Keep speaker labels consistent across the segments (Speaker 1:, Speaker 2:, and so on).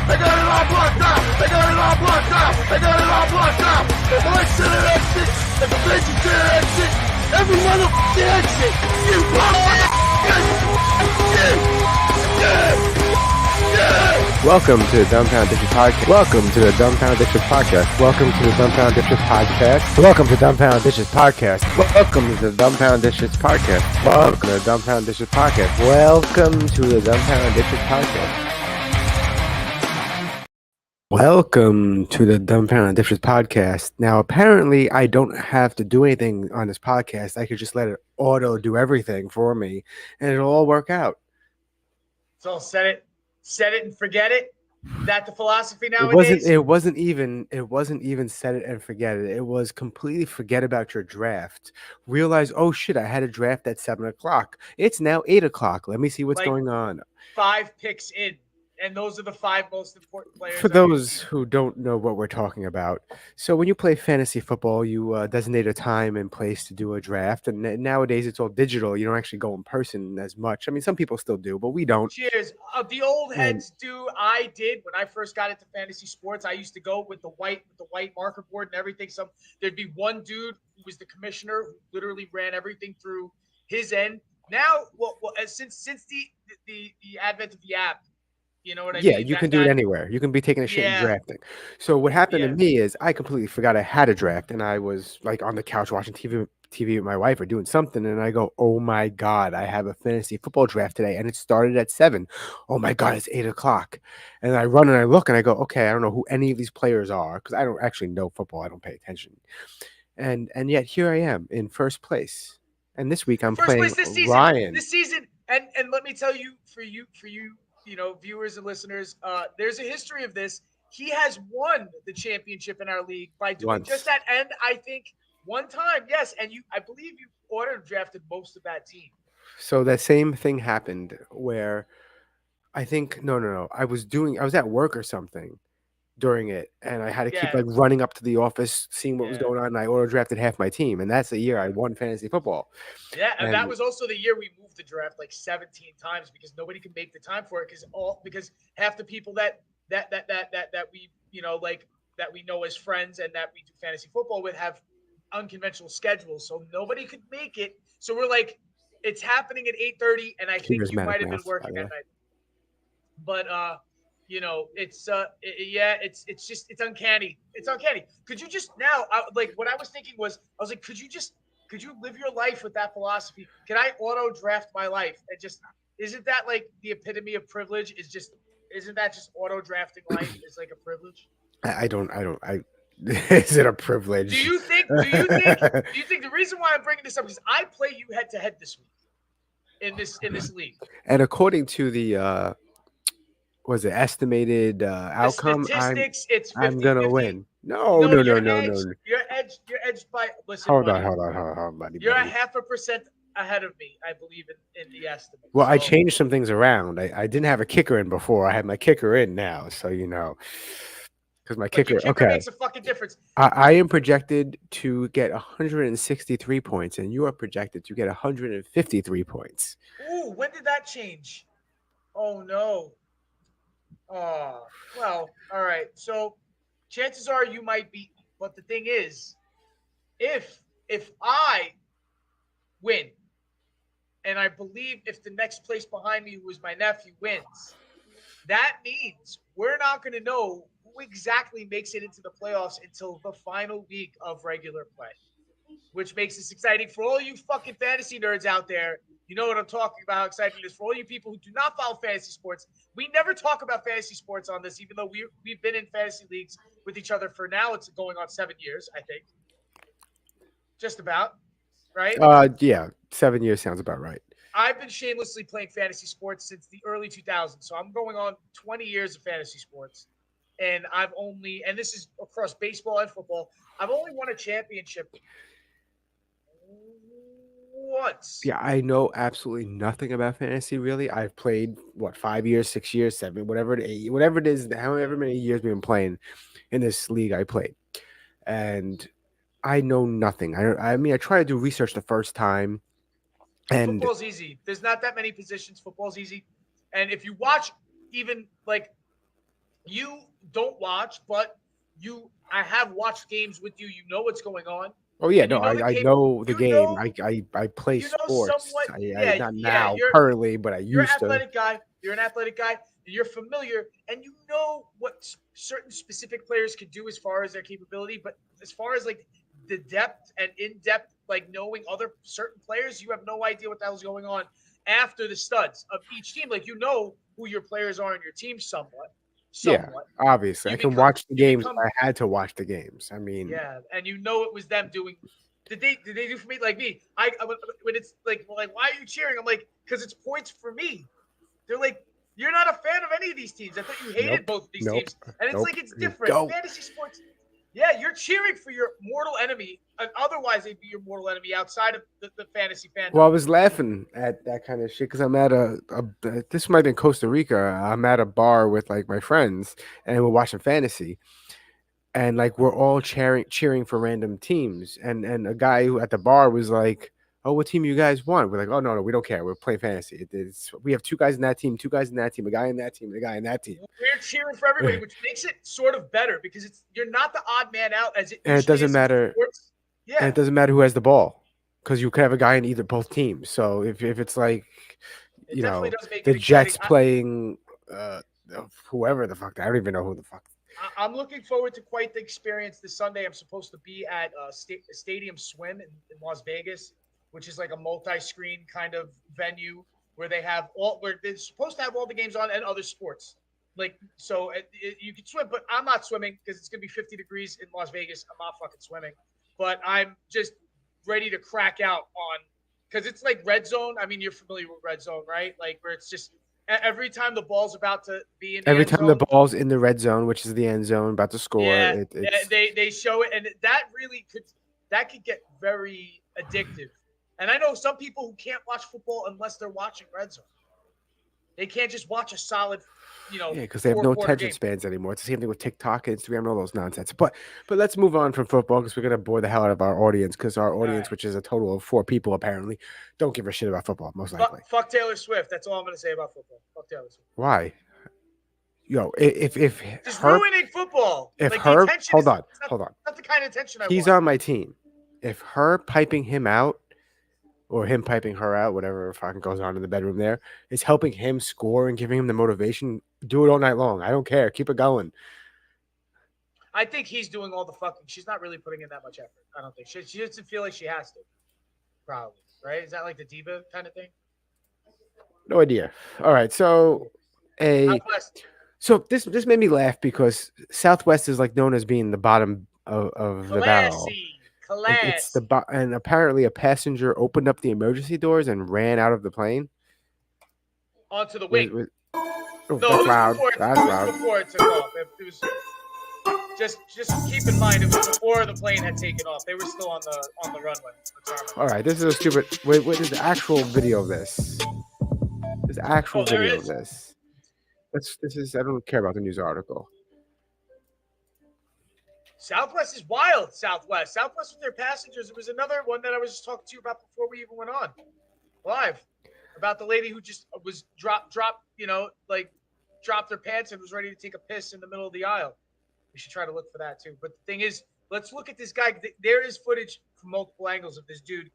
Speaker 1: I got it all blocked out. I got it all blocked out. I got it all blocked out. The lights to the exit. And the bitches to the exit. Every motherfucking exit. You
Speaker 2: Welcome to the DumbFounded D podcast. Welcome to the DumbFounded D podcast. Welcome to the DumbFounded D podcast. Welcome to DumbFounded D podcast. Welcome to the DumbFounded D podcast. Welcome to the DumbFounded D podcast. Welcome to the DumbFounded D podcast. Welcome to the DumbFounded D podcast. Now, apparently, I don't have to do anything on this podcast. I could just let it auto do everything for me, and it'll all work out.
Speaker 3: So set it and forget it. Is that the philosophy nowadays?
Speaker 2: It wasn't even set it and forget it. It was completely forget about your draft. Realize, oh shit, I had a draft at 7:00. It's now 8:00. Let me see what's going on.
Speaker 3: 5 picks in. And those are the 5 most important players.
Speaker 2: For those who don't know what we're talking about, so when you play fantasy football, you designate a time and place to do a draft. And nowadays, it's all digital. You don't actually go in person as much. I mean, some people still do, but we don't.
Speaker 3: Cheers. The old heads do. I did when I first got into fantasy sports. I used to go with the white marker board and everything. There'd be one dude who was the commissioner who literally ran everything through his end. Now, since the advent of the app. You know what I mean?
Speaker 2: Yeah, you can do it anywhere. You can be taking a shit and drafting. So what happened to me is I completely forgot I had a draft, and I was like on the couch watching TV with my wife or doing something, and I go, "Oh my god, I have a fantasy football draft today, and it started at 7. Oh my god, it's 8:00." And I run and I look and I go, "Okay, I don't know who any of these players are because I don't actually know football. I don't pay attention." And yet here I am in first place. And this week I'm playing Ryan.
Speaker 3: This season, and let me tell you, for you. Viewers and listeners, there's a history of this. He has won the championship in our league by doing just that. And I think one time, yes. And I believe you auto drafted most of that team.
Speaker 2: So that same thing happened where I think, no. I was at work or something during it. And I had to keep running up to the office, seeing what was going on. And I auto drafted half my team. And that's the year I won fantasy football.
Speaker 3: Yeah. And that was also the year we moved the draft like 17 times because nobody could make the time for it because half the people that we that we know as friends and that we do fantasy football with have unconventional schedules, so nobody could make it. So we're like, it's happening at 8:30, and I think you might have been working that night. But it's uncanny. It's uncanny. Could you just now? What I was thinking was, I was like, could you live your life with that philosophy? Can I auto draft my life? And just, isn't that like the epitome of privilege? Isn't that just auto drafting life is like a privilege?
Speaker 2: Is it a privilege?
Speaker 3: Do you think the reason why I'm bringing this up is I play you head to head this week in this league.
Speaker 2: And according to the estimated outcome,
Speaker 3: statistics, it's 50,
Speaker 2: I'm gonna
Speaker 3: 50.
Speaker 2: win. No.
Speaker 3: You're edged by. Listen,
Speaker 2: hold on, buddy.
Speaker 3: You're 0.5% ahead of me, I believe, in the estimate.
Speaker 2: Well, I changed some things around. I didn't have a kicker in before. I have my kicker in now, so because my kicker
Speaker 3: makes a fucking difference.
Speaker 2: I am projected to get 163 points, and you are projected to get 153 points.
Speaker 3: Ooh, when did that change? Oh no. Oh, well, all right. So chances are you might beat me. But the thing is, if I win, and I believe if the next place behind me, who is my nephew, wins, that means we're not going to know who exactly makes it into the playoffs until the final week of regular play, which makes this exciting for all you fucking fantasy nerds out there. You know what I'm talking about, how exciting it is for all you people who do not follow fantasy sports. We never talk about fantasy sports on this, even though we've been in fantasy leagues with each other for now. It's going on 7 years, I think. Just about, right?
Speaker 2: Yeah, 7 years sounds about right.
Speaker 3: I've been shamelessly playing fantasy sports since the early 2000s, so I'm going on 20 years of fantasy sports. And and this is across baseball and football, I've only won a championship once.
Speaker 2: Yeah, I know absolutely nothing about fantasy, really. I've played, 5 years, 6 years, 7, whatever it is, however many years we've been playing in this league I played. And I know nothing. I mean, I try to do research the first time. And
Speaker 3: football's easy. There's not that many positions. Football's easy. And if you watch even like you don't watch, but I have watched games with you. You know what's going on.
Speaker 2: Oh yeah,
Speaker 3: And you
Speaker 2: no,
Speaker 3: know the
Speaker 2: I
Speaker 3: game.
Speaker 2: know the
Speaker 3: You
Speaker 2: game.
Speaker 3: know,
Speaker 2: I play
Speaker 3: you know
Speaker 2: sports.
Speaker 3: somewhat.
Speaker 2: I
Speaker 3: Yeah,
Speaker 2: not
Speaker 3: yeah.
Speaker 2: now currently, but I
Speaker 3: You're an
Speaker 2: used to.
Speaker 3: athletic guy. You're an athletic guy. You're familiar, and you know what certain specific players can do as far as their capability. But as far as like the depth and in depth, like knowing other certain players, you have no idea what the hell's going on after the studs of each team. Like you know who your players are in your team somewhat,
Speaker 2: Yeah,
Speaker 3: somewhat.
Speaker 2: obviously,
Speaker 3: You
Speaker 2: I can
Speaker 3: become
Speaker 2: watch the
Speaker 3: you
Speaker 2: games.
Speaker 3: become
Speaker 2: I had to watch the games. I mean,
Speaker 3: yeah, and you know it was them doing. Did they do for me like me? When it's like why are you cheering? I'm like because it's points for me. They're like you're not a fan of any of these teams. I thought you hated
Speaker 2: nope,
Speaker 3: both of these
Speaker 2: nope,
Speaker 3: teams, and it's
Speaker 2: nope.
Speaker 3: like it's
Speaker 2: You
Speaker 3: different.
Speaker 2: go.
Speaker 3: Fantasy sports, yeah, you're cheering for your mortal enemy, and otherwise they'd be your mortal enemy outside of the fantasy fandom.
Speaker 2: Well, I was laughing at that kind of shit because I'm at this might be in Costa Rica. I'm at a bar with like my friends, and we're watching fantasy, and like we're all cheering for random teams, and a guy who at the bar was like, "Oh, what team you guys want?" We're like, "Oh no, we don't care. We're playing fantasy. We have two guys in that team, two guys in that team, a guy in that team, and a guy in that team."
Speaker 3: We're cheering for everybody, which makes it sort of better because you're not the odd man out as it
Speaker 2: And it
Speaker 3: usually
Speaker 2: doesn't
Speaker 3: is in
Speaker 2: matter.
Speaker 3: sports.
Speaker 2: And
Speaker 3: Yeah,
Speaker 2: it doesn't matter who has the ball because you could have a guy in either both teams. So if it's like,
Speaker 3: it definitely does make
Speaker 2: the
Speaker 3: it exciting.
Speaker 2: Jets playing whoever the fuck, I don't even know who the fuck.
Speaker 3: I'm looking forward to quite the experience this Sunday. I'm supposed to be at Stadium Swim in Las Vegas, which is like a multi-screen kind of venue where where they're supposed to have all the games on and other sports. Like so, you can swim, but I'm not swimming because it's gonna be 50 degrees in Las Vegas. I'm not fucking swimming, but I'm just ready to crack out on because it's like red zone. I mean, you're familiar with red zone, right? Like where it's just every time the ball's about to be in the
Speaker 2: Every
Speaker 3: end
Speaker 2: time the
Speaker 3: zone.
Speaker 2: ball's in the red zone, which is the end zone, about to score,
Speaker 3: Yeah,
Speaker 2: it's
Speaker 3: they show it, and that could get very addictive. And I know some people who can't watch football unless they're watching red zone. They can't just watch a solid,
Speaker 2: yeah, because they have no
Speaker 3: four-quarter
Speaker 2: attention
Speaker 3: game.
Speaker 2: spans anymore. It's the same thing with TikTok, Instagram, and all those nonsense. But let's move on from football because we're gonna bore the hell out of our audience because our audience,
Speaker 3: right.
Speaker 2: which is a total of 4 people apparently, don't give a shit about football most likely.
Speaker 3: Fuck Taylor Swift. That's all I'm gonna say about football. Fuck Taylor Swift.
Speaker 2: Why? Yo, if
Speaker 3: Just
Speaker 2: her,
Speaker 3: ruining football.
Speaker 2: if
Speaker 3: like
Speaker 2: her,
Speaker 3: the attention
Speaker 2: hold
Speaker 3: is
Speaker 2: on,
Speaker 3: not,
Speaker 2: hold on.
Speaker 3: Not the kind of attention I
Speaker 2: He's
Speaker 3: want.
Speaker 2: on my team. If her piping him out or him piping her out, whatever fucking goes on in the bedroom there, is helping him score and giving him the motivation, do it all night long. I don't care. Keep it going.
Speaker 3: I think he's doing all the fucking. She's not really putting in that much effort. I don't think she doesn't feel like she has to. Probably, right? Is that like the diva kind of thing?
Speaker 2: No idea. All right, so
Speaker 3: Southwest.
Speaker 2: so this made me laugh because Southwest is like known as being the bottom of the barrel. It's the and apparently a passenger opened up the emergency doors and ran out of the plane
Speaker 3: onto the wing.
Speaker 2: Oh, that's loud. That's loud.
Speaker 3: Before it took off. It was just keep in mind it was before the plane had taken off. They were still on the runway.
Speaker 2: All right, this is a stupid. Wait, there's the actual video of this. There's actual video of this. This is. I don't care about the news article.
Speaker 3: Southwest is wild. Southwest with their passengers. It was another one that I was just talking to you about before we even went on live about the lady who just was dropped their pants and was ready to take a piss in the middle of the aisle. We should try to look for that too. But the thing is, let's look at this guy. There is footage from multiple angles of this dude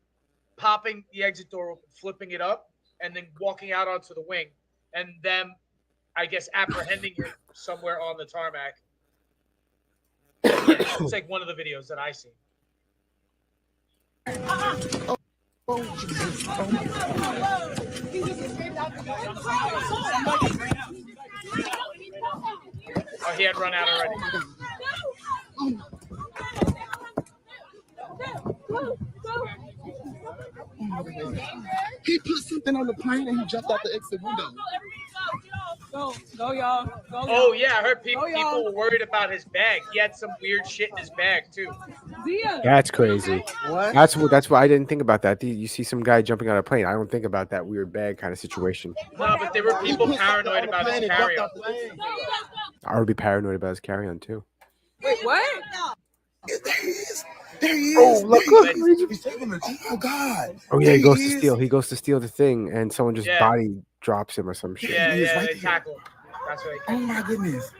Speaker 3: popping the exit door open, flipping it up, and then walking out onto the wing, and them, I guess, apprehending him somewhere on the tarmac. Yeah, it's like one of the videos that I see. Oh, he had run out already.
Speaker 1: He put something on the plane and he jumped out the exit window.
Speaker 4: Go, y'all.
Speaker 3: Oh, yeah, I heard people were worried about his bag. He had some weird shit in his bag, too.
Speaker 2: That's crazy.
Speaker 1: What?
Speaker 2: That's why I didn't think about that. You see some guy jumping on a plane. I don't think about that weird bag kind of situation.
Speaker 3: No, but there were people paranoid about his carry-on.
Speaker 2: I would be paranoid about his carry-on, too.
Speaker 4: Wait, what?
Speaker 1: There he is. There he is.
Speaker 2: Oh, look.
Speaker 1: He's taking the. Oh, God.
Speaker 2: Oh, yeah, he goes to steal. He goes to steal the thing, and someone just body drops him or some shit.
Speaker 3: Yeah,
Speaker 1: He is
Speaker 3: yeah,
Speaker 1: right
Speaker 3: they
Speaker 1: there.
Speaker 3: tackle him. That's what
Speaker 1: Oh, my goodness.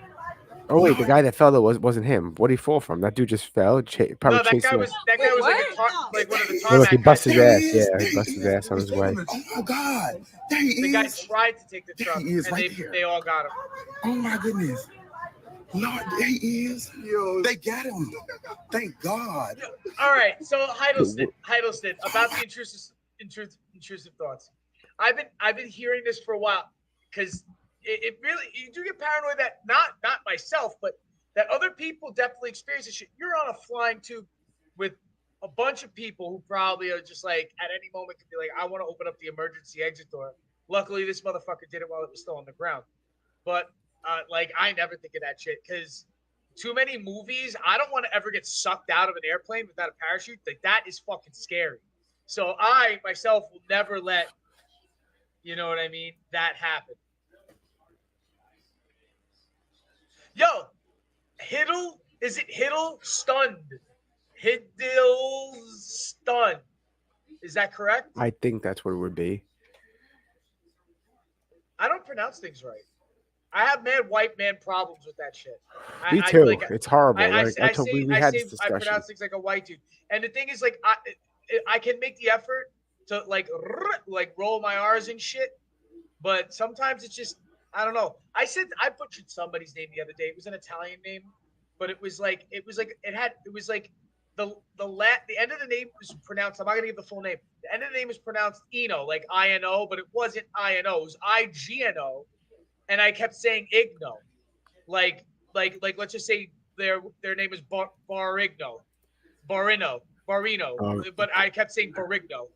Speaker 2: Oh wait, the guy that fell though wasn't him. What did he fall from? That dude just fell. Probably
Speaker 3: No, that
Speaker 2: chasing.
Speaker 3: guy was like like one of the
Speaker 2: Oh, look, he
Speaker 3: tarmac guys.
Speaker 2: busted his ass. Yeah, he busted his ass on his way.
Speaker 1: Oh my God! There he
Speaker 3: The guy
Speaker 1: is.
Speaker 3: tried to take the
Speaker 1: There
Speaker 3: truck,
Speaker 1: he is,
Speaker 3: and
Speaker 1: right there.
Speaker 3: they all got him.
Speaker 1: Oh my goodness! Lord, there he is. Yo, they got him. Thank God.
Speaker 3: All right, so Heidelstein, about the intrusive thoughts. I've been hearing this for a while because it really, you do get paranoid that not myself, but that other people definitely experience this shit. You're on a flying tube with a bunch of people who probably are just like at any moment could be like, I want to open up the emergency exit door. Luckily, this motherfucker did it while it was still on the ground. But like, I never think of that shit because too many movies. I don't want to ever get sucked out of an airplane without a parachute. Like, that is fucking scary. So I myself will never let, you know what I mean, that happen. Yo, Hiddle, is it Hiddle? Stunned. Hiddle stunned. Is that correct?
Speaker 2: I think that's what it would be.
Speaker 3: I don't pronounce things right. I have white man problems with that shit.
Speaker 2: Me too. It's horrible.
Speaker 3: I
Speaker 2: discussion.
Speaker 3: pronounce things like a white dude. And the thing is, like, I can make the effort to like roll my R's and shit, but sometimes it's just, I don't know. I butchered somebody's name the other day. It was an Italian name, but it was like the end of the name was pronounced. I'm not gonna give the full name. The end of the name is pronounced Ino, like I-N-O, but it wasn't I-N-O. It was I-G-N-O, and I kept saying Igno, like let's just say their name is Barino, but I kept saying Barigno,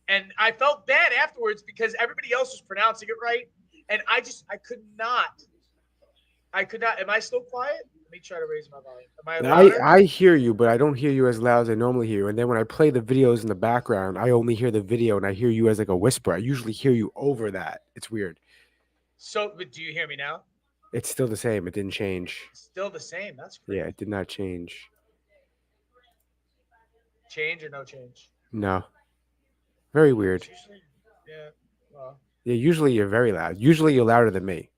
Speaker 3: and I felt bad afterwards because everybody else was pronouncing it right, and I could not. Am I still quiet? Let me try to raise my volume. Am I louder?
Speaker 2: I hear you, but I don't hear you as loud as I normally hear you. And then when I play the videos in the background, I only hear the video and I hear you as like a whisper. I usually hear you over that. It's weird.
Speaker 3: So, but do you hear me now?
Speaker 2: It's still the same. It didn't change.
Speaker 3: Still the same. That's great.
Speaker 2: Yeah, it did not change.
Speaker 3: Change or no change?
Speaker 2: No. Very weird.
Speaker 3: Usually, yeah. Well.
Speaker 2: Yeah, usually you're very loud. Usually you're louder than me.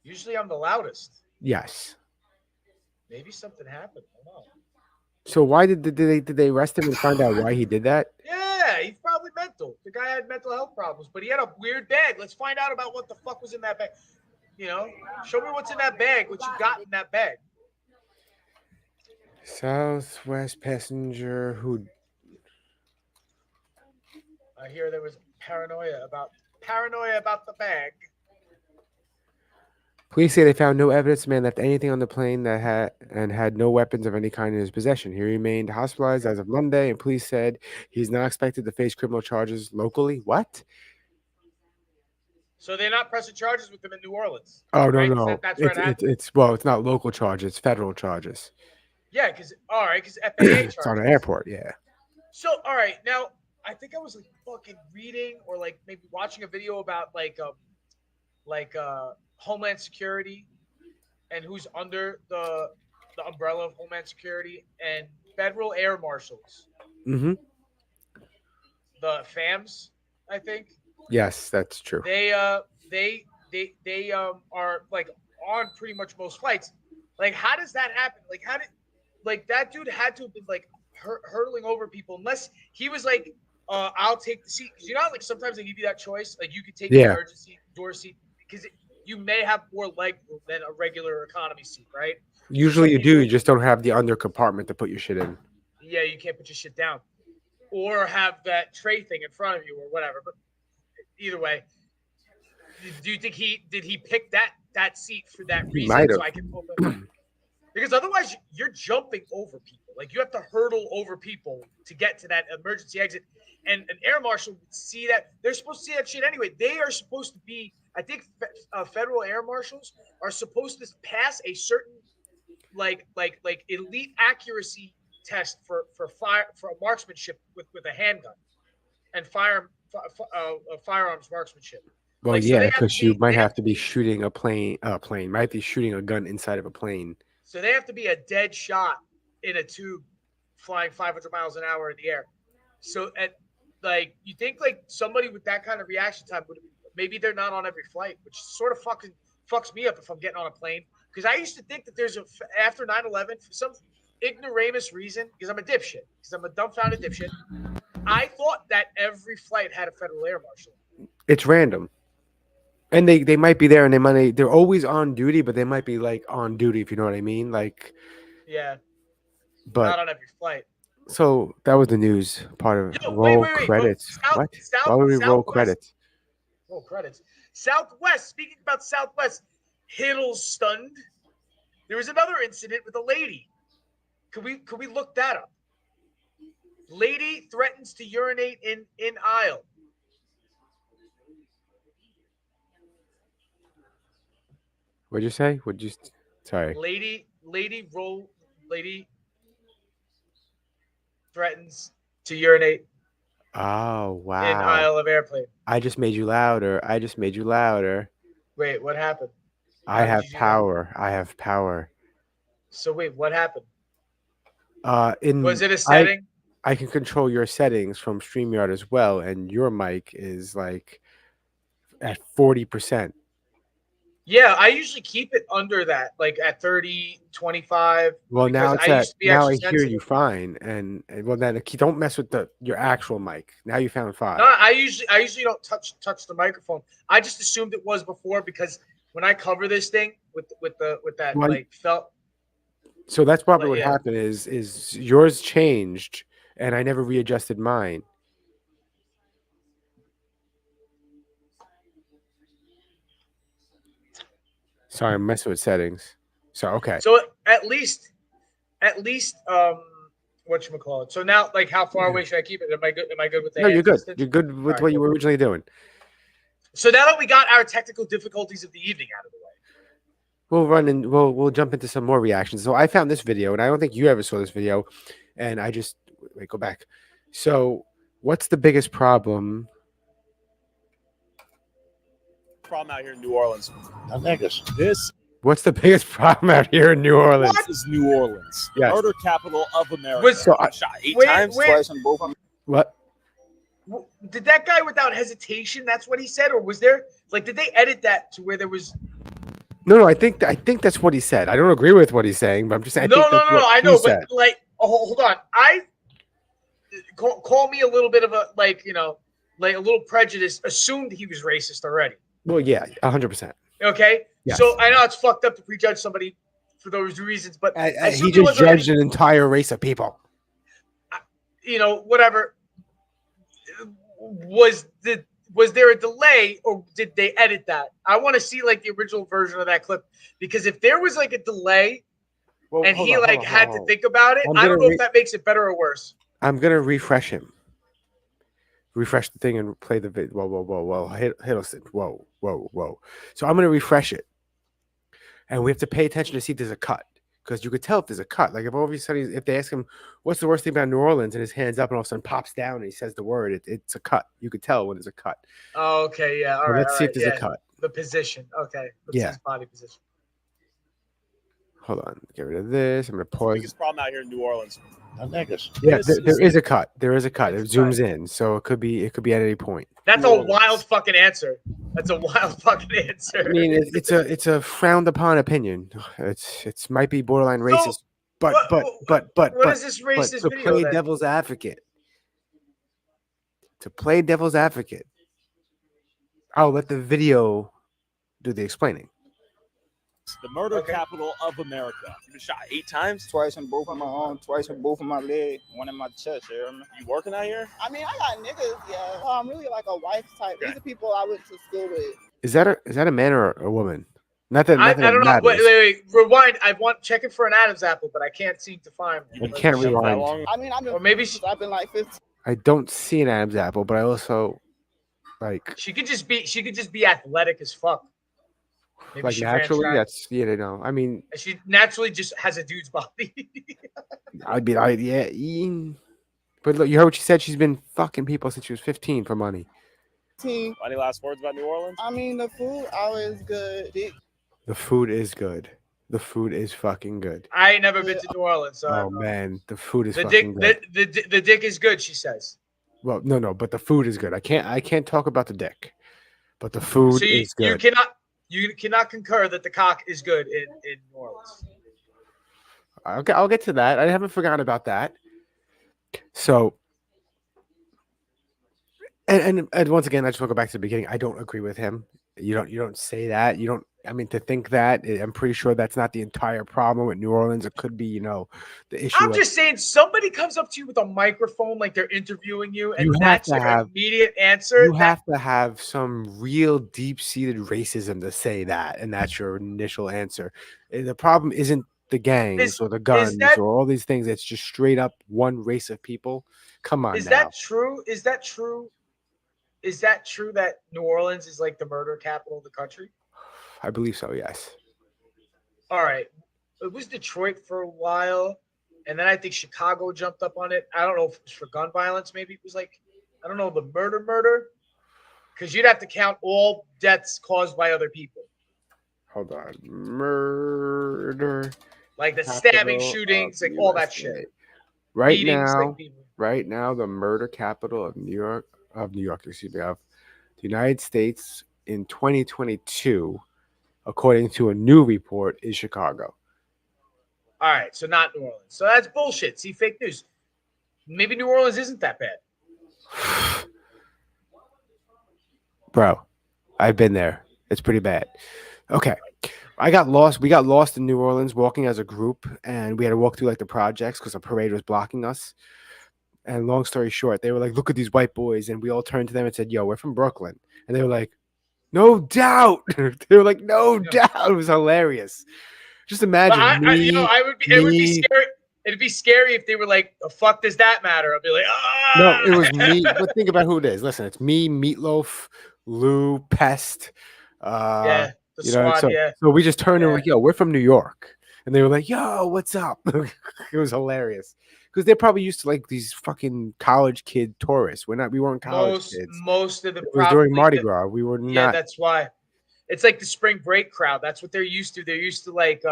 Speaker 3: Usually I'm the loudest.
Speaker 2: Yes.
Speaker 3: Maybe something happened. I don't know.
Speaker 2: So why did they arrest him and find out why he did that?
Speaker 3: Yeah, he's probably mental. The guy had mental health problems, but he had a weird bag. Let's find out about what the fuck was in that bag. You know, show me what's in that bag. What you got in that bag?
Speaker 2: Southwest passenger who.
Speaker 3: I hear there was paranoia about the bag.
Speaker 2: Police say they found no evidence the man left anything on the plane that had no weapons of any kind in his possession. He remained hospitalized as of Monday, and police said he's not expected to face criminal charges locally. What?
Speaker 3: So they're not pressing charges with him in New Orleans.
Speaker 2: Oh
Speaker 3: right?
Speaker 2: no.
Speaker 3: That's where it happened.
Speaker 2: It's not local charges, it's federal charges.
Speaker 3: Yeah, because FAA charges.
Speaker 2: It's on an airport, yeah.
Speaker 3: So all right, now I think I was like fucking reading or like maybe watching a video about like Homeland Security and who's under the umbrella of Homeland Security and federal air marshals.
Speaker 2: Mm-hmm.
Speaker 3: The FAMs, I think.
Speaker 2: Yes, that's true.
Speaker 3: They are like on pretty much most flights. Like, how does that happen? Like that dude had to have been like hurtling over people unless he was like, I'll take the seat. Because you know, like sometimes they give you that choice. Like you could take the emergency door seat because you may have more leg room than a regular economy seat, right?
Speaker 2: Usually you do. You just don't have the under compartment to put your shit in.
Speaker 3: Yeah, you can't put your shit down. Or have that tray thing in front of you or whatever. But either way, do you think did he pick that seat for that reason? So I can open? Because otherwise you're jumping over people. Like you have to hurdle over people to get to that emergency exit. And an air marshal would see that. They're supposed to see that shit anyway. They are supposed to be, I think federal air marshals are supposed to pass a certain like elite accuracy test for marksmanship with a handgun and firearms marksmanship.
Speaker 2: Well,
Speaker 3: like,
Speaker 2: yeah, because you might have to be shooting a plane. Might be shooting a gun inside of a plane.
Speaker 3: So they have to be a dead shot in a tube, flying 500 miles an hour in the air. So like you think like somebody with that kind of reaction time would maybe they're not on every flight, which sort of fucking fucks me up if I'm getting on a plane because I used to think that there's after 9/11 for some ignoramus reason, because I'm a dipshit, because I'm a dumbfounded dipshit. I thought that every flight had a federal air marshal.
Speaker 2: It's random. And they might be there, and they're always on duty, but they might be like on duty, if you know what I mean. Like,
Speaker 3: yeah,
Speaker 2: but
Speaker 3: not on every flight.
Speaker 2: So that was the news part of roll credits. What? Why would we roll credits?
Speaker 3: Roll credits. Southwest. Speaking about Southwest, Hiddleston. There was another incident with a lady. Could we look that up? Lady threatens to urinate in aisle.
Speaker 2: What'd you say? Sorry.
Speaker 3: Lady threatens to urinate.
Speaker 2: Oh wow.
Speaker 3: In aisle of airplane.
Speaker 2: I just made you louder.
Speaker 3: Wait, what happened?
Speaker 2: I have power.
Speaker 3: So wait, what happened?
Speaker 2: Was
Speaker 3: it a setting?
Speaker 2: I can control your settings from StreamYard as well, and your mic is like at 40%.
Speaker 3: Yeah, I usually keep it under that, like at 30, 25.
Speaker 2: Well, now it's now I hear you fine, and well then don't mess with your actual mic. Now you found 5.
Speaker 3: No, I usually don't touch the microphone. I just assumed it was before, because when I cover this thing with that like felt.
Speaker 2: So that's probably what happened is yours changed, and I never readjusted mine. Sorry, I'm messing with settings. So okay.
Speaker 3: So at least whatchamacallit. So now, like, how far away should I keep it? Am I good with that?
Speaker 2: No, you're good. You're good with what you were originally doing.
Speaker 3: So now that we got our technical difficulties of the evening out of the way,
Speaker 2: we'll jump into some more reactions. So I found this video, and I don't think you ever saw this video, and I just go back. So what's the biggest problem
Speaker 5: out here in New Orleans?
Speaker 2: What's the biggest problem out here in New Orleans?
Speaker 5: What is New Orleans? The
Speaker 2: Yes.
Speaker 5: murder capital of America.
Speaker 3: Was-
Speaker 5: So I shot 8 times, twice on both.
Speaker 2: What?
Speaker 3: did that guy without hesitation? That's what he said, or was there did they edit that to where there was?
Speaker 2: No. I think that's what he said. I don't agree with what he's saying, but I'm just saying.
Speaker 3: No. I know, but hold on. Call me a little bit of a a little prejudice. Assumed he was racist already.
Speaker 2: Well, yeah, 100%.
Speaker 3: Okay,
Speaker 2: Yes.
Speaker 3: So I know it's fucked up to prejudge somebody for those reasons, but
Speaker 2: He just judged an entire race of people.
Speaker 3: Whatever. Was there a delay, or did they edit that? I want to see the original version of that clip, because if there was a delay and he had to think about it, I don't know if that makes it better or worse.
Speaker 2: I'm gonna refresh him. Refresh the thing and play the vid. Whoa. Hiddleston. Whoa. So I'm gonna refresh it, and we have to pay attention to see if there's a cut, because you could tell if there's a cut. Like if they ask him what's the worst thing about New Orleans, and his hands up, and all of a sudden pops down and he says the word, it's a cut. You could tell when there's a cut.
Speaker 3: Oh, okay, yeah. All right.
Speaker 2: Let's see if there's a cut.
Speaker 3: The position. Okay. Let's see his body position.
Speaker 2: Hold on. Get rid of this. I'm gonna pause.
Speaker 5: The biggest problem out here in New Orleans.
Speaker 2: Yeah, there is a cut. There is a cut. It zooms in, so it could be at any point.
Speaker 3: That's a wild fucking answer. I
Speaker 2: mean, it's a frowned upon opinion. It's might be borderline racist, but
Speaker 3: what is this racist
Speaker 2: to
Speaker 3: video?
Speaker 2: play devil's advocate. To play devil's advocate, I'll let the video do the explaining.
Speaker 5: The murder capital of America. You've been shot 8 times?
Speaker 6: Twice in both of my arms, twice in both of my leg, one in my chest.
Speaker 5: You working out here?
Speaker 6: I mean, I got niggas, yeah. I'm really like a wife type. These are people I went to school with.
Speaker 2: Is that a man or a woman? Not that
Speaker 3: I don't know.
Speaker 2: Matters.
Speaker 3: Wait. Rewind. I want checking for an Adam's apple, but I can't seem to find one.
Speaker 2: I can't rewind.
Speaker 6: I mean, I've been like 15.
Speaker 2: I don't see an Adam's apple, but I also
Speaker 3: She could just be athletic as fuck. Maybe
Speaker 2: naturally, that's I mean,
Speaker 3: she naturally just has a dude's body.
Speaker 2: But look, you heard what she said. She's been fucking people since she was 15 for money.
Speaker 5: Any last words about New Orleans?
Speaker 6: I mean, the food always good.
Speaker 2: The food is good. The food is fucking good.
Speaker 3: I ain't never been to New Orleans, so
Speaker 2: oh man, the food is fucking good.
Speaker 3: The dick is good, she says.
Speaker 2: Well, no, but the food is good. I can't talk about the dick, but the food is good.
Speaker 3: You cannot concur that the cock is good in New Orleans.
Speaker 2: Okay, I'll get to that. I haven't forgotten about that. So, and once again, I just want to go back to the beginning. I don't agree with him. You don't say that. You don't. I mean, to think that, I'm pretty sure that's not the entire problem with New Orleans. It could be, the issue.
Speaker 3: I'm just saying, somebody comes up to you with a microphone like they're interviewing you, and
Speaker 2: You
Speaker 3: that's
Speaker 2: have to
Speaker 3: your
Speaker 2: have-
Speaker 3: immediate answer.
Speaker 2: You have to have some real deep-seated racism to say that, and that's your initial answer. The problem isn't the gangs or the guns or all these things. It's just straight up one race of people. Come on,
Speaker 3: Is
Speaker 2: now.
Speaker 3: that true? Is that true? Is that true that New Orleans is like the murder capital of the country?
Speaker 2: I believe so. Yes.
Speaker 3: All right. It was Detroit for a while, and then I think Chicago jumped up on it. I don't know if it was for gun violence. Maybe it was like, I don't know, the murder, because you'd have to count all deaths caused by other people.
Speaker 2: Hold on. Murder.
Speaker 3: Like the stabbing, shootings, like all that shit.
Speaker 2: Right
Speaker 3: Beatings,
Speaker 2: now,
Speaker 3: like people.
Speaker 2: right now, the murder capital of New York, excuse me, of the United States in 2022, according to a new report, is Chicago.
Speaker 3: All right, so not New Orleans. So that's bullshit. See, fake news. Maybe New Orleans isn't that bad.
Speaker 2: Bro, I've been there. It's pretty bad. Okay. I got lost. We got lost in New Orleans walking as a group, and we had to walk through like the projects because a parade was blocking us. And long story short, they were like, look at these white boys. And we all turned to them and said, yo, we're from Brooklyn. And they were like, no doubt. They were like, no doubt. It was hilarious. Just imagine.
Speaker 3: It would be scary. It'd be scary if they were like, the fuck does that matter? I'd be like, ah.
Speaker 2: No, it was me. But think about who it is. Listen, it's me, Meatloaf, Lou, Pest.
Speaker 3: Yeah, the squad,
Speaker 2: so we just turned and were like, yo, we're from New York. And they were like, yo, what's up? It was hilarious. Because they're probably used to like these fucking college kid tourists. We weren't college kids.
Speaker 3: Most of the
Speaker 2: it was during Mardi Gras. We were not.
Speaker 3: Yeah, that's why. It's like the spring break crowd. That's what they're used to. They're used to like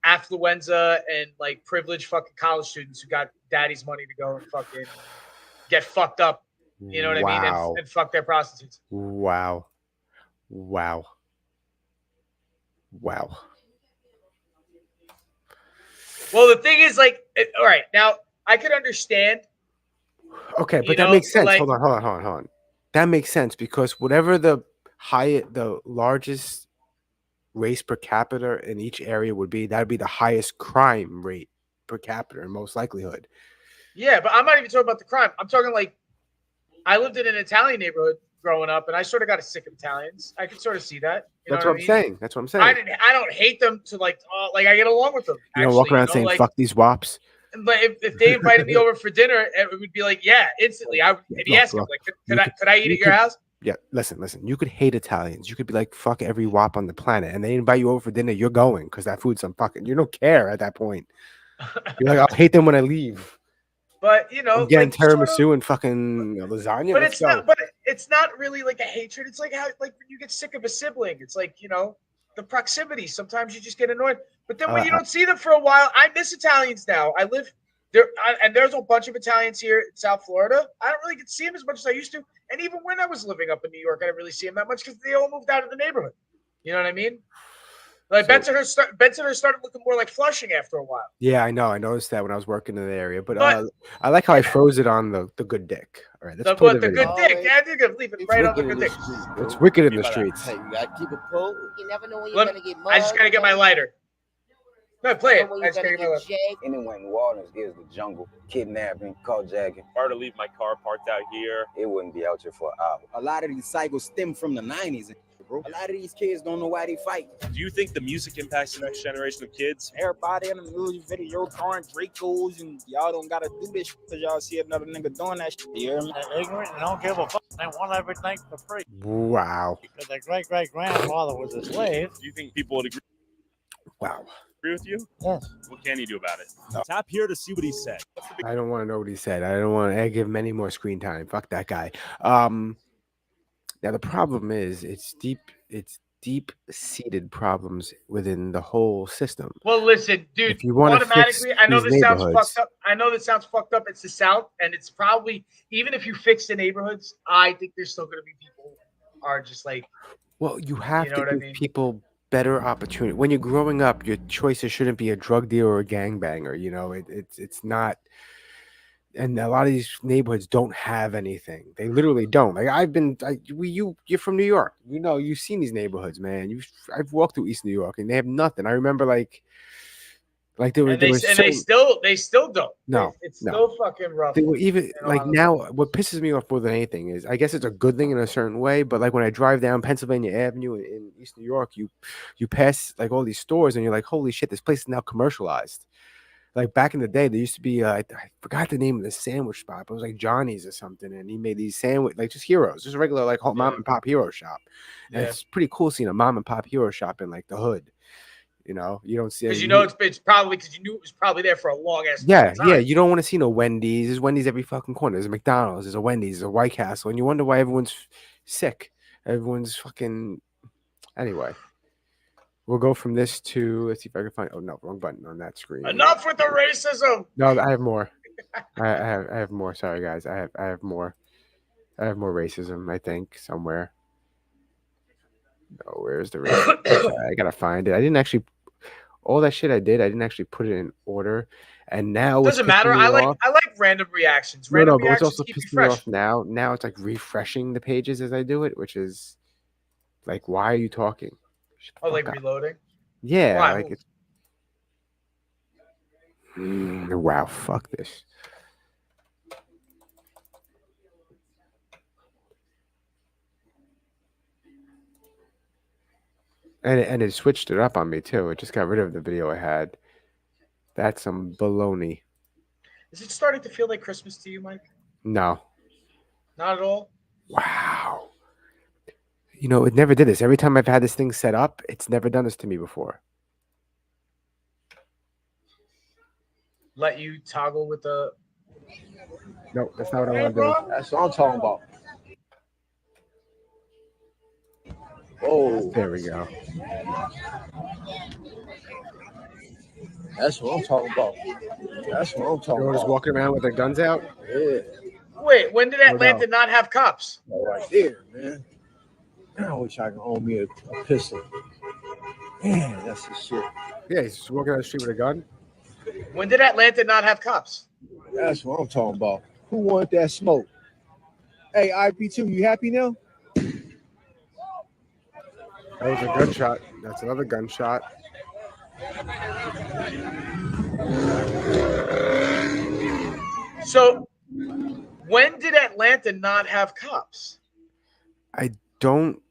Speaker 3: affluenza and like privileged fucking college students who got daddy's money to go and fucking get fucked up. You know what I mean? And fuck their prostitutes.
Speaker 2: Wow.
Speaker 3: Well, the thing is, like, all right, now I could understand.
Speaker 2: Okay, but that makes sense. Like, hold on. That makes sense because whatever the largest race per capita in each area would be, that would be the highest crime rate per capita in most likelihood.
Speaker 3: Yeah, but I'm not even talking about the crime. I'm talking like, I lived in an Italian neighborhood growing up, and I sort of got sick of Italians. I could sort of see that.
Speaker 2: That's what I'm saying. That's what I'm saying.
Speaker 3: I don't hate them to like I get along with them.
Speaker 2: You don't walk around saying like, "Fuck these wops."
Speaker 3: But if they invited me over for dinner, it would be like, yeah, instantly. I'd be asking, like, could I eat at your house?
Speaker 2: Yeah, listen. You could hate Italians. You could be like, fuck every wop on the planet, and they invite you over for dinner. You're going because that food's some fucking. You don't care at that point. You're like, I'll hate them when I leave.
Speaker 3: But
Speaker 2: I'm getting tiramisu and fucking lasagna.
Speaker 3: But it's not. But it's not really like a hatred. It's like how when you get sick of a sibling. It's like the proximity. Sometimes you just get annoyed. But then when you don't see them for a while, I miss Italians now. I live there, and there's a bunch of Italians here in South Florida. I don't really get to see them as much as I used to. And even when I was living up in New York, I didn't really see them that much because they all moved out of the neighborhood. You know what I mean? Like Bensonhurst started looking more like Flushing after a while.
Speaker 2: Yeah, I know. I noticed that when I was working in the area. But I like how I froze it on the good dick. All right, let's play the video.
Speaker 3: Good dick. Yeah, I think I'd leave it right on the good dick.
Speaker 2: It's wicked in the streets.
Speaker 7: Hey, you gotta keep it pulled. You never know when you're gonna get mugged.
Speaker 3: I just gotta get my lighter. No, play it. I just gotta get my lighter.
Speaker 8: Anyway, New Orleans is the jungle, kidnapping, carjacking.
Speaker 5: If I were to leave my car parked out here,
Speaker 8: it wouldn't be out here for an hour.
Speaker 7: A lot of these cycles stem from the 90s. Bro. A lot of these kids don't know why they fight.
Speaker 5: Do you think the music impacts the next generation of kids?
Speaker 7: Everybody in the music video throwing Dracos, and y'all don't gotta do this because y'all see another nigga doing that shit. You hear me?
Speaker 9: They're ignorant and don't give a fuck. They want everything for free.
Speaker 2: Wow.
Speaker 9: Because their great-great-grandfather was a slave.
Speaker 5: Do you think people would agree?
Speaker 2: Wow.
Speaker 5: Agree with you?
Speaker 9: Yes.
Speaker 5: What can you do about it? No. Tap here to see what he said.
Speaker 2: I don't want to know what he said. I don't want to give him any more screen time. Fuck that guy. Now the problem is it's deep-seated problems within the whole system.
Speaker 3: Well, listen, dude.
Speaker 2: If you want
Speaker 3: automatically, I know this sounds fucked up. I know this sounds fucked up. It's the South, and it's probably even if you fix the neighborhoods, I think there's still going to be people who are just like
Speaker 2: Well, you have
Speaker 3: You know
Speaker 2: to
Speaker 3: what I
Speaker 2: give
Speaker 3: mean?
Speaker 2: people better opportunity. When you're growing up, your choices shouldn't be a drug dealer or a gangbanger. You know, it's not. And a lot of these neighborhoods don't have anything. They literally don't. Like you're from New York. You know, you've seen these neighborhoods, man. I've walked through East New York, and they have nothing. I remember like there
Speaker 3: And
Speaker 2: was
Speaker 3: they
Speaker 2: certain
Speaker 3: still don't.
Speaker 2: no
Speaker 3: It's
Speaker 2: no.
Speaker 3: still fucking rough.
Speaker 2: They were even
Speaker 3: in a
Speaker 2: like
Speaker 3: lot of
Speaker 2: now. What pisses me off more than anything is, I guess it's a good thing in a certain way, but like when I drive down Pennsylvania Avenue in East New York, you pass like all these stores, and you're like, holy shit, this place is now commercialized. Like back in the day, there used to be I forgot the name of the sandwich spot, but it was like Johnny's or something, and he made these sandwich like just heroes, just a regular like mom and pop hero shop. And
Speaker 3: Yeah.
Speaker 2: it's pretty cool seeing a mom and pop hero shop in like the hood. You know, you don't see
Speaker 3: Because you know it's probably because you knew it was probably there for a long ass
Speaker 2: yeah,
Speaker 3: time.
Speaker 2: yeah. You don't want to see no Wendy's. There's Wendy's every fucking corner. There's a McDonald's. There's a Wendy's. There's a White Castle, and you wonder why everyone's sick. Everyone's fucking. Anyway, we'll go from this to let's see if I can find. Oh no, wrong button on that screen.
Speaker 3: Enough with the racism.
Speaker 2: No, I have more. I have more. Sorry guys, I have more. I have more racism. I think somewhere. No, where's the racism? I gotta find it. I didn't actually. All that shit I didn't actually put it in order. And now
Speaker 3: Doesn't matter. I like random reactions. Random
Speaker 2: but what's
Speaker 3: reactions
Speaker 2: also
Speaker 3: keep you
Speaker 2: pissing me
Speaker 3: fresh.
Speaker 2: off now it's like refreshing the pages as I do it, which is like, why are you talking?
Speaker 3: Oh, like reloading.
Speaker 2: Yeah,
Speaker 3: Why?
Speaker 2: like it's wow, fuck this. And it switched it up on me too. It just got rid of the video I had. That's some baloney.
Speaker 3: Is it starting to feel like Christmas to you, Mike?
Speaker 2: No.
Speaker 3: Not at all.
Speaker 2: Wow. You know, it never did this. Every time I've had this thing set up, it's never done this to me before.
Speaker 3: Let you toggle with the.
Speaker 2: No, that's not what I want to do.
Speaker 8: That's what I'm talking about. Oh,
Speaker 2: there we go.
Speaker 8: That's what I'm talking about. That's what I'm talking
Speaker 2: You're just
Speaker 8: about.
Speaker 2: walking around with their guns out?
Speaker 8: Yeah.
Speaker 3: Wait, when did Atlanta not have cops?
Speaker 8: Right there, man. I wish I could own me a pistol. Man, that's the shit.
Speaker 2: Yeah, he's just walking down the street with a gun.
Speaker 3: When did Atlanta not have cops?
Speaker 8: That's what I'm talking about. Who wanted that smoke? Hey, IP2, you happy now?
Speaker 2: That was a gunshot. That's another gunshot.
Speaker 3: So, when did Atlanta not have cops?
Speaker 2: I don't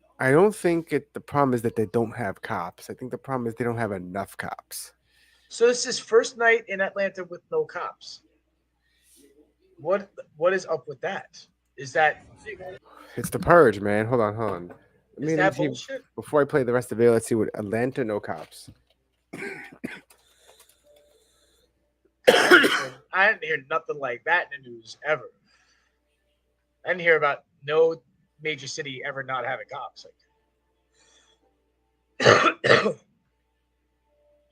Speaker 2: think the problem is that they don't have cops. I think the problem is they don't have enough cops.
Speaker 3: So this is first night in Atlanta with no cops. What is up with that? Is that
Speaker 2: It's the purge, man. Hold on.
Speaker 3: Is that bullshit?
Speaker 2: Before I play the rest of it, let's see what Atlanta no cops.
Speaker 3: I didn't hear nothing like that in the news ever. I didn't hear about no major city ever not having cops.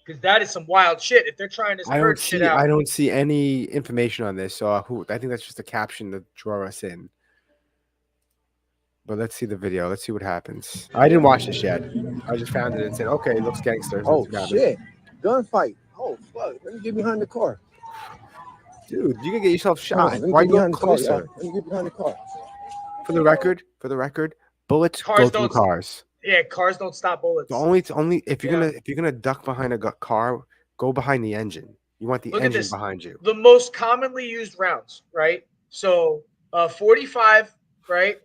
Speaker 3: Because that is some wild shit. If they're trying to purge shit out,
Speaker 2: I don't see any information on this. So I think that's just a caption to draw us in. But let's see the video. Let's see what happens. I didn't watch this yet. I just found it and said, okay, it looks gangster.
Speaker 8: Oh, shit. Gunfight. Oh, fuck. Let me get behind the car.
Speaker 2: Dude, you can get yourself shot.
Speaker 8: Let me
Speaker 2: Why
Speaker 8: get
Speaker 2: you
Speaker 8: behind the car,
Speaker 2: closer?
Speaker 8: y'all. Let me get behind the car.
Speaker 2: For the record, bullets go through cars.
Speaker 3: Yeah, cars don't stop bullets.
Speaker 2: It's only if you're gonna duck behind a car, go behind the engine. You want the engine behind you.
Speaker 3: The most commonly used rounds, right? So 45, right?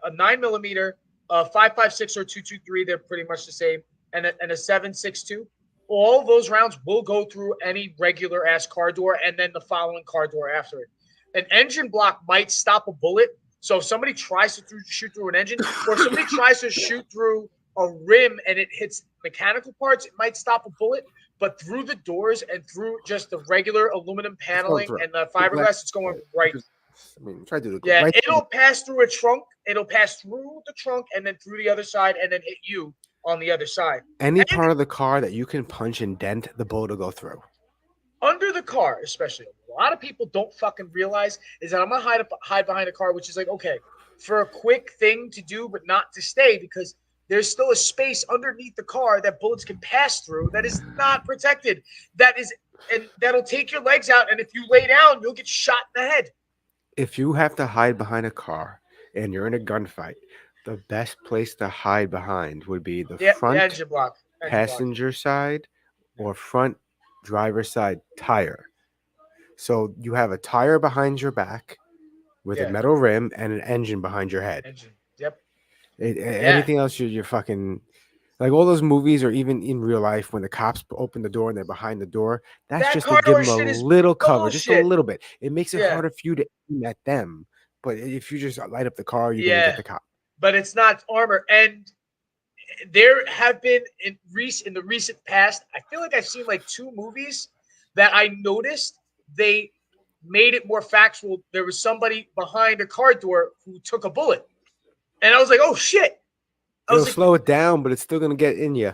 Speaker 3: A 9mm, 5.56 or 2.23, they're pretty much the same, and a 7.62. All those rounds will go through any regular ass car door and then the following car door after it. An engine block might stop a bullet. So if somebody tries to shoot through an engine, or if somebody tries to shoot through a rim and it hits mechanical parts, it might stop a bullet. But through the doors and through just the regular aluminum paneling and the fiberglass, it's going right.
Speaker 2: I mean, try to do
Speaker 3: Yeah,
Speaker 2: right
Speaker 3: it'll pass through a trunk. It'll pass through the trunk and then through the other side and then hit you on the other side.
Speaker 2: Any part of the car that you can punch and dent, the bullet will go through.
Speaker 3: Under the car, especially. A lot of people don't fucking realize is that I'm gonna hide behind a car, which is like, okay, for a quick thing to do, but not to stay, because there's still a space underneath the car that bullets can pass through that is not protected. And that'll take your legs out. And if you lay down, you'll get shot in the head.
Speaker 2: If you have to hide behind a car and you're in a gunfight, the best place to hide behind would be the front
Speaker 3: the engine block.
Speaker 2: passenger side or front driver side tire. So you have a tire behind your back with a metal rim and an engine behind your head.
Speaker 3: Engine. Yep.
Speaker 2: Anything else, you're fucking like all those movies, or even in real life when the cops open the door and they're behind the door. That's
Speaker 3: That
Speaker 2: just
Speaker 3: car
Speaker 2: to give
Speaker 3: door
Speaker 2: them
Speaker 3: shit
Speaker 2: a
Speaker 3: is
Speaker 2: little cover, just a
Speaker 3: bullshit.
Speaker 2: little bit. It makes it harder for you to aim at them. But if you just light up the car, you're gonna get the cop.
Speaker 3: But it's not armor. And there have been in the recent past, I feel like I've seen like 2 movies that I noticed they made it more factual. There was somebody behind a car door who took a bullet. And I was like, oh shit.
Speaker 2: It'll slow it down, but it's still gonna get in you.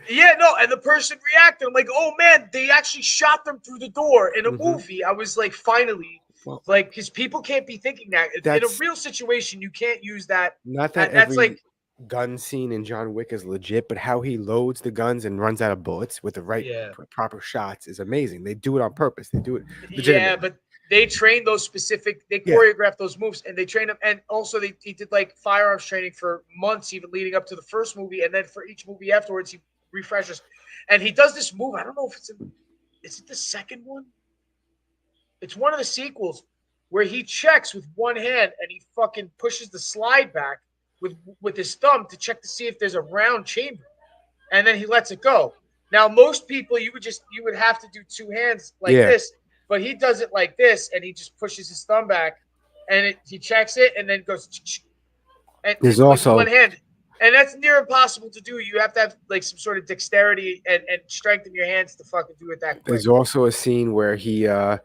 Speaker 3: Yeah, no, and the person reacted. I'm like, oh man, they actually shot them through the door in a movie. I was like, finally, like, because people can't be thinking that in a real situation, you can't use that.
Speaker 2: Not that
Speaker 3: that's
Speaker 2: every
Speaker 3: like
Speaker 2: gun scene in John Wick is legit, but how he loads the guns and runs out of bullets with the right proper shots is amazing. They do it on purpose. They do it legitimately.
Speaker 3: Yeah, but they train those specific, they choreograph those moves, and they train them. And also he did like firearms training for months, even leading up to the first movie. And then for each movie afterwards, he refreshes. And he does this move. I don't know if is it the second one? It's one of the sequels where he checks with one hand and he fucking pushes the slide back with his thumb to check to see if there's a round chamber. And then he lets it go. Now, most people, you would have to do 2 hands like this. But he does it like this, and he just pushes his thumb back, and he checks it, and then goes. And
Speaker 2: there's also
Speaker 3: one hand, and that's near impossible to do. You have to have like some sort of dexterity and strength in your hands to fucking do it that quick.
Speaker 2: There's also a scene where he, I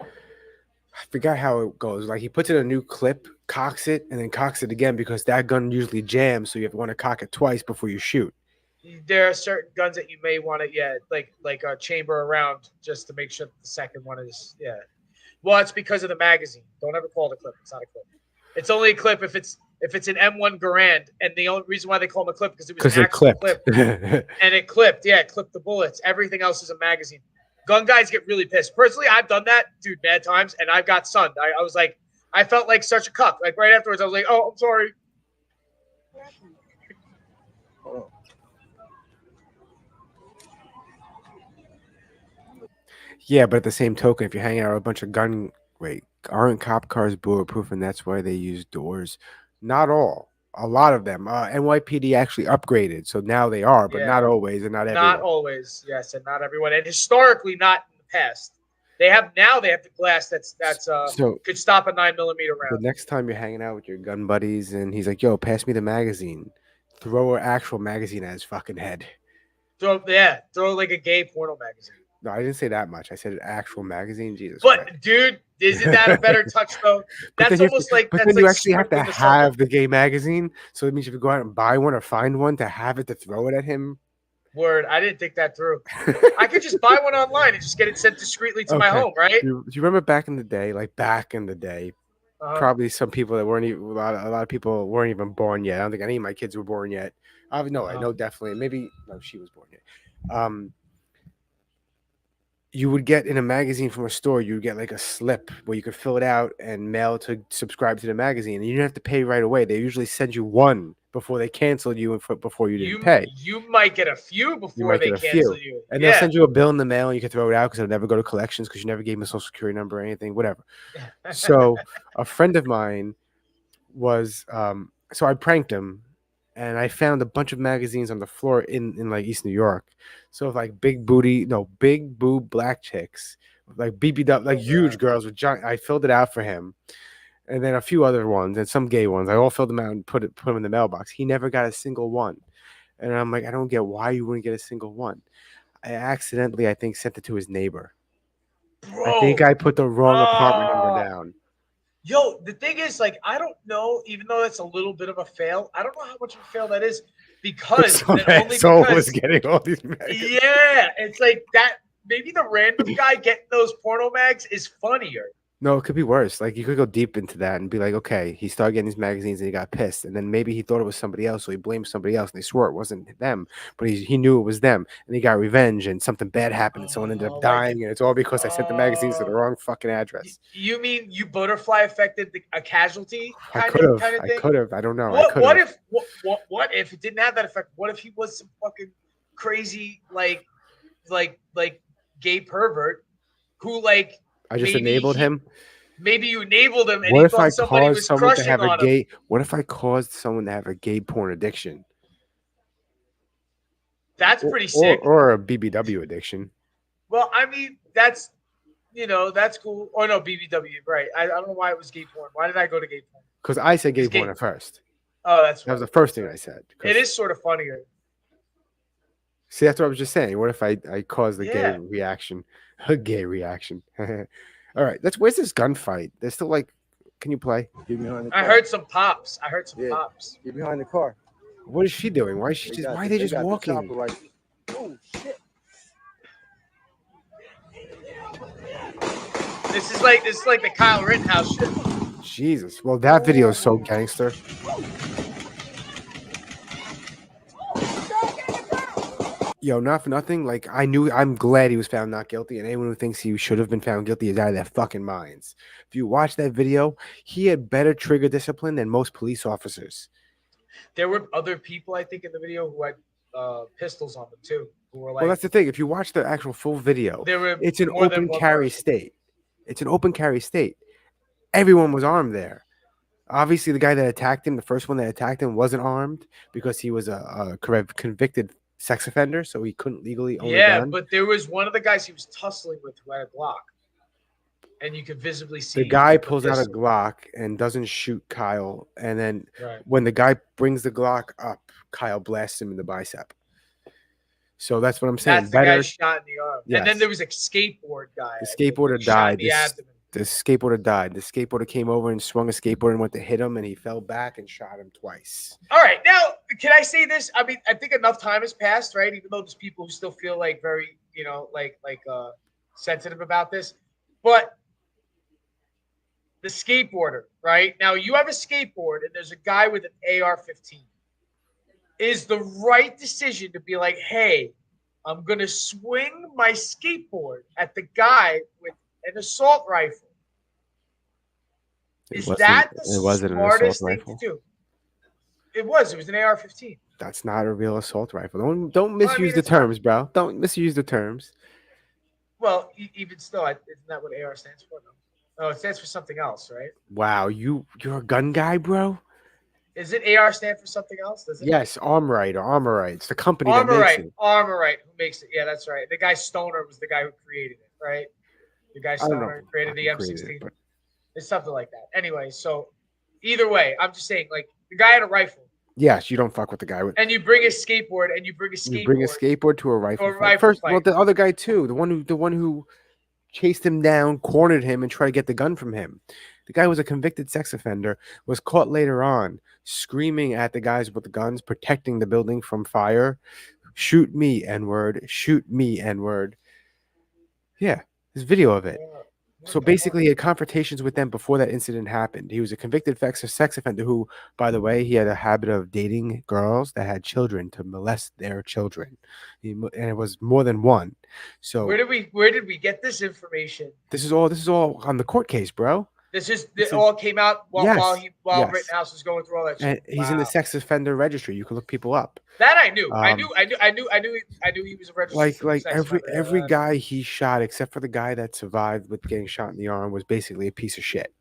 Speaker 2: forgot how it goes. Like he puts in a new clip, cocks it, and then cocks it again because that gun usually jams, so you have to want to cock it twice before you shoot.
Speaker 3: There are certain guns that you may want to, like a chamber around just to make sure that the second one is, Well, it's because of the magazine. Don't ever call it a clip. It's not a clip. It's only a clip if it's an M1 Garand, and the only reason why they call them a clip because it was an actual clip, and it clipped. Yeah, it clipped the bullets. Everything else is a magazine. Gun guys get really pissed. Personally, I've done that, dude, mad times, and I've got sunned. I was like, I felt like such a cuck. Like right afterwards, I was like, oh, I'm sorry.
Speaker 2: Yeah, but at the same token, if you're hanging out with a bunch of aren't cop cars bulletproof, and that's why they use doors? Not all. A lot of them. NYPD actually upgraded, so now they are, but not always, and not everyone.
Speaker 3: Not always, yes, and not everyone, and historically, not in the past. They have the glass that's could stop a 9mm round.
Speaker 2: The next time you're hanging out with your gun buddies, and he's like, "Yo, pass me the magazine," throw an actual magazine at his fucking head.
Speaker 3: Throw like a gay porno magazine.
Speaker 2: No, I didn't say that much. I said an actual magazine. Jesus.
Speaker 3: But
Speaker 2: Christ.
Speaker 3: dude, isn't that a better touch though? That's almost like.
Speaker 2: But then you actually have to have the gay magazine, so it means you have to go out and buy one or find one to have it to throw it at him.
Speaker 3: Word, I didn't think that through. I could just buy one online and just get it sent discreetly to my home, right?
Speaker 2: Do you remember back in the day, probably some people that weren't even a lot of people weren't even born yet. I don't think any of my kids were born yet. I know definitely. Maybe she was born yet. You would get in a magazine from a store, you would get like a slip where you could fill it out and mail to subscribe to the magazine. And you didn't have to pay right away. They usually send you one before they canceled you and before you didn't pay.
Speaker 3: You might get a few before they cancel you.
Speaker 2: And they'll send you a bill in the mail and you can throw it out because it'll never go to collections because you never gave them a social security number or anything, whatever. So a friend of mine was, so I pranked him. And I found a bunch of magazines on the floor in like East New York. So like big boob black chicks, like BBW, like huge girls with giant. I filled it out for him, and then a few other ones and some gay ones. I all filled them out and put them in the mailbox. He never got a single one, and I'm like, I don't get why you wouldn't get a single one. I accidentally, I think, sent it to his neighbor. Bro, I think I put the wrong apartment number down.
Speaker 3: Yo, the thing is, like, I don't know, even though that's a little bit of a fail, I don't know how much of a fail that is because
Speaker 2: was getting all these magazines.
Speaker 3: Yeah, it's like that. Maybe the random guy getting those porno mags is funnier.
Speaker 2: No, it could be worse. Like you could go deep into that and be like, okay, he started getting these magazines and he got pissed, and then maybe he thought it was somebody else, so he blamed somebody else, and they swore it wasn't them, but he knew it was them, and he got revenge, and something bad happened, and someone ended up dying, and it's all because I sent the magazines to the wrong fucking address.
Speaker 3: You mean you butterfly affected a casualty
Speaker 2: I
Speaker 3: kind
Speaker 2: could
Speaker 3: of
Speaker 2: have. I
Speaker 3: thing?
Speaker 2: could have. I don't know.
Speaker 3: What if it didn't have that effect? What if he was some fucking crazy like gay pervert who like
Speaker 2: I just enabled him.
Speaker 3: Maybe you enabled him, and
Speaker 2: What
Speaker 3: he
Speaker 2: if I
Speaker 3: thought somebody
Speaker 2: caused
Speaker 3: was
Speaker 2: someone to
Speaker 3: crushing
Speaker 2: have a
Speaker 3: on him.
Speaker 2: gay? What if I caused someone to have a gay porn addiction?
Speaker 3: That's pretty sick.
Speaker 2: Or a BBW addiction.
Speaker 3: Well, I mean, that's that's cool. Or no, BBW, right? I don't know why it was gay porn. Why did I go to gay porn?
Speaker 2: Because I said gay porn at first.
Speaker 3: Oh, that
Speaker 2: was the first thing I said.
Speaker 3: It is sort of funnier.
Speaker 2: See, that's what I was just saying. What if I caused the gay reaction? A gay reaction. All right, where's this gunfight? They're still like, can you play?
Speaker 3: I heard some pops. Pops.
Speaker 8: Get behind the car.
Speaker 2: What is she doing? Why is she just? Why are they just walking?
Speaker 8: Oh shit!
Speaker 3: This is like the Kyle Rittenhouse shit.
Speaker 2: Jesus. Well, that video is so gangster. Yo, not for nothing. Like I'm glad he was found not guilty, and anyone who thinks he should have been found guilty is out of their fucking minds. If you watch that video, he had better trigger discipline than most police officers.
Speaker 3: There were other people, I think, in the video who had pistols on them too. Who were like,
Speaker 2: well, that's the thing. If you watch the actual full video, it's an open carry state. It's an open carry state. Everyone was armed there. Obviously, the guy that attacked him, the first one that attacked him, wasn't armed because he was a convicted sex offender, so he couldn't legally own a gun.
Speaker 3: But there was one of the guys he was tussling with who had a Glock, and you could visibly see
Speaker 2: the guy pulls out a Glock and doesn't shoot Kyle, and then when the guy brings the Glock up, Kyle blasts him in the bicep. So that's what I'm saying.
Speaker 3: That's the guy shot in the arm. Yes. And then there was a skateboard guy.
Speaker 2: The skateboarder died. The skateboarder died. The skateboarder came over and swung a skateboard and went to hit him, and he fell back and shot him twice.
Speaker 3: All right. Now, can I say this? I mean, I think enough time has passed, right? Even though there's people who still feel like very, sensitive about this. But the skateboarder, right? Now, you have a skateboard, and there's a guy with an AR-15. Is the right decision to be like, hey, I'm going to swing my skateboard at the guy with an assault rifle. Is that the smartest thing to do? It was an AR-15.
Speaker 2: That's not a real assault rifle. Don't misuse the terms, bro. Don't misuse the terms.
Speaker 3: Well, even still, isn't that what AR stands for? No, it stands for something else, right?
Speaker 2: Wow, you're a gun guy, bro.
Speaker 3: Is it AR stand for something else? Does it?
Speaker 2: Yes, Armorite or Armorite. It's the company that makes it.
Speaker 3: Armorite, who makes it? Yeah, that's right. The guy Stoner was the guy who created it, right? The guy Stoner created the M16. It's something like that. Anyway, so either way, I'm just saying, like, the guy had a rifle.
Speaker 2: Yes, you don't fuck with the guy with.
Speaker 3: And you bring a skateboard, and you bring a
Speaker 2: skateboard to a rifle. First, well, the other guy too, the one who chased him down, cornered him, and tried to get the gun from him. The guy was a convicted sex offender, was caught later on, screaming at the guys with the guns, protecting the building from fire. Shoot me, N-word. Shoot me, N-word. Yeah, there's video of it. So basically, he had confrontations with them before that incident happened. He was a convicted sex offender who, by the way, he had a habit of dating girls that had children to molest their children. And it was more than one. So
Speaker 3: where did we get this information?
Speaker 2: This is all on the court case, bro.
Speaker 3: This all came out while Rittenhouse was going through all that shit.
Speaker 2: And he's in the sex offender registry. You can look people up.
Speaker 3: That I knew. I knew he was a registered
Speaker 2: like
Speaker 3: sex
Speaker 2: every guy he shot, except for the guy that survived with getting shot in the arm, was basically a piece of shit.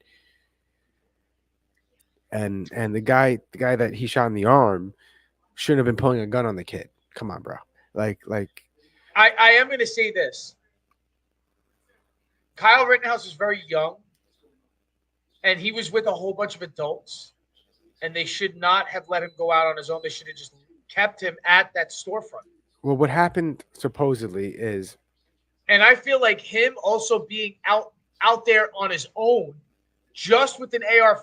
Speaker 2: And the guy that he shot in the arm shouldn't have been pulling a gun on the kid. Come on, bro. Like
Speaker 3: I am gonna say this. Kyle Rittenhouse was very young. And he was with a whole bunch of adults, and they should not have let him go out on his own. They should have just kept him at that storefront.
Speaker 2: Well, what happened supposedly is,
Speaker 3: and I feel like him also being out there on his own, just with an AR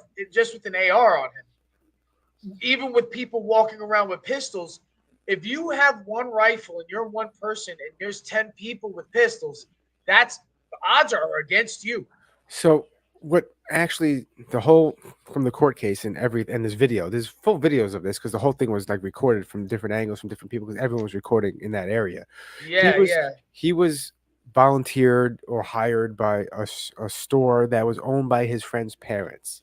Speaker 3: on him, even with people walking around with pistols. If you have one rifle and you're one person, and there's 10 people with pistols, the odds are against you.
Speaker 2: So what actually the whole from the court case and this video, there's full videos of this because the whole thing was like recorded from different angles from different people because everyone was recording in that area.
Speaker 3: Yeah,
Speaker 2: He was volunteered or hired by a store that was owned by his friend's parents.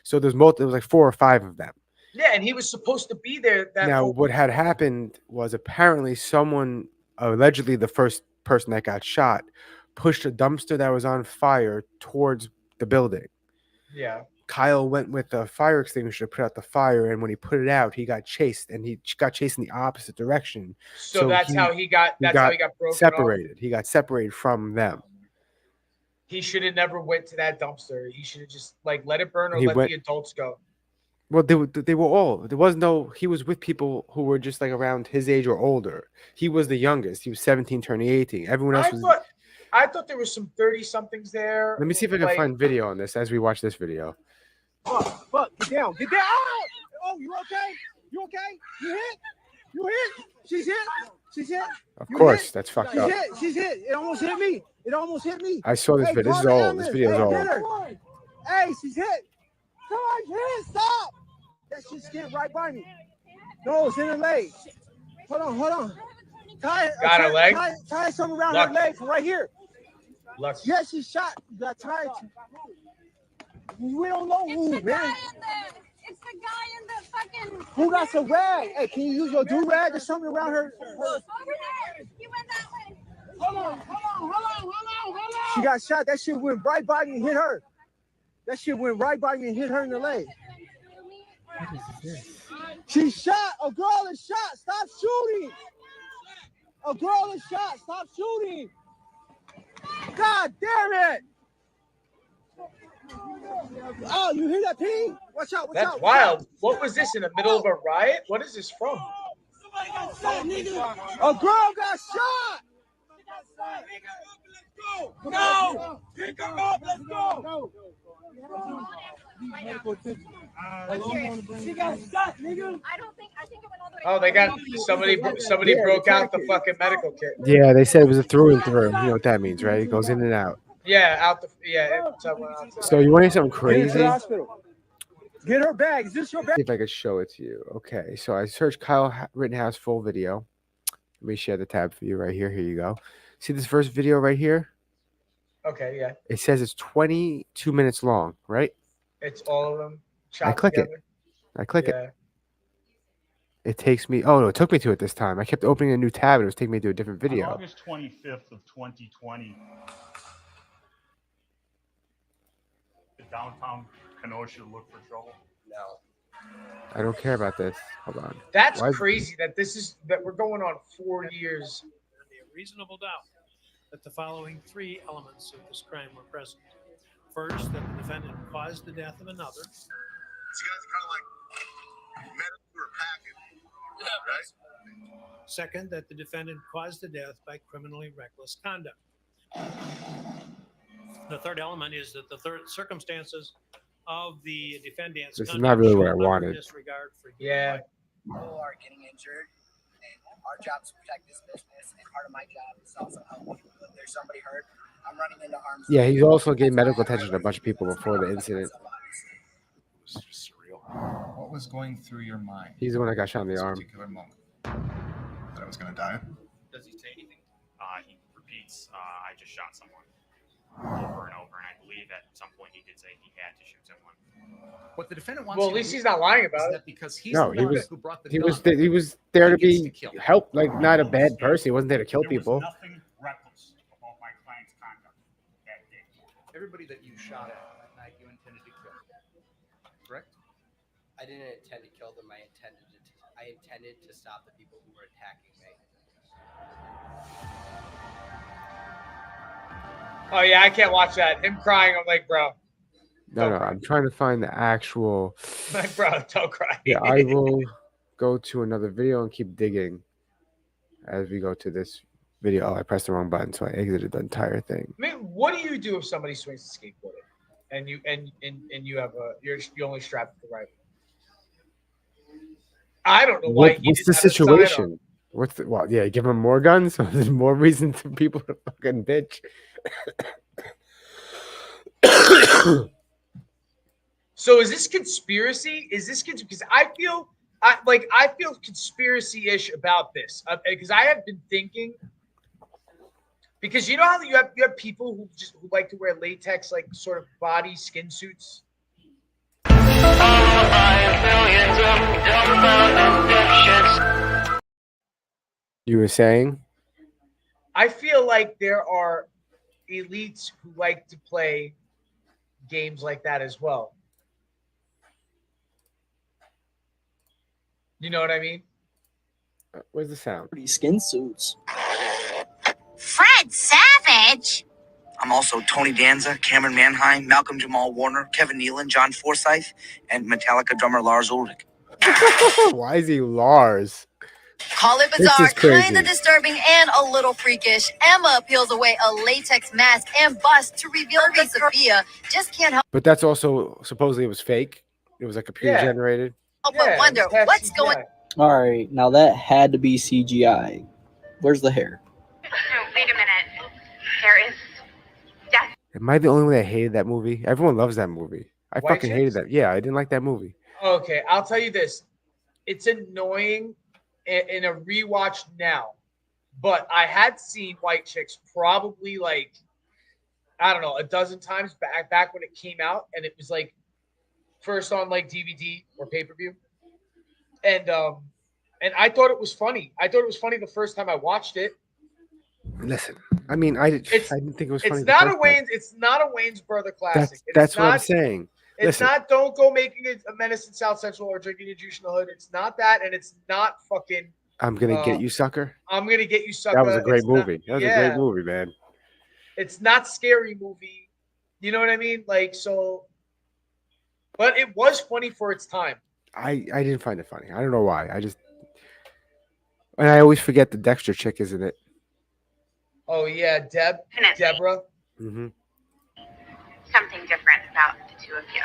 Speaker 2: So there was like 4 or 5 of them.
Speaker 3: Yeah, and he was supposed to be there.
Speaker 2: Now, what had happened was apparently someone, allegedly the first person that got shot, pushed a dumpster that was on fire towards the building.
Speaker 3: Yeah.
Speaker 2: Kyle went with the fire extinguisher to put out the fire, and when he put it out, he got chased, and he got chased in the opposite direction.
Speaker 3: So that's how he got. That's how he got broken
Speaker 2: separated.
Speaker 3: Off.
Speaker 2: He got separated from them.
Speaker 3: He should have never went to that dumpster. He should have just like let it burn or let the adults go.
Speaker 2: Well, they were all. There was no. He was with people who were just like around his age or older. He was the youngest. He was 17, turning 18. Everyone else was.
Speaker 3: I thought there was some 30-somethings there.
Speaker 2: Let me see if I can find video on this as we watch this video.
Speaker 1: Fuck, get down. Oh, you okay? You okay? You hit? She's hit.
Speaker 2: Of course, that's fucked up.
Speaker 1: She's hit. It almost hit me.
Speaker 2: I saw this video. This is old. This video is old.
Speaker 1: Hey, she's hit. Someone's hit. Stop. That shit's getting right by me. No, it's in her leg. Hold on.
Speaker 3: Got her leg?
Speaker 1: Tie something around her leg from right here.
Speaker 3: Lucky.
Speaker 1: Yeah, she's shot. You got tied. We don't know who, man.
Speaker 10: It's the guy in the fucking.
Speaker 1: Who got some rag? Hey, can you use your do-rag or something around her?
Speaker 10: Over there. He went that way.
Speaker 1: Hold on. She got shot. That shit went right by me and hit her. In the leg. She's shot. A girl is shot. Stop shooting. God damn it. Oh, you hear that ping? Watch out.
Speaker 3: That's wild. What was this in the middle of a riot? What is this from?
Speaker 1: A girl got shot.
Speaker 11: No! Pick her up, let's go!
Speaker 1: She got shot, nigga.
Speaker 10: I think it went all the way.
Speaker 3: Oh, they got somebody broke out the fucking medical kit.
Speaker 2: Yeah, they said it was a through and through. You know what that means, right? It goes in and out.
Speaker 3: Yeah,
Speaker 2: So you want to hear something crazy?
Speaker 1: Get her bag. Is this your bag?
Speaker 2: See if I could show it to you. Okay, so I searched Kyle Rittenhouse full video. Let me share the tab for you right here. Here you go. See this first video right here?
Speaker 3: Okay, yeah.
Speaker 2: It says it's 22 minutes long, right?
Speaker 3: It's all of them.
Speaker 2: I click it. It takes me. Oh no, it took me to it this time. I kept opening a new tab and it was taking me to a different video.
Speaker 12: On August 25th of 2020, did downtown Kenosha look for trouble?
Speaker 3: No.
Speaker 2: I don't care about this. Hold on.
Speaker 3: That's crazy that we're going on 4 years.
Speaker 13: A reasonable doubt that the following 3 elements of this crime were present. First, that the defendant caused the death of another.
Speaker 14: These guys are kind of like medical or packing, right?
Speaker 13: Second, that the defendant caused the death by criminally reckless conduct. The third element is that the circumstances of the defendant's
Speaker 2: this is not really what I wanted.
Speaker 13: Disregard for
Speaker 15: people are getting injured, and our job is to protect this business, and part of my job is also help people. If there's somebody hurt, I'm running into arms.
Speaker 2: Yeah, he also gave medical attention to a bunch of people before the incident.
Speaker 16: It's just surreal. What was going through your mind?
Speaker 2: He's the one that got shot in the arm.
Speaker 16: Particular moment. That I was going to die.
Speaker 5: Does he say anything? He repeats, I just shot someone over and over, and I believe at some point he did say he had to shoot someone.
Speaker 16: What the defendant wants.
Speaker 3: Well, at least he's not lying about it.
Speaker 16: Because he's
Speaker 2: No,
Speaker 16: the
Speaker 2: he
Speaker 16: one
Speaker 2: was.
Speaker 16: who brought the
Speaker 2: He
Speaker 16: gun.
Speaker 2: was there to be help, like not a bad person. He wasn't there to kill people.
Speaker 12: Nothing reckless about my client's conduct that day.
Speaker 17: Everybody that you shot at that night, you intended to kill, correct?
Speaker 18: I didn't intend to kill them. I intended to stop the people who were attacking me.
Speaker 3: Oh yeah, I can't watch that. Him crying, I'm like, bro.
Speaker 2: No, I'm trying to find the actual.
Speaker 3: Like, bro, don't cry.
Speaker 2: Yeah, I will go to another video and keep digging as we go to this video. Oh, I pressed the wrong button, so I exited the entire thing.
Speaker 3: I mean, what do you do if somebody swings a skateboard and you have you're only strapped to the right? I don't know why.
Speaker 2: What's the situation? What's the yeah? Give them more guns, so there's more reason for people to fucking bitch.
Speaker 3: So is this conspiracy? Is this because I feel conspiracy-ish about this because I have been thinking because you know how you have people who like to wear latex like sort of body skin suits.
Speaker 2: You were saying?
Speaker 3: I feel like there are elites who like to play games like that as well. You know what I mean?
Speaker 2: Where's the sound?
Speaker 19: Pretty skin suits.
Speaker 20: Fred Savage. I'm also Tony Danza, Cameron Manheim, Malcolm Jamal Warner, Kevin Nealon, John Forsythe, and Metallica drummer Lars Ulrich.
Speaker 2: Why is he Lars?
Speaker 21: Call it
Speaker 2: This
Speaker 21: bizarre,
Speaker 2: is crazy.
Speaker 21: kind of disturbing, and a little freakish. Emma peels away a latex mask and bust to reveal that Sophia just can't help
Speaker 2: But that's also supposedly it was fake. It was like computer generated.
Speaker 21: but wonder what's going.
Speaker 19: All right, now that had to be CGI. Where's the hair?
Speaker 10: No, wait a minute. There is death.
Speaker 2: Am I the only one that hated that movie? Everyone loves that movie. I
Speaker 3: White
Speaker 2: fucking
Speaker 3: Chicks?
Speaker 2: hated that. Yeah, I didn't like that movie.
Speaker 3: Okay, I'll tell you this. It's annoying in a rewatch now, but I had seen White Chicks probably like, I don't know, a dozen times back when it came out, and it was like first on like DVD or pay-per-view. And I thought it was funny. I thought it was funny the first time I watched it.
Speaker 2: Listen, I mean, I didn't think it was funny.
Speaker 3: It's
Speaker 2: the
Speaker 3: not
Speaker 2: first
Speaker 3: a
Speaker 2: time.
Speaker 3: Wayne's. It's not a Wayne's brother classic.
Speaker 2: That's what I'm saying.
Speaker 3: It's
Speaker 2: Listen,
Speaker 3: not. Don't go making a menace in South Central or drinking your juice in the hood. It's not that, and it's not fucking.
Speaker 2: I'm gonna get you, sucker.
Speaker 3: I'm gonna get you, sucker.
Speaker 2: That was a great
Speaker 3: It's not-
Speaker 2: movie. That was a
Speaker 3: yeah.
Speaker 2: great movie, man.
Speaker 3: It's not scary movie. You know what I mean? Like so. But it was funny for its time.
Speaker 2: I didn't find it funny. I don't know why. And I always forget the Dexter chick, isn't it?
Speaker 3: Oh yeah, Deborah.
Speaker 2: Mm-hmm.
Speaker 10: Something different about the two of you.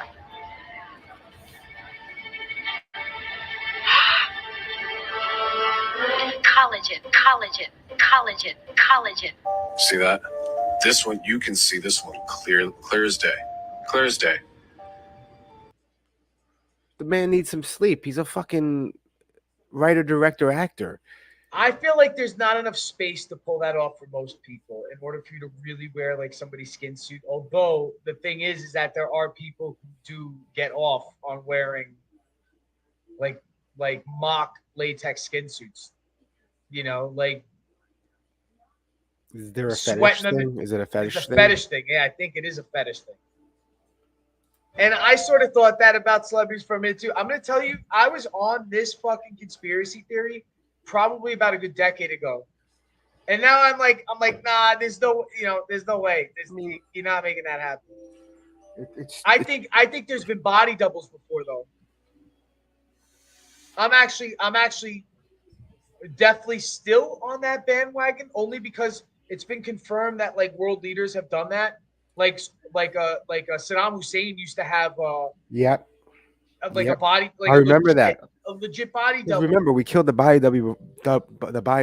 Speaker 10: Collagen.
Speaker 16: See that? This one, you can see this one clear as day. Clear as day.
Speaker 2: The man needs some sleep. He's a fucking writer, director, actor.
Speaker 3: I feel like there's not enough space to pull that off for most people in order for you to really wear like somebody's skin suit. Although the thing is that there are people who do get off on wearing like mock latex skin suits. You know, like
Speaker 2: Is there a fetish
Speaker 3: sweating under-
Speaker 2: thing? Is it a fetish
Speaker 3: it's a
Speaker 2: thing?
Speaker 3: fetish thing. Yeah, I think it is a fetish thing. And I sort of thought that about celebrities for a minute too. I'm gonna tell you, I was on this fucking conspiracy theory probably about a good decade ago, and now I'm like, nah, there's no way. You're not making that happen. I think there's been body doubles before though. I'm actually definitely still on that bandwagon only because it's been confirmed that like world leaders have done that. Like Saddam Hussein used to have
Speaker 2: Yeah.
Speaker 3: a
Speaker 2: Yep.
Speaker 3: body. Like
Speaker 2: I remember that.
Speaker 3: a legit body
Speaker 2: 'Cause
Speaker 3: double.
Speaker 2: remember, we killed the body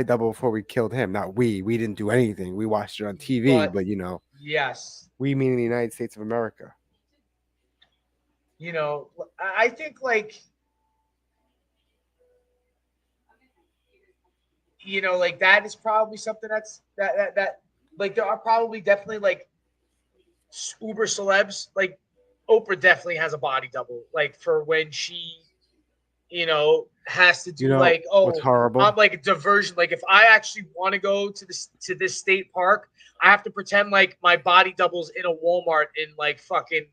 Speaker 2: double before we killed him. Not we. We didn't do anything. We watched it on TV, but you know,
Speaker 3: Yes,
Speaker 2: we mean the United States of America.
Speaker 3: you know, I think like like that is probably something that like there are probably definitely like uber celebs like Oprah definitely has a body double like for when she has to do like
Speaker 2: what's horrible?
Speaker 3: I'm like a diversion. Like if I actually want to go to this state park, I have to pretend like my body double's in a Walmart in like fucking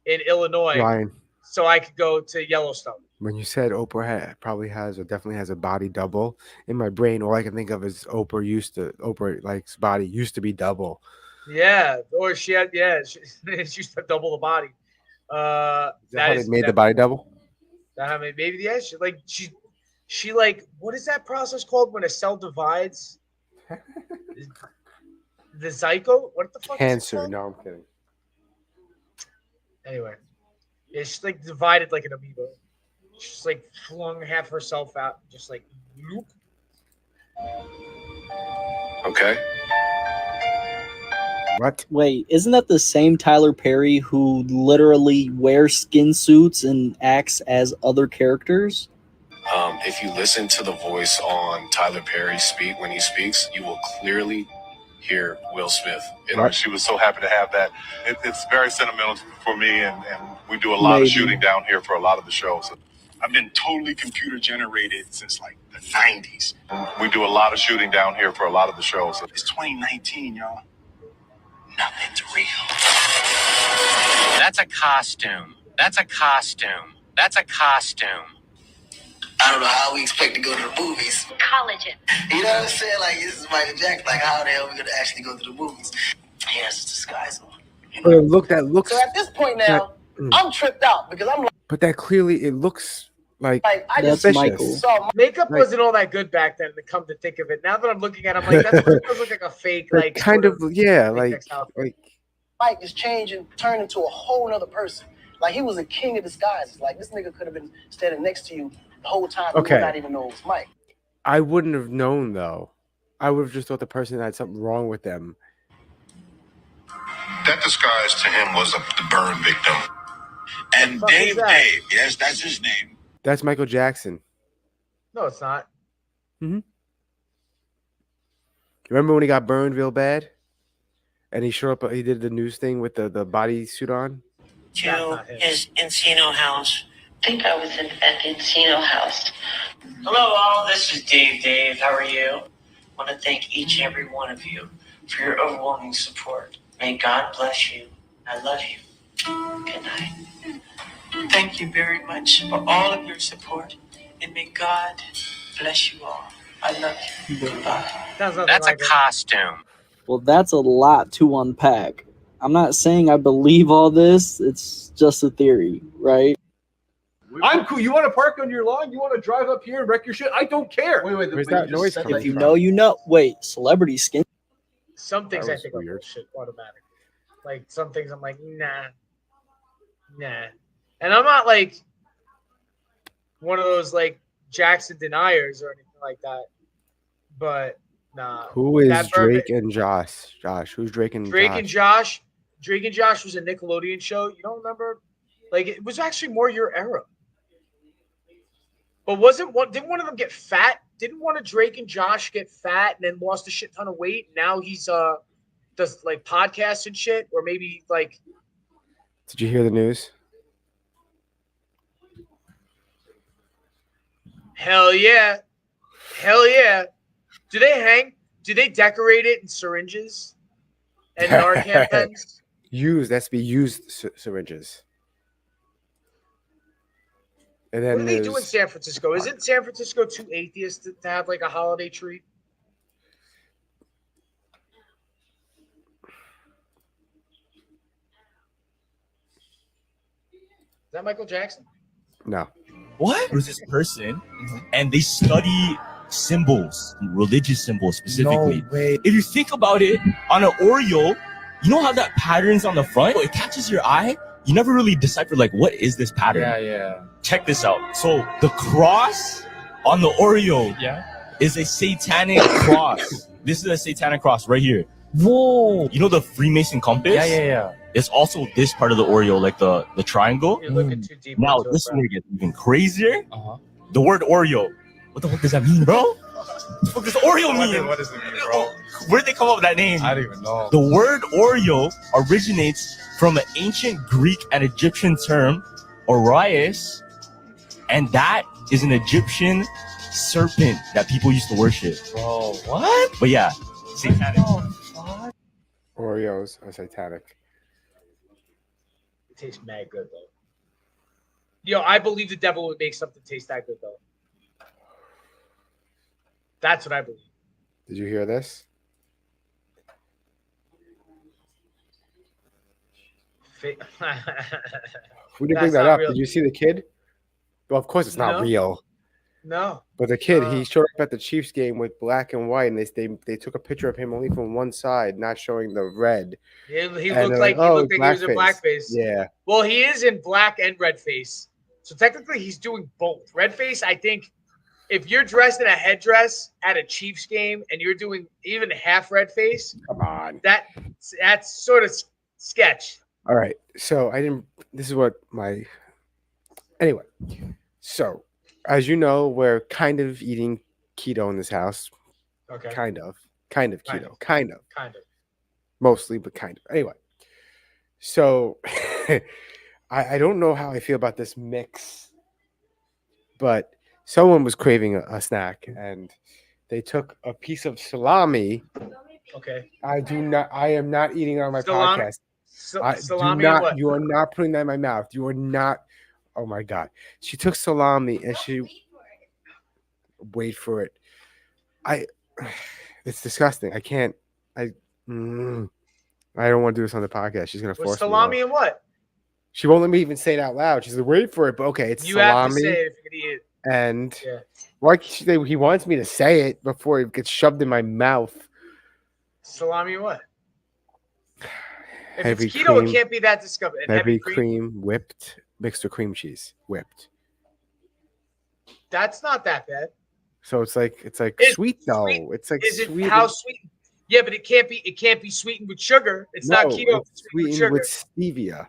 Speaker 3: in Illinois,
Speaker 2: Ryan,
Speaker 3: so I could go to Yellowstone.
Speaker 2: when you said Oprah probably has or definitely has a body double, in my brain, all I can think of is Oprah like's body used to be double.
Speaker 3: Yeah, or she had she used to have double the body.
Speaker 2: Is that how they made the body double?
Speaker 3: Maybe she like what is that process called when a cell divides? The zygote? What the fuck?
Speaker 2: Cancer.
Speaker 3: Is it called?
Speaker 2: No, I'm kidding.
Speaker 3: Anyway, yeah, she's like divided like an amoeba. She's like flung half herself out, just like loop.
Speaker 16: Okay.
Speaker 2: What?
Speaker 19: Wait, isn't that the same Tyler Perry who literally wears skin suits and acts as other characters?
Speaker 16: If you listen to the voice on Tyler Perry speak when he speaks, you will clearly hear Will Smith.
Speaker 14: She was so happy to have that. It's very sentimental for me, and we do a lot of shooting down here for a lot of the shows. I've been totally computer generated since like the 90s. We do a lot of shooting down here for a lot of the shows. It's 2019, y'all. Nothing's real.
Speaker 20: That's a costume. That's a costume. That's a costume. I don't know how we expect to go to the movies.
Speaker 10: Collagen.
Speaker 20: You know what I'm saying? Like, this is Michael Jackson. Like, how the hell are we going to actually go to the movies? He has a disguise on.
Speaker 2: That looks.
Speaker 20: So at this point now, I'm tripped out because I'm like.
Speaker 2: But that clearly, it looks like
Speaker 3: I
Speaker 2: that's
Speaker 3: just
Speaker 2: Michael.
Speaker 3: saw makeup wasn't all that good back then. To come to think of it, now that I'm looking at, it, I'm like, that does look like a fake, like
Speaker 2: kind of, yeah, like.
Speaker 20: Mike is changing, turned into a whole nother person. Like, he was a king of disguises. Like, this nigga could have been standing next to you the whole time.
Speaker 2: Okay.
Speaker 20: You would not even know it was Mike.
Speaker 2: I wouldn't have known though. I would have just thought the person had something wrong with them.
Speaker 14: That disguise to him was the burn victim. And Dave, yes, that's his name.
Speaker 2: That's Michael Jackson.
Speaker 3: No, it's not.
Speaker 2: Mm-hmm. Remember when he got burned real bad? And he showed up, he did the news thing with the bodysuit on?
Speaker 4: To his Encino house. I think I was at the Encino house. Hello all, this is Dave. How are you? I want to thank each and every one of you for your overwhelming support. May God bless you. I love you. Good night. Thank you very much for all of your support, and may God bless you all. I love you. Goodbye.
Speaker 20: That's a costume.
Speaker 19: Well, that's a lot to unpack. I'm not saying I believe all this. It's just a theory, right?
Speaker 22: I'm cool. You want to park on your lawn? You want to drive up here and wreck your shit? I don't care.
Speaker 2: Wait, where's that noise coming
Speaker 19: If you know, you know. Wait, celebrity skin?
Speaker 3: Some things I
Speaker 2: was
Speaker 3: think
Speaker 2: weird.
Speaker 3: are bullshit automatically. Like, some things I'm like, nah. And I'm not like one of those like Jackson deniers or anything like that. But nah.
Speaker 2: Who is
Speaker 3: That
Speaker 2: Drake and Josh? Who's Drake and
Speaker 3: Drake
Speaker 2: Josh?
Speaker 3: and Josh. Drake and Josh was a Nickelodeon show. You don't remember? Like, it was actually more your era. But didn't one of them get fat? Didn't one of Drake and Josh get fat and then lost a shit ton of weight? Now he's does like podcasts and shit, or maybe like.
Speaker 2: Did you hear the news?
Speaker 3: Hell yeah. Do they decorate it in syringes and Narcan pens?
Speaker 2: That's be used syringes. And then
Speaker 3: What do they do in San Francisco? Isn't San Francisco too atheist to have like a holiday treat? Is that Michael Jackson?
Speaker 2: No.
Speaker 23: What? There's this person, and they study symbols, religious symbols specifically.
Speaker 22: No way.
Speaker 23: If you think about it, on an Oreo, you know how that pattern's on the front? It catches your eye. You never really decipher, like, what is this pattern?
Speaker 22: Yeah.
Speaker 23: Check this out. So the cross on the Oreo is a satanic cross. This is a satanic cross right here. Whoa. You know the Freemason compass?
Speaker 22: Yeah.
Speaker 23: It's also this part of the Oreo, like the triangle.
Speaker 3: You're looking too deep.
Speaker 23: Now,
Speaker 3: into
Speaker 23: this
Speaker 3: it,
Speaker 23: is where it gets even crazier. The word Oreo. What the fuck does that mean, bro? What does Oreo mean?
Speaker 22: What does it mean, bro?
Speaker 23: Where did they come up with that name?
Speaker 22: I don't even know.
Speaker 23: The word Oreo originates from an ancient Greek and Egyptian term, Orias, and that is an Egyptian serpent that people used to worship.
Speaker 22: Bro, what?
Speaker 23: But yeah, satanic.
Speaker 2: Oreos are satanic.
Speaker 3: It tastes mad good though. Yo, I believe the devil would make something taste that good though. That's what I believe.
Speaker 2: Did you hear this? Who did bring that up?
Speaker 3: Real.
Speaker 2: Did you see the kid? Well, of course it's not real.
Speaker 3: No.
Speaker 2: But the kid, he showed up at the Chiefs game with black and white, and they took a picture of him only from one side, not showing the red.
Speaker 3: He
Speaker 2: And
Speaker 3: looked
Speaker 2: they're
Speaker 3: like,
Speaker 2: like, "Oh,
Speaker 3: he was in blackface.
Speaker 2: Yeah.
Speaker 3: Well, he is in black and red face. So technically he's doing both. Red face, I think, if you're dressed in a headdress at a Chiefs game and you're doing even half red face,
Speaker 2: come on,
Speaker 3: that's sort of sketch.
Speaker 2: All right, so I didn't. This is what my. Anyway, so as you know, we're kind of eating keto in this house.
Speaker 3: Okay.
Speaker 2: Kind of keto. Kind of. Mostly, but kind of. Anyway, so I don't know how I feel about this mix, but someone was craving a snack and they took a piece of salami.
Speaker 3: Okay.
Speaker 2: I am not eating it on my
Speaker 3: Salami?
Speaker 2: podcast.
Speaker 3: Salami and what?
Speaker 2: You are not putting that in my mouth. You are not. Oh my God. She took salami and she wait for it. It's disgusting. I can't. I don't want to do this on the podcast. She's gonna force
Speaker 3: salami
Speaker 2: me.
Speaker 3: and what?
Speaker 2: She won't let me even say it out loud. She's like, wait for it. But okay, it's
Speaker 3: you
Speaker 2: salami.
Speaker 3: have to say it if you're gonna eat it.
Speaker 2: And
Speaker 3: yeah.
Speaker 2: why can't she say he wants me to say it before it gets shoved in my mouth?
Speaker 3: Salami and what? If
Speaker 2: Heavy
Speaker 3: it's keto,
Speaker 2: cream,
Speaker 3: it can't be that disgusting.
Speaker 2: Heavy cream, whipped, mixed with cream cheese, whipped.
Speaker 3: That's not that bad.
Speaker 2: So it's like sweet though.
Speaker 3: Sweet.
Speaker 2: It's like
Speaker 3: is
Speaker 2: sweet.
Speaker 3: It how sweet? Yeah, but it can't be sweetened with sugar. It's not keto.
Speaker 2: It's sweetened with stevia.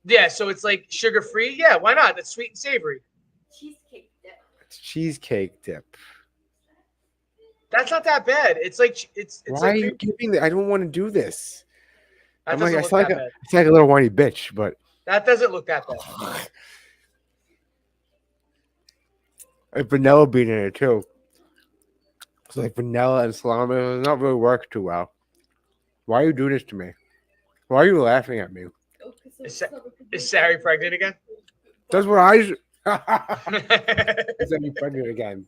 Speaker 3: Yeah, so it's like sugar free. Yeah, why not? That's sweet and savory.
Speaker 21: Cheesecake dip.
Speaker 2: It's cheesecake dip.
Speaker 3: That's not that bad. It's like it's.
Speaker 2: Why
Speaker 3: like
Speaker 2: are you giving that? I don't want to do this.
Speaker 3: That
Speaker 2: I'm like,
Speaker 3: doesn't
Speaker 2: I
Speaker 3: look
Speaker 2: sound
Speaker 3: that
Speaker 2: like
Speaker 3: bad.
Speaker 2: it's like a little whiny bitch, but
Speaker 3: That doesn't look that bad.
Speaker 2: a vanilla bean in it too. It's like vanilla and salami does not really work too well. Why are you doing this to me? Why are you laughing at me?
Speaker 3: Is Sari pregnant again?
Speaker 2: That's what I. Is that you pregnant again?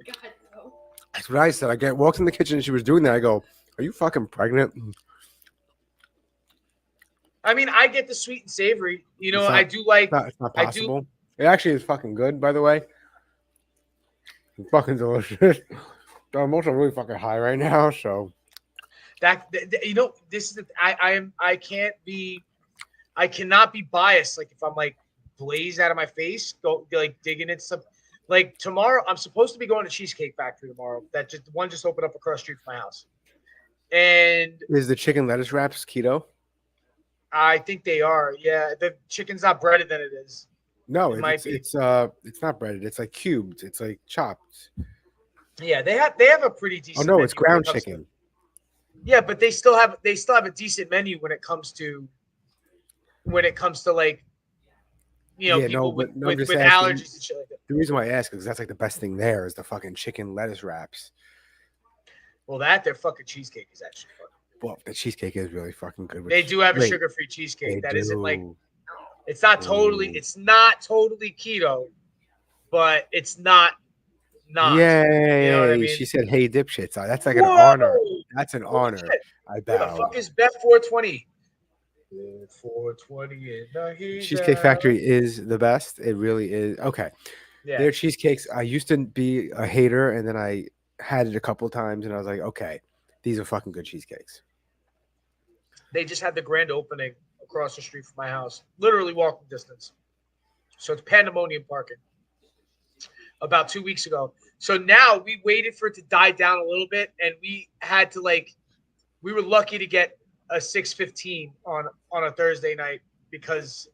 Speaker 21: God, no.
Speaker 2: That's what I said. I walked in the kitchen and she was doing that. I go, "Are you fucking pregnant?"
Speaker 3: I mean, I get the sweet and savory. You know,
Speaker 2: It's not-
Speaker 3: I do like.
Speaker 2: It's not possible. It actually is fucking good, by the way. It's fucking delicious. I'm also really fucking high right now, so.
Speaker 3: That you know, this is I cannot be biased. Like if I'm like blazed out of my face, go like digging into some. Like tomorrow, I'm supposed to be going to Cheesecake Factory tomorrow. That just opened up across the street from my house. And
Speaker 2: Is the chicken lettuce wraps keto?
Speaker 3: I think they are. Yeah, the chicken's not breaded than it is.
Speaker 2: No,
Speaker 3: It might be.
Speaker 2: it's not breaded. It's like cubed. It's like chopped.
Speaker 3: Yeah, they have a pretty
Speaker 2: Oh
Speaker 3: decent.
Speaker 2: no,
Speaker 3: menu
Speaker 2: it's ground
Speaker 3: when it comes
Speaker 2: chicken.
Speaker 3: Yeah, but they still have a decent menu when it comes to like, you know,
Speaker 2: Yeah,
Speaker 3: people
Speaker 2: no, but no, I'm
Speaker 3: with
Speaker 2: just asking-
Speaker 3: allergies and shit like that.
Speaker 2: The reason why I ask is that's like the best thing there is the fucking chicken lettuce wraps.
Speaker 3: Well, their fucking cheesecake is actually fun.
Speaker 2: Well, the cheesecake is really fucking good.
Speaker 3: They do have a
Speaker 2: Wait,
Speaker 3: sugar-free cheesecake
Speaker 2: they
Speaker 3: that isn't like
Speaker 2: do.
Speaker 3: it's not totally keto, but it's not.
Speaker 2: Yay!
Speaker 3: You know what I mean?
Speaker 2: She said, "Hey, dipshits." That's like an
Speaker 3: Whoa!
Speaker 2: honor. That's an honor.
Speaker 3: Shit.
Speaker 2: I
Speaker 3: Who the
Speaker 2: bow.
Speaker 3: fuck is Bet 420? Bet 420 in the heat.
Speaker 2: Cheesecake Factory is the best. It really is. Okay.
Speaker 3: Yeah.
Speaker 2: Their cheesecakes, I used to be a hater, and then I had it a couple times, and I was like, okay, these are fucking good cheesecakes.
Speaker 3: They just had the grand opening across the street from my house, literally walking distance. So it's pandemonium parking. About 2 weeks ago. So now we waited for it to die down a little bit, and we had to we were lucky to get a 6:15 on a Thursday night because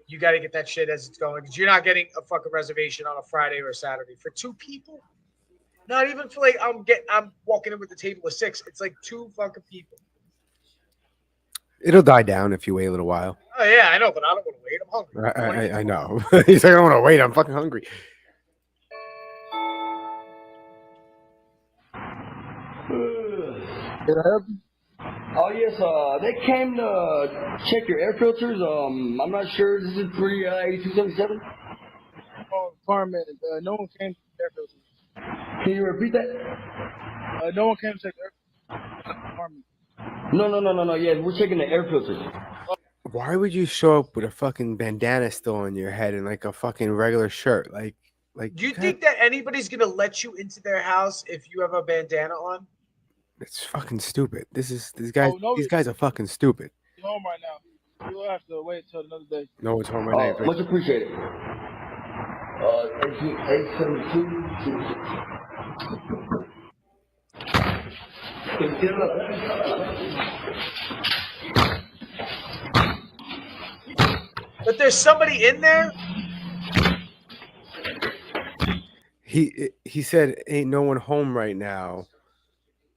Speaker 3: you got to get that shit as it's going because you're not getting a fucking reservation on a Friday or a Saturday for 2 people. Not even for I'm walking in with the table of 6. It's like 2 fucking people.
Speaker 2: It'll die down if you wait a little while.
Speaker 3: Oh yeah, I know, but I don't want to wait. I'm hungry.
Speaker 2: I know. He's like, I don't want to wait. I'm fucking hungry.
Speaker 6: Oh yes, they came to check your air filters. I'm not sure. This is 8277.
Speaker 7: Oh, Carmen, no one came to check air filters.
Speaker 6: Can you repeat that?
Speaker 7: No one came to check air filters. Carmen.
Speaker 6: No. Yeah, we're checking the air filters.
Speaker 2: Why would you show up with a fucking bandana still on your head and like a fucking regular shirt? Like,
Speaker 3: Do you think that anybody's gonna let you into their house if you have a bandana on?
Speaker 2: it's fucking stupid. These guys.
Speaker 7: Oh, no,
Speaker 2: these guys are fucking stupid.
Speaker 7: He's home right now. You'll have to wait until another day.
Speaker 2: No one's home right now.
Speaker 6: Much appreciated. 87226.
Speaker 3: But there's somebody in there.
Speaker 2: He said, "Ain't no one home right now."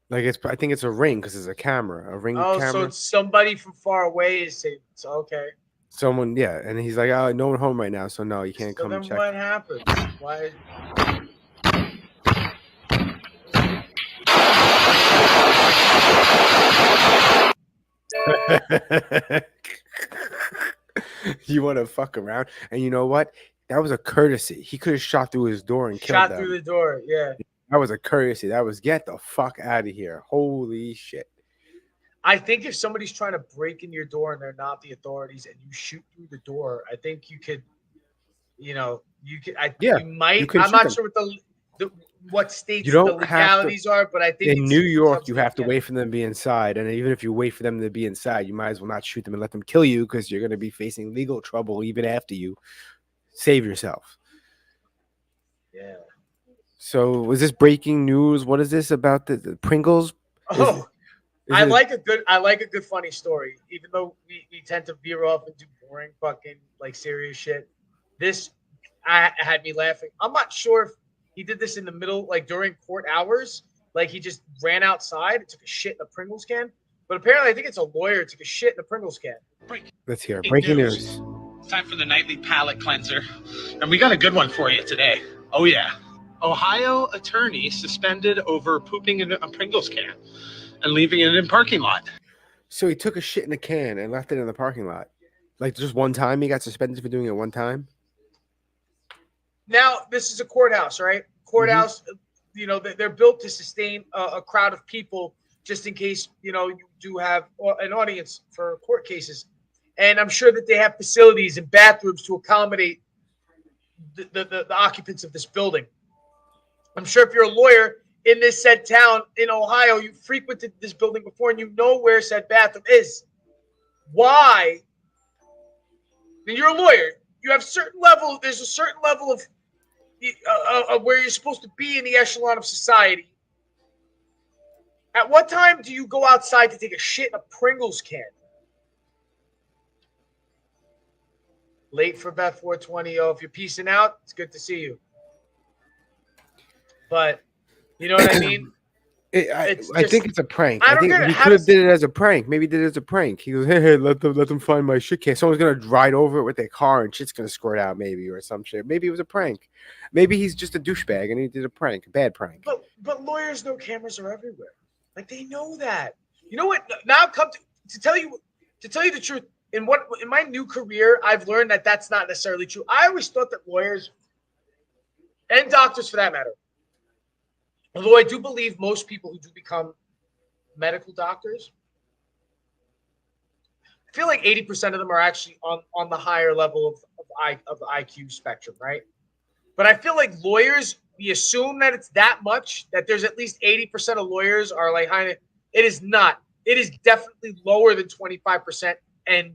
Speaker 2: Like I think it's a ring because it's a camera, a ring
Speaker 3: Oh,
Speaker 2: camera.
Speaker 3: so it's somebody from far away is saying, so okay.
Speaker 2: Someone, yeah, and he's like, "Oh, no one home right now, so no, you can't
Speaker 3: So
Speaker 2: come
Speaker 3: then
Speaker 2: check."
Speaker 3: what happens? Why?
Speaker 2: You want to fuck around, and you know what? That was a courtesy. He could have shot through his door and killed
Speaker 3: Shot
Speaker 2: them.
Speaker 3: through the door. Yeah.
Speaker 2: That was a courtesy. That was get the fuck out of here. Holy shit.
Speaker 3: I think if somebody's trying to break in your door and they're not the authorities and you shoot through the door, I think you could, you could. You might. I'm not sure what what states
Speaker 2: You
Speaker 3: the
Speaker 2: don't have to.
Speaker 3: legalities are, but I think
Speaker 2: In New York, you
Speaker 3: something
Speaker 2: have to wait for them to be inside, and even if you wait for them to be inside, you might as well not shoot them and let them kill you because you're going to be facing legal trouble even after you save yourself.
Speaker 3: Yeah.
Speaker 2: So, was this breaking news? What is this about the Pringles?
Speaker 3: I like a good funny story, even though we tend to veer off and do boring fucking like serious shit. This had me laughing. I'm not sure if he did this in the middle, like during court hours, like he just ran outside and took a shit in a Pringles can. But apparently, I think it's a lawyer took a shit in a Pringles can.
Speaker 2: Let's hear it. Breaking news.
Speaker 8: Time for the nightly palate cleanser. And we got a good one for you today. Oh, yeah. Ohio attorney suspended over pooping in a Pringles can and leaving it in parking lot.
Speaker 2: So he took a shit in a can and left it in the parking lot. Like just one time, he got suspended for doing it one time.
Speaker 3: Now, this is a courthouse, right? Courthouse, they're built to sustain a crowd of people just in case, you do have an audience for court cases. And I'm sure that they have facilities and bathrooms to accommodate the occupants of this building. I'm sure if you're a lawyer in this said town in Ohio, you frequented this building before and you know where said bathroom is. Why? Then you're a lawyer. You have there's a certain level of where you're supposed to be in the echelon of society. At what time do you go outside to take a shit in a Pringles can? Late for Beth 420. If you're peacing out, it's good to see you. But you know what I mean?
Speaker 2: I think it's a prank.
Speaker 3: I
Speaker 2: I think he could have did it as a prank. Maybe he did it as a prank. He goes, hey, let them find my shit can. Someone's gonna ride over it with their car and shit's gonna squirt out, maybe, or some shit. Maybe it was a prank. Maybe he's just a douchebag and he did a prank, a bad prank.
Speaker 3: But lawyers know cameras are everywhere. Like they know that. You know what? Now come to tell you the truth. In my new career, I've learned that that's not necessarily true. I always thought that lawyers and doctors, for that matter, although I do believe most people who do become medical doctors, I feel like 80% of them are actually on the higher level of the IQ spectrum, right? But I feel like lawyers, we assume that it's that much, that there's at least 80% of lawyers are like high. It is not. It is definitely lower than 25%. And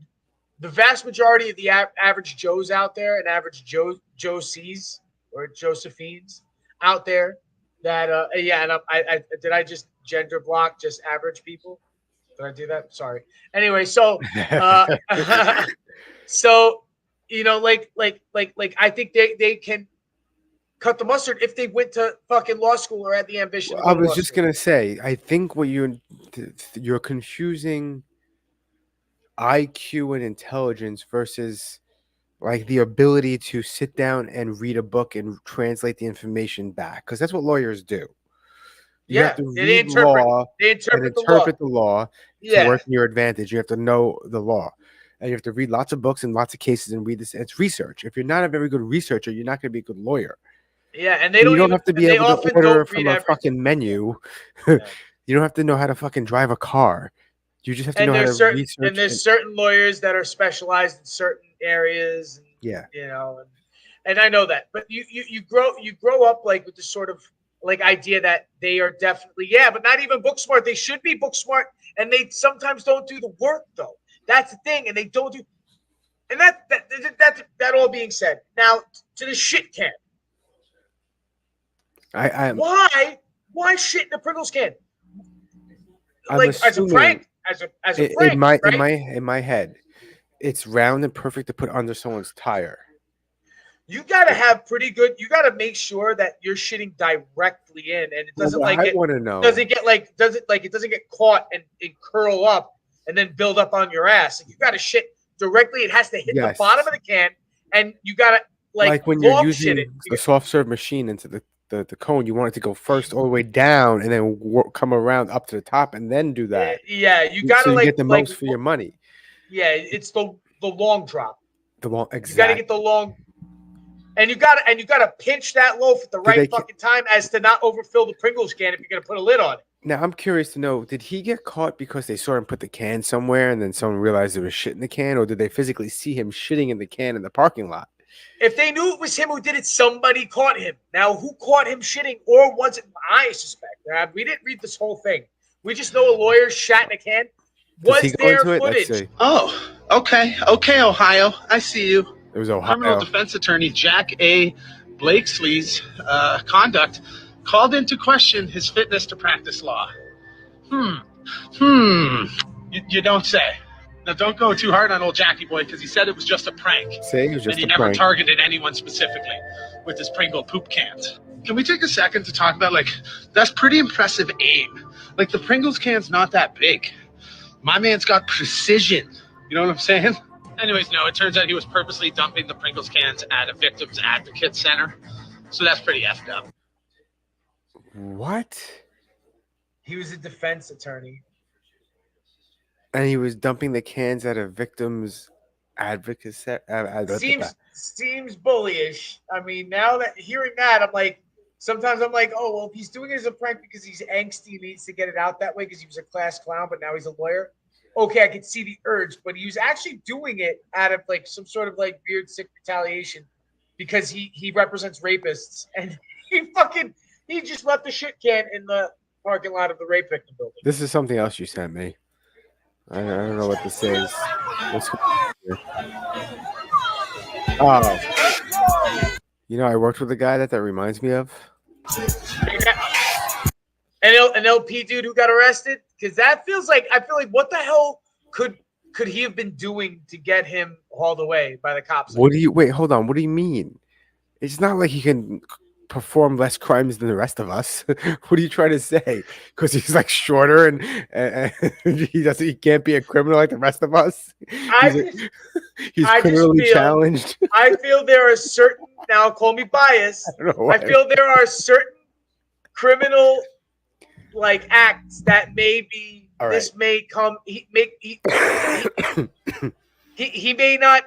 Speaker 3: the vast majority of the average Joes out there and average Josies or Josephines out there that, and I did I just gender block just average people? Did I do that? Sorry. Anyway, so, so, I think they can cut the mustard if they went to fucking law school or had the ambition.
Speaker 2: I was just gonna say, I think what you're confusing IQ and intelligence versus like the ability to sit down and read a book and translate the information back, because that's what lawyers do. You have to read law and interpret the law to work in your advantage. You have to know the law. And you have to read lots of books and lots of cases and read this. It's research. If you're not a very good researcher, you're not going to be a good lawyer.
Speaker 3: Yeah, and
Speaker 2: you don't have to be able to order from a fucking menu. You don't have to know how to fucking drive a car. You just have to know how to research.
Speaker 3: And there's certain lawyers that are specialized in certain areas. And,
Speaker 2: yeah,
Speaker 3: and I know that. But you grow up like with this sort of like idea that they are definitely but not even book smart. They should be book smart, and they sometimes don't do the work though. That's the thing, and they don't do. And that all being said, now to the shit can. Why shit in a Pringles can?
Speaker 2: I'm
Speaker 3: Like as a
Speaker 2: assuming
Speaker 3: prank, as a prank, right?
Speaker 2: in my head, it's round and perfect to put under someone's tire.
Speaker 3: You gotta have pretty good. You gotta make sure that you're shitting directly in, and it doesn't
Speaker 2: Well,
Speaker 3: like
Speaker 2: I
Speaker 3: get.
Speaker 2: want to know.
Speaker 3: Doesn't get like it doesn't get caught and curl up and then build up on your ass. Like, you gotta shit directly. It has to hit the bottom of the can, and you gotta
Speaker 2: like when you're using the soft serve machine into the cone, you want it to go first all the way down and then come around up to the top and then do that.
Speaker 3: Yeah, you gotta
Speaker 2: so you get the most for your money.
Speaker 3: Yeah, it's the long drop.
Speaker 2: The long,
Speaker 3: exactly. You gotta get the long. And you gotta pinch that loaf at the right fucking time as to not overfill the Pringles can if you're gonna put a lid on it.
Speaker 2: Now I'm curious to know: did he get caught because they saw him put the can somewhere and then someone realized there was shit in the can, or did they physically see him shitting in the can in the parking lot?
Speaker 3: If they knew it was him who did it, somebody caught him. Now, who caught him shitting, or was it? I suspect. We didn't read this whole thing. We just know a lawyer shat in a can. Was there footage?
Speaker 8: Oh, okay, Ohio. I see you.
Speaker 2: It was Ohio.
Speaker 8: Criminal defense attorney Jack A. Blakesley's conduct called into question his fitness to practice law. You don't say. Now, don't go too hard on old Jackie boy because he said it was just a prank.
Speaker 2: Say it was just
Speaker 8: and he
Speaker 2: a
Speaker 8: never
Speaker 2: prank.
Speaker 8: targeted anyone specifically with his Pringle poop cans. Can we take a second to talk about, like, that's pretty impressive aim. Like, the Pringles can's not that big. My man's got precision. You know what I'm saying? Anyways, no, it turns out he was purposely dumping the Pringles cans at a victim's advocate center. So that's pretty effed up.
Speaker 2: What?
Speaker 3: He was a defense attorney.
Speaker 2: And he was dumping the cans at a victim's advocate.
Speaker 3: Seems bullyish. I mean, now that hearing that, I'm like, sometimes I'm like, oh well, if he's doing it as a prank because he's angsty, needs to get it out that way because he was a class clown, but now he's a lawyer. Okay, I could see the urge, but he was actually doing it out of like some sort of like weird sick retaliation because he represents rapists and he just left the shit can in the parking lot of the rape victim building.
Speaker 2: This is something else you sent me. I don't know what this is. What's here? Oh, you know, I worked with a guy that reminds me of.
Speaker 3: An LP dude who got arrested, because that feels like I feel like what the hell could he have been doing to get him hauled away by the cops?
Speaker 2: Wait, hold on. What do you mean? It's not like he can perform less crimes than the rest of us. What are you trying to say? Because he's like shorter and he can't be a criminal like the rest of us. He's criminally challenged.
Speaker 3: I feel there are certain, now call me biased. I feel there are certain criminal like acts that maybe this may come. He may not,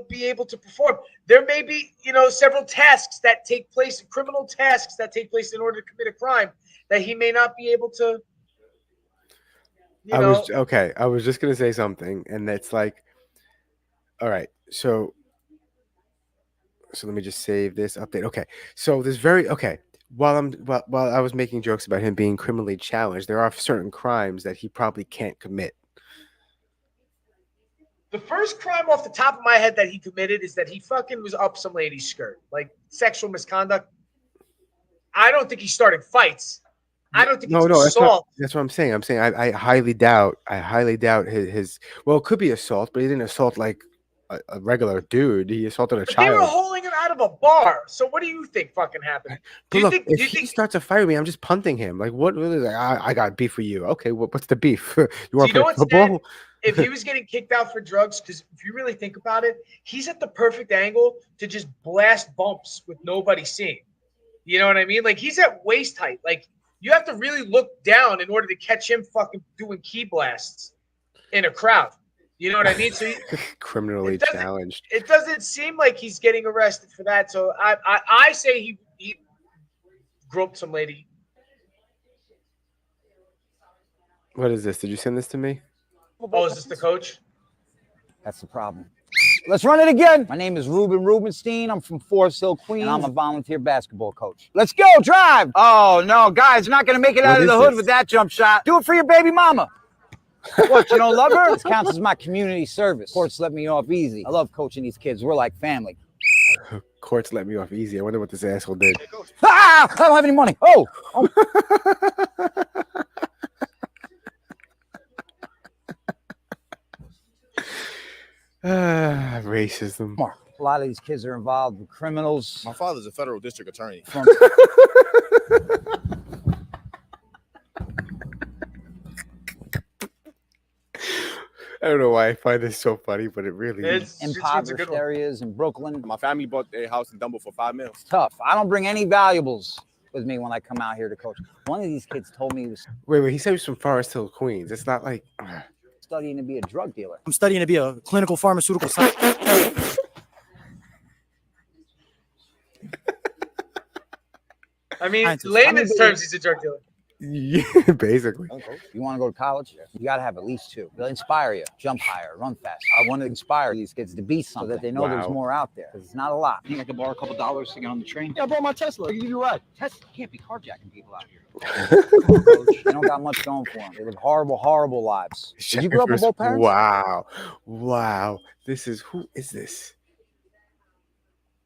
Speaker 3: be able to perform. There may be, several tasks that take place, criminal tasks that take place in order to commit a crime that he may not be able to.
Speaker 2: I was just gonna say something, and that's like, all right. So let me just save this update. Okay, so there's While I was making jokes about him being criminally challenged, there are certain crimes that he probably can't commit.
Speaker 3: The first crime off the top of my head that he committed is that he fucking was up some lady's skirt, like sexual misconduct. I don't think he started fights. I don't think it's assault.
Speaker 2: That's what I'm saying. I highly doubt his. Well, it could be assault, but he didn't assault like a regular dude. He assaulted a child.
Speaker 3: They were hauling him out of a bar. So what do you think fucking happened?
Speaker 2: If he starts a fight with me, I'm just punting him. Like, what really? Like, I got beef with you. Okay, what's the beef? You want to play football?
Speaker 3: If he was getting kicked out for drugs, because if you really think about it, he's at the perfect angle to just blast bumps with nobody seeing. You know what I mean? Like, he's at waist height. Like, you have to really look down in order to catch him fucking doing key blasts in a crowd. You know what I mean? So
Speaker 2: criminally challenged.
Speaker 3: It doesn't seem like he's getting arrested for that. So I say he groped some lady.
Speaker 2: What is this? Did you send this to me?
Speaker 3: Oh, is this the coach?
Speaker 1: That's the problem. Let's run it again. My name is Ruben Rubenstein. I'm from Forest Hill, Queens, and I'm a volunteer basketball coach. Let's go, drive. Oh, no, guys, you're not going to make it out of the hood with that jump shot. Do it for your baby mama. What, you don't love her? This counts as my community service. Courts let me off easy. I love coaching these kids. We're like family.
Speaker 2: Courts let me off easy. I wonder what this asshole did.
Speaker 1: Ah! I don't have any money. Oh!
Speaker 2: Racism.
Speaker 1: A lot of these kids are involved with criminals.
Speaker 9: My father's a federal district attorney.
Speaker 2: I don't know why I find this so funny, but it really is.
Speaker 1: Impoverished areas in Brooklyn.
Speaker 9: My family bought a house in Dumbo for $5 million.
Speaker 1: It's tough. I don't bring any valuables with me when I come out here to coach. One of these kids told me he was
Speaker 2: Wait, he said he was from Forest Hill, Queens. It's not like
Speaker 1: studying to be a drug dealer.
Speaker 11: I'm studying to be a clinical pharmaceutical scientist.
Speaker 3: I mean, layman's terms, he's a drug dealer.
Speaker 2: Yeah, basically.
Speaker 1: You want to go to college? You got to have at least two. They'll inspire you. Jump higher, run fast. I want to inspire these kids to be something so that they know there's more out there. Because it's not a lot.
Speaker 13: I think I could borrow a couple dollars to get on the train.
Speaker 11: Yeah, I brought my Tesla. I can give you a ride.
Speaker 13: Tesla can't be carjacking people out here.
Speaker 1: They don't got much going for them. They live horrible, horrible lives. Did you grow up with both parents?
Speaker 2: Wow. Who is this?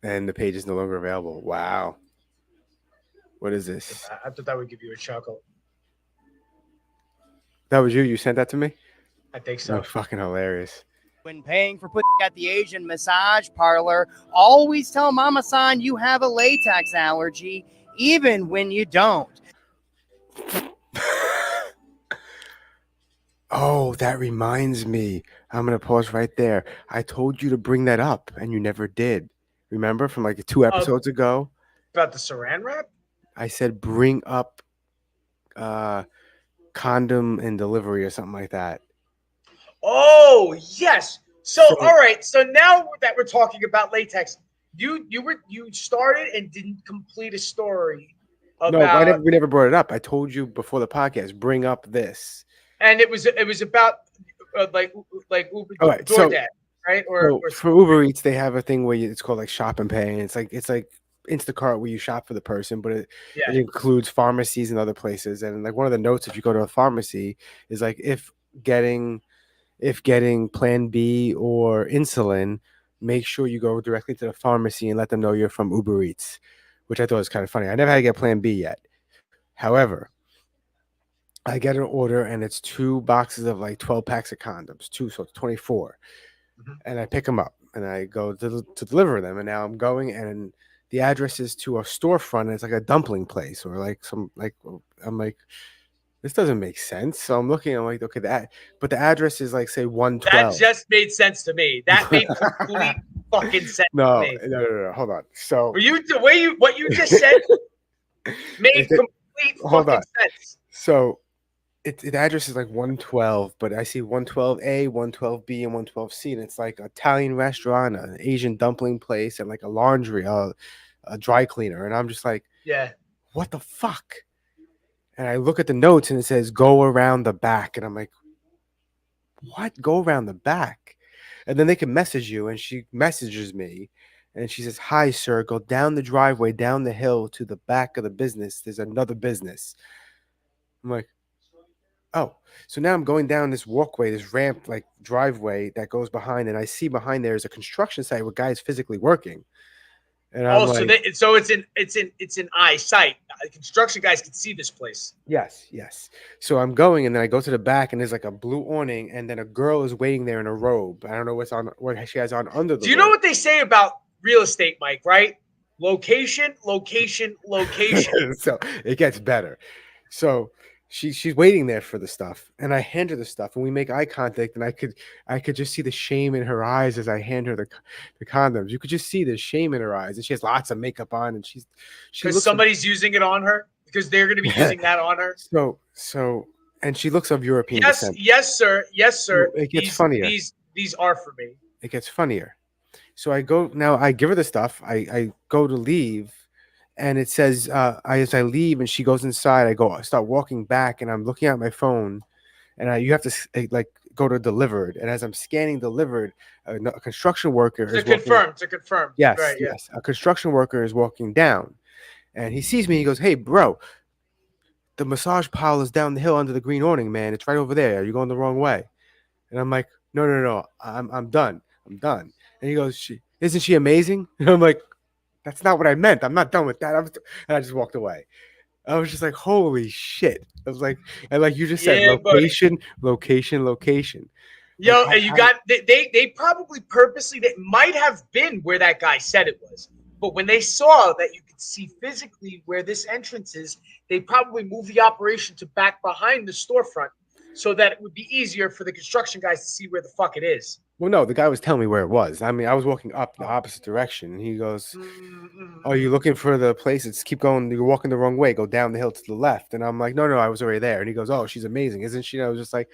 Speaker 2: And the page is no longer available. Wow. What is this?
Speaker 3: I thought that would give you a chuckle.
Speaker 2: That was you? You sent that to me?
Speaker 3: I think so.
Speaker 2: Oh, fucking hilarious.
Speaker 24: When paying for pussy at the Asian massage parlor, always tell Mama-san you have a latex allergy, even when you don't.
Speaker 2: Oh, that reminds me. I'm going to pause right there. I told you to bring that up, and you never did. Remember from like 2 episodes ago?
Speaker 3: About the saran wrap?
Speaker 2: I said bring up condom and delivery or something like that.
Speaker 3: Oh, yes. So all right. So now that we're talking about latex, you started and didn't complete a story about.
Speaker 2: No, we never brought it up. I told you before the podcast, bring up this.
Speaker 3: And it was about like Uber,
Speaker 2: right,
Speaker 3: DoorDash, right? Or
Speaker 2: for Uber Eats, they have a thing where it's called like shop and pay. And it's like Instacart where you shop for the person, but it includes pharmacies and other places. And like one of the notes, if you go to a pharmacy, is like if getting Plan B or insulin, make sure you go directly to the pharmacy and let them know you're from Uber Eats, which I thought was kind of funny. I never had to get Plan B yet. However, I get an order and it's 2 boxes of like 12 packs of condoms, so it's 24. And I pick them up and I go to deliver them. And now I'm going and the address is to a storefront. And it's like a dumpling place or like I'm like, this doesn't make sense. So I'm looking, I'm like, okay, but the address is like, say 112.
Speaker 3: That just made sense to me. That made complete fucking sense to me.
Speaker 2: No, hold on. So
Speaker 3: what you just said made complete fucking sense.
Speaker 2: So the address is like 112, but I see 112A, 112B, and 112C, and it's like an Italian restaurant, an Asian dumpling place, and like a laundry, a dry cleaner. And I'm just like,
Speaker 3: yeah,
Speaker 2: what the fuck? And I look at the notes and it says go around the back, and I'm like, what? Go around the back? And then they can message you, and she messages me, and she says, "Hi, sir. Go down the driveway, down the hill to the back of the business. There's another business." I'm like, oh, so now I'm going down this walkway, this ramp, like driveway that goes behind, and I see behind there is a construction site where guys physically working. And I'm
Speaker 3: so it's in eyesight. Construction guys can see this place.
Speaker 2: Yes. So I'm going, and then I go to the back, and there's like a blue awning, and then a girl is waiting there in a robe. I don't know what she has on under the.
Speaker 3: Do you know what they say about real estate, Mike? Right? Location.
Speaker 2: So it gets better. So she's waiting there for the stuff, and I hand her the stuff, and we make eye contact, and I could just see the shame in her eyes as I hand her the condoms. You could just see the shame in her eyes, and she has lots of makeup on, and she
Speaker 3: because somebody's using it on her, because they're going to be using that on her.
Speaker 2: So and she looks of European descent.
Speaker 3: Yes, sir.
Speaker 2: It gets funnier.
Speaker 3: These are for me.
Speaker 2: It gets funnier. So I give her the stuff. I go to leave. And it says, as I leave and she goes inside, I start walking back, and I'm looking at my phone, and you have to go to delivered. And as I'm scanning delivered, a construction worker
Speaker 3: to confirm.
Speaker 2: Yes,
Speaker 3: right,
Speaker 2: yes. A construction worker is walking down, and he sees me. He goes, "Hey, bro, the massage parlor is down the hill under the green awning, man. It's right over there. Are you going the wrong way?" And I'm like, "No. I'm done. And he goes, isn't she amazing? And I'm like, that's not what I meant. I'm not done with that. And I just walked away. I was just like, holy shit. I was like, and like you just said,
Speaker 3: Yeah, buddy.
Speaker 2: location.
Speaker 3: Yo,
Speaker 2: Like,
Speaker 3: you got they probably purposely, that might have been where that guy said it was. But when they saw that you could see physically where this entrance is, they probably moved the operation to back behind the storefront so that it would be easier for the construction guys to see where the fuck it is.
Speaker 2: well, no, the guy was telling me where it was. I mean, I was walking up the opposite direction, and he goes, "Oh, you looking for the place? It's keep going. You're walking the wrong way. Go down the hill to the left." And I'm like, "No, I was already there." And he goes, "Oh, she's amazing, isn't she?" And I was just like,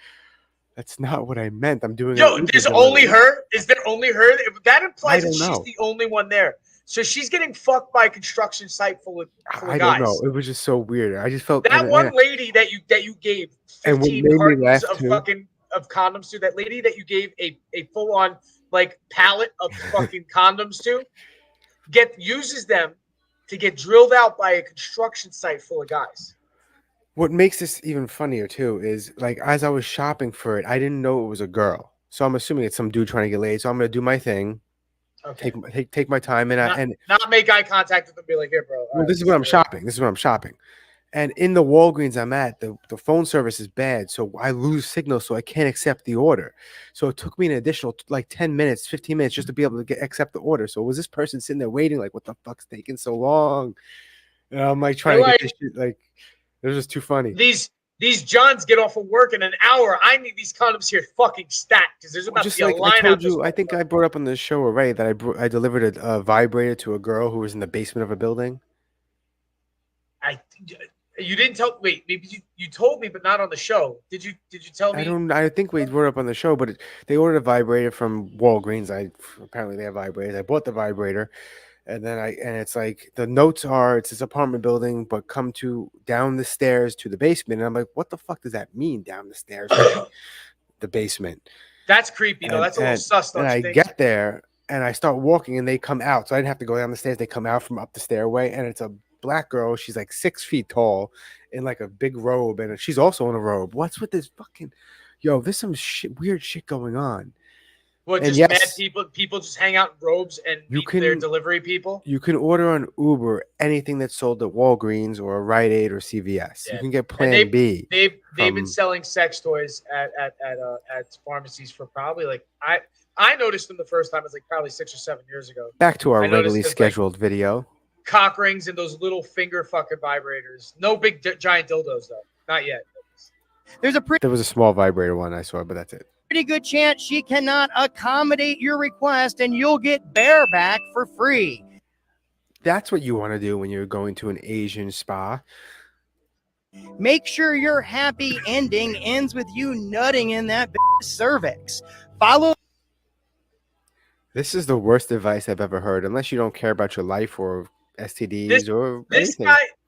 Speaker 2: "That's not what I meant. I'm doing."
Speaker 3: Yo, there's only her. Is there only her? That implies that
Speaker 2: don't
Speaker 3: she's
Speaker 2: know.
Speaker 3: the only one there. So she's getting fucked by a construction site full of
Speaker 2: I
Speaker 3: guys.
Speaker 2: don't know. It was just so weird. I just felt
Speaker 3: That one lady that you gave
Speaker 2: and what
Speaker 3: 15
Speaker 2: made me
Speaker 3: cartons
Speaker 2: laugh
Speaker 3: of
Speaker 2: too.
Speaker 3: fucking of condoms to, that lady that you gave a full on like pallet of fucking condoms to, uses them to get drilled out by a construction site full of guys.
Speaker 2: What makes this even funnier too is like as I was shopping for it, I didn't know it was a girl. So I'm assuming it's some dude trying to get laid. So I'm gonna do my thing,
Speaker 3: Okay.
Speaker 2: take my time, and
Speaker 3: Not make eye contact with them. Be like, here, bro.
Speaker 2: well, this is what I'm shopping. This is what I'm shopping. And in the Walgreens I'm at, the phone service is bad, so I lose signal, so I can't accept the order. So it took me an additional like 10 minutes, 15 minutes just to be able to accept the order. So was this person sitting there waiting, like, what the fuck's taking so long? And I'm like trying to get this shit, like, it was just too funny.
Speaker 3: These Johns get off of work in an hour. I need these condoms here fucking stacked because there's about
Speaker 2: Just
Speaker 3: to be
Speaker 2: like
Speaker 3: a line
Speaker 2: I
Speaker 3: out
Speaker 2: told
Speaker 3: this
Speaker 2: you, I think I brought up on the show already that I delivered a vibrator to a girl who was in the basement of a building.
Speaker 3: You didn't tell. Wait, maybe you told me, but not on the show. Did you tell me?
Speaker 2: I think we brought up on the show, but they ordered a vibrator from Walgreens. Apparently they have vibrators. I bought the vibrator, and then it's like the notes are it's this apartment building, but come to down the stairs to the basement. And I'm like, what the fuck does that mean? Down the stairs to the basement.
Speaker 3: That's creepy though. That's a little sus. Don't
Speaker 2: And
Speaker 3: you
Speaker 2: I
Speaker 3: think?
Speaker 2: get there and I start walking, and they come out, so I didn't have to go down the stairs. They come out from up the stairway, and it's a black girl. She's like 6 feet tall in like a big robe, and she's also in a robe. What's with this fucking there's some weird shit going on.
Speaker 3: Well,
Speaker 2: And
Speaker 3: just
Speaker 2: yes,
Speaker 3: mad people just hang out in robes and meet their delivery people.
Speaker 2: You can order on Uber anything that's sold at Walgreens or Rite Aid or CVS. You can get Plan B.
Speaker 3: They've been selling sex toys at pharmacies for probably like I noticed them the first time. It was like probably 6 or 7 years ago.
Speaker 2: Back to our
Speaker 3: I noticed
Speaker 2: regularly
Speaker 3: there's,
Speaker 2: scheduled video.
Speaker 3: Cock rings and those little finger fucking vibrators. No big giant dildos though. Not yet.
Speaker 24: There's a
Speaker 2: There was a small vibrator one I saw, but that's it.
Speaker 24: pretty good chance she cannot accommodate your request, and you'll get bareback for free.
Speaker 2: That's what you want to do when you're going to an Asian spa.
Speaker 24: Make sure your happy ending ends with you nutting in that cervix. Follow.
Speaker 2: This is the worst advice I've ever heard, unless you don't care about your life or STDs or anything.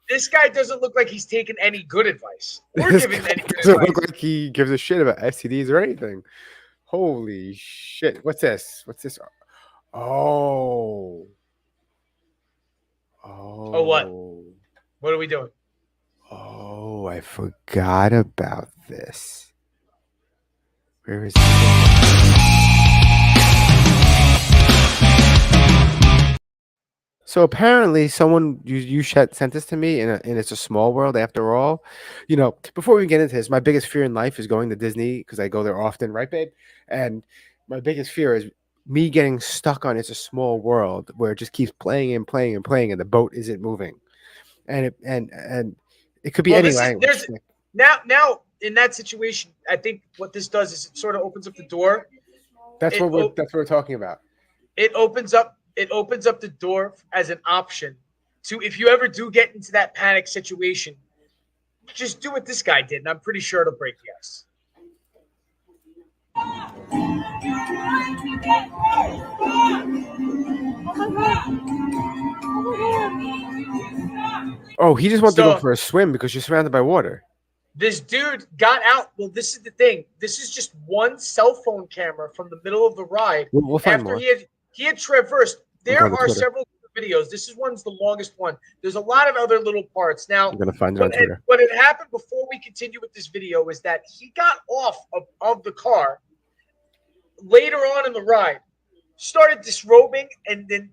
Speaker 3: This guy doesn't look like he's taking any good advice or
Speaker 2: This
Speaker 3: giving
Speaker 2: guy
Speaker 3: any good
Speaker 2: doesn't
Speaker 3: advice.
Speaker 2: look like he gives a shit about STDs or anything. Holy shit. What's this? Oh.
Speaker 3: Oh, what? What are we doing?
Speaker 2: Oh, I forgot about this. Where is it? So apparently someone you sent this to me and it's a small world after all. Before we get into this, my biggest fear in life is going to Disney because I go there often, right, babe? And my biggest fear is me getting stuck on It's a Small World where it just keeps playing and playing and playing and the boat isn't moving. And it could be any language.
Speaker 3: Now in that situation, I think what this does is it sort of opens up the door.
Speaker 2: That's what we're talking about.
Speaker 3: It opens up the door as an option to, if you ever do get into that panic situation, just do what this guy did, and I'm pretty sure it'll break the ice.
Speaker 2: Oh, he just wanted to go for a swim because you're surrounded by water.
Speaker 3: This dude got out. Well, this is the thing. This is just one cell phone camera from the middle of the ride.
Speaker 2: We'll find
Speaker 3: after
Speaker 2: more.
Speaker 3: He had traversed. There
Speaker 2: We'll go to
Speaker 3: are
Speaker 2: Twitter.
Speaker 3: several videos. This one's the longest one. There's a lot of other little parts. Now,
Speaker 2: I'm gonna find it on Twitter.
Speaker 3: what had happened before we continue with this video is that he got off of the car later on in the ride, started disrobing and then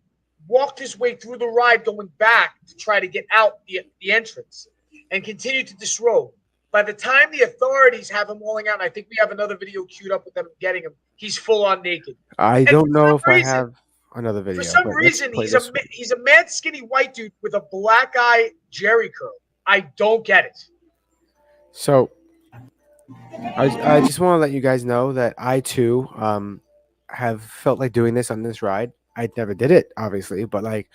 Speaker 3: walked his way through the ride going back to try to get out the entrance and continued to disrobe. By the time the authorities have him walling out, and I think we have another video queued up with them getting him, he's full on naked.
Speaker 2: I don't know if I have another video.
Speaker 3: For some
Speaker 2: but let's
Speaker 3: reason,
Speaker 2: play
Speaker 3: he's a
Speaker 2: this one.
Speaker 3: he's a mad skinny white dude with a black eye Jerry curl. I don't get it.
Speaker 2: So I just want to let you guys know that I too have felt like doing this on this ride. I never did it, obviously, but like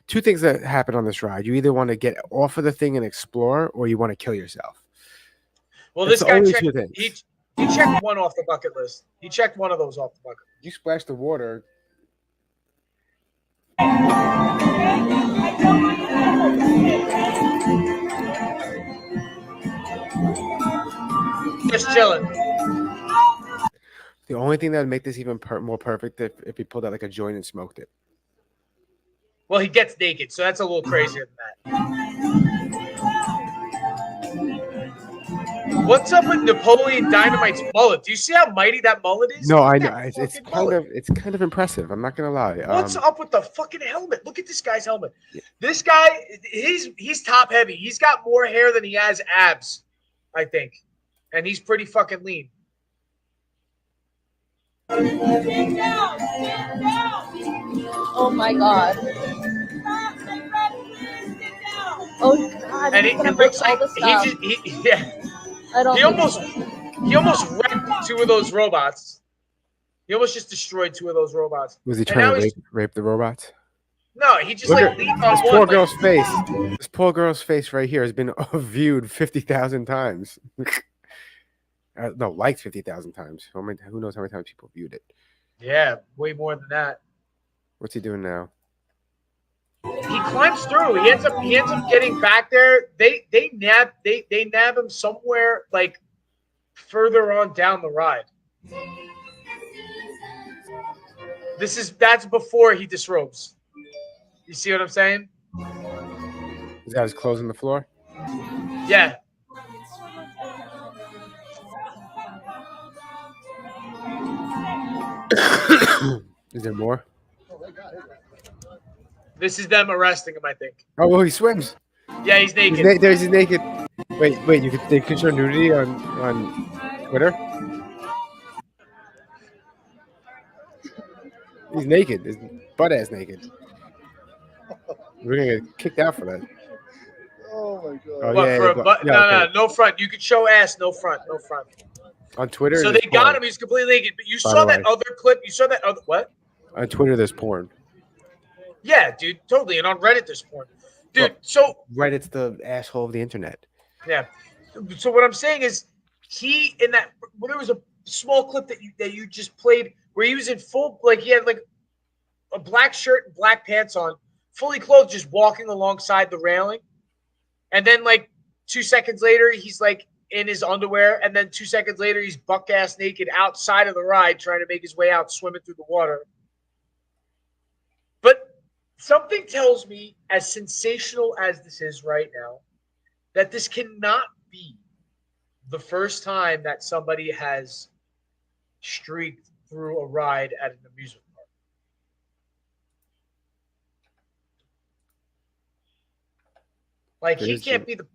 Speaker 2: two things that happen on this ride. You either want to get off of the thing and explore, or you want to kill yourself.
Speaker 3: Well,
Speaker 2: That's
Speaker 3: this
Speaker 2: the
Speaker 3: guy
Speaker 2: only
Speaker 3: checked.
Speaker 2: two things.
Speaker 3: He checked one off the bucket list. He checked one of those off the bucket.
Speaker 2: You splash the water.
Speaker 3: Just chilling.
Speaker 2: The only thing that would make this even more perfect if he pulled out like a joint and smoked it.
Speaker 3: Well, he gets naked, so that's a little crazier than that. What's up with Napoleon Dynamite's mullet? Do you see how mighty that mullet is?
Speaker 2: No,
Speaker 3: Look
Speaker 2: I
Speaker 3: at
Speaker 2: know
Speaker 3: that
Speaker 2: it's
Speaker 3: fucking
Speaker 2: kind of impressive. I'm not gonna lie.
Speaker 3: What's up with the fucking helmet? Look at this guy's helmet. This guy, he's top heavy. He's got more hair than he has abs, I think, and he's pretty fucking lean.
Speaker 5: Oh my god. Oh god.
Speaker 3: And
Speaker 5: he's
Speaker 3: it
Speaker 5: gonna
Speaker 3: looks
Speaker 5: break
Speaker 3: like
Speaker 5: all the stuff. I don't
Speaker 3: he
Speaker 5: think
Speaker 3: almost wrecked two of those robots. He almost just destroyed two of those robots.
Speaker 2: Was he
Speaker 3: And
Speaker 2: trying
Speaker 3: now
Speaker 2: to
Speaker 3: he's-
Speaker 2: rape the robots?
Speaker 3: No, he just
Speaker 2: Look
Speaker 3: like
Speaker 2: at
Speaker 3: leaned on
Speaker 2: this
Speaker 3: one.
Speaker 2: poor
Speaker 3: like-
Speaker 2: girl's face. This poor girl's face right here has been viewed 50,000 times. No, liked 50,000 times. Who knows how many times people viewed it?
Speaker 3: Yeah, way more than that.
Speaker 2: What's he doing now?
Speaker 3: He climbs through. He ends up getting back there. They nab him somewhere like further on down the ride. That's before he disrobes. You see what I'm saying?
Speaker 2: He's got his clothes on the floor.
Speaker 3: Yeah.
Speaker 2: Is there more?
Speaker 3: This is them arresting him, I think.
Speaker 2: Oh, well, he swims.
Speaker 3: Yeah, he's naked.
Speaker 2: There's his naked. Wait, they can show nudity on Twitter? He's naked. His butt ass naked. We're gonna get kicked out for that.
Speaker 22: Oh my god.
Speaker 2: Oh,
Speaker 3: What,
Speaker 2: yeah,
Speaker 3: for
Speaker 2: yeah,
Speaker 3: a butt?
Speaker 2: yeah,
Speaker 3: No,
Speaker 2: okay.
Speaker 3: no front. You could show ass, no front, no front.
Speaker 2: On Twitter.
Speaker 3: So
Speaker 2: there's
Speaker 3: they got
Speaker 2: porn.
Speaker 3: him. He's completely naked. But you
Speaker 2: By
Speaker 3: saw
Speaker 2: the
Speaker 3: that
Speaker 2: way.
Speaker 3: other clip. You saw that other what?
Speaker 2: On Twitter, there's porn.
Speaker 3: Yeah, dude, totally. And on Reddit, there's porn. Dude,
Speaker 2: Well,
Speaker 3: so
Speaker 2: right, it's the asshole of the internet.
Speaker 3: yeah. So what I'm saying is, there was a small clip that you just played where he was in full, like he had like a black shirt and black pants on, fully clothed, just walking alongside the railing, and then like 2 seconds later, he's like in his underwear, and then 2 seconds later, he's buck ass naked outside of the ride, trying to make his way out, swimming through the water. But something tells me, as sensational as this is right now, that this cannot be the first time that somebody has streaked through a ride at an amusement park. Like
Speaker 2: There
Speaker 3: he
Speaker 2: is
Speaker 3: can't
Speaker 2: some-
Speaker 3: be the.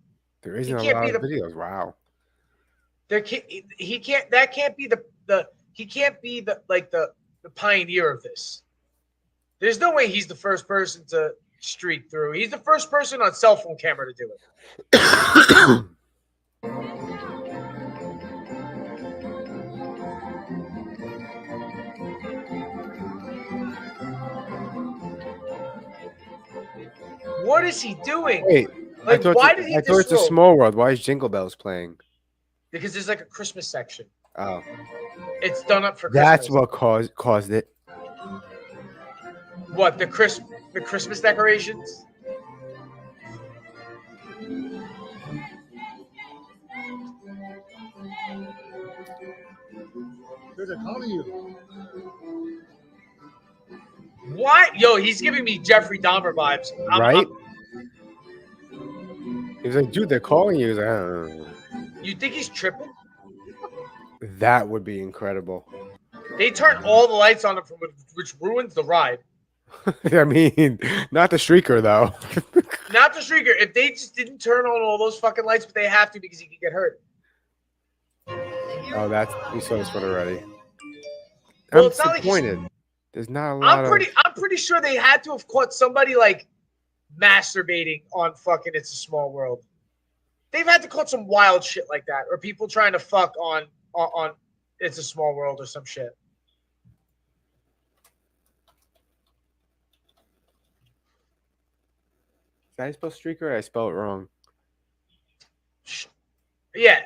Speaker 2: There isn't
Speaker 3: he
Speaker 2: a
Speaker 3: can't
Speaker 2: lot
Speaker 3: be
Speaker 2: of
Speaker 3: the-
Speaker 2: videos. Wow.
Speaker 3: There can't. He can't. That can't be the. He can't be the pioneer of this. There's no way he's the first person to streak through. He's the first person on cell phone camera to do it. What is he doing?
Speaker 2: Wait,
Speaker 3: Like, why did he
Speaker 2: I thought it's a
Speaker 3: disrobe?
Speaker 2: small world. Why is Jingle Bells playing?
Speaker 3: Because there's like a Christmas section.
Speaker 2: Oh,
Speaker 3: It's done up for Christmas.
Speaker 2: that's what caused it.
Speaker 3: What, the Christmas decorations?
Speaker 22: They're calling you.
Speaker 3: What? Yo, he's giving me Jeffrey Dahmer vibes.
Speaker 2: Right? He was like, dude, they're calling you. He was like, "Oh."
Speaker 3: You think he's tripping?
Speaker 2: That would be incredible.
Speaker 3: They turn all the lights on him, which ruins the ride.
Speaker 2: I mean, not the streaker though.
Speaker 3: Not the streaker. If they just didn't turn on all those fucking lights, but they have to because he could get hurt.
Speaker 2: Oh, we saw this one already.
Speaker 3: Well,
Speaker 2: I'm
Speaker 3: it's not
Speaker 2: disappointed. There's not a lot
Speaker 3: I'm pretty sure they had to have caught somebody like masturbating on fucking It's a Small World. They've had to caught some wild shit like that, or people trying to fuck on It's a Small World or some shit.
Speaker 2: Did I spell streaker or I spell it wrong?
Speaker 3: Yeah,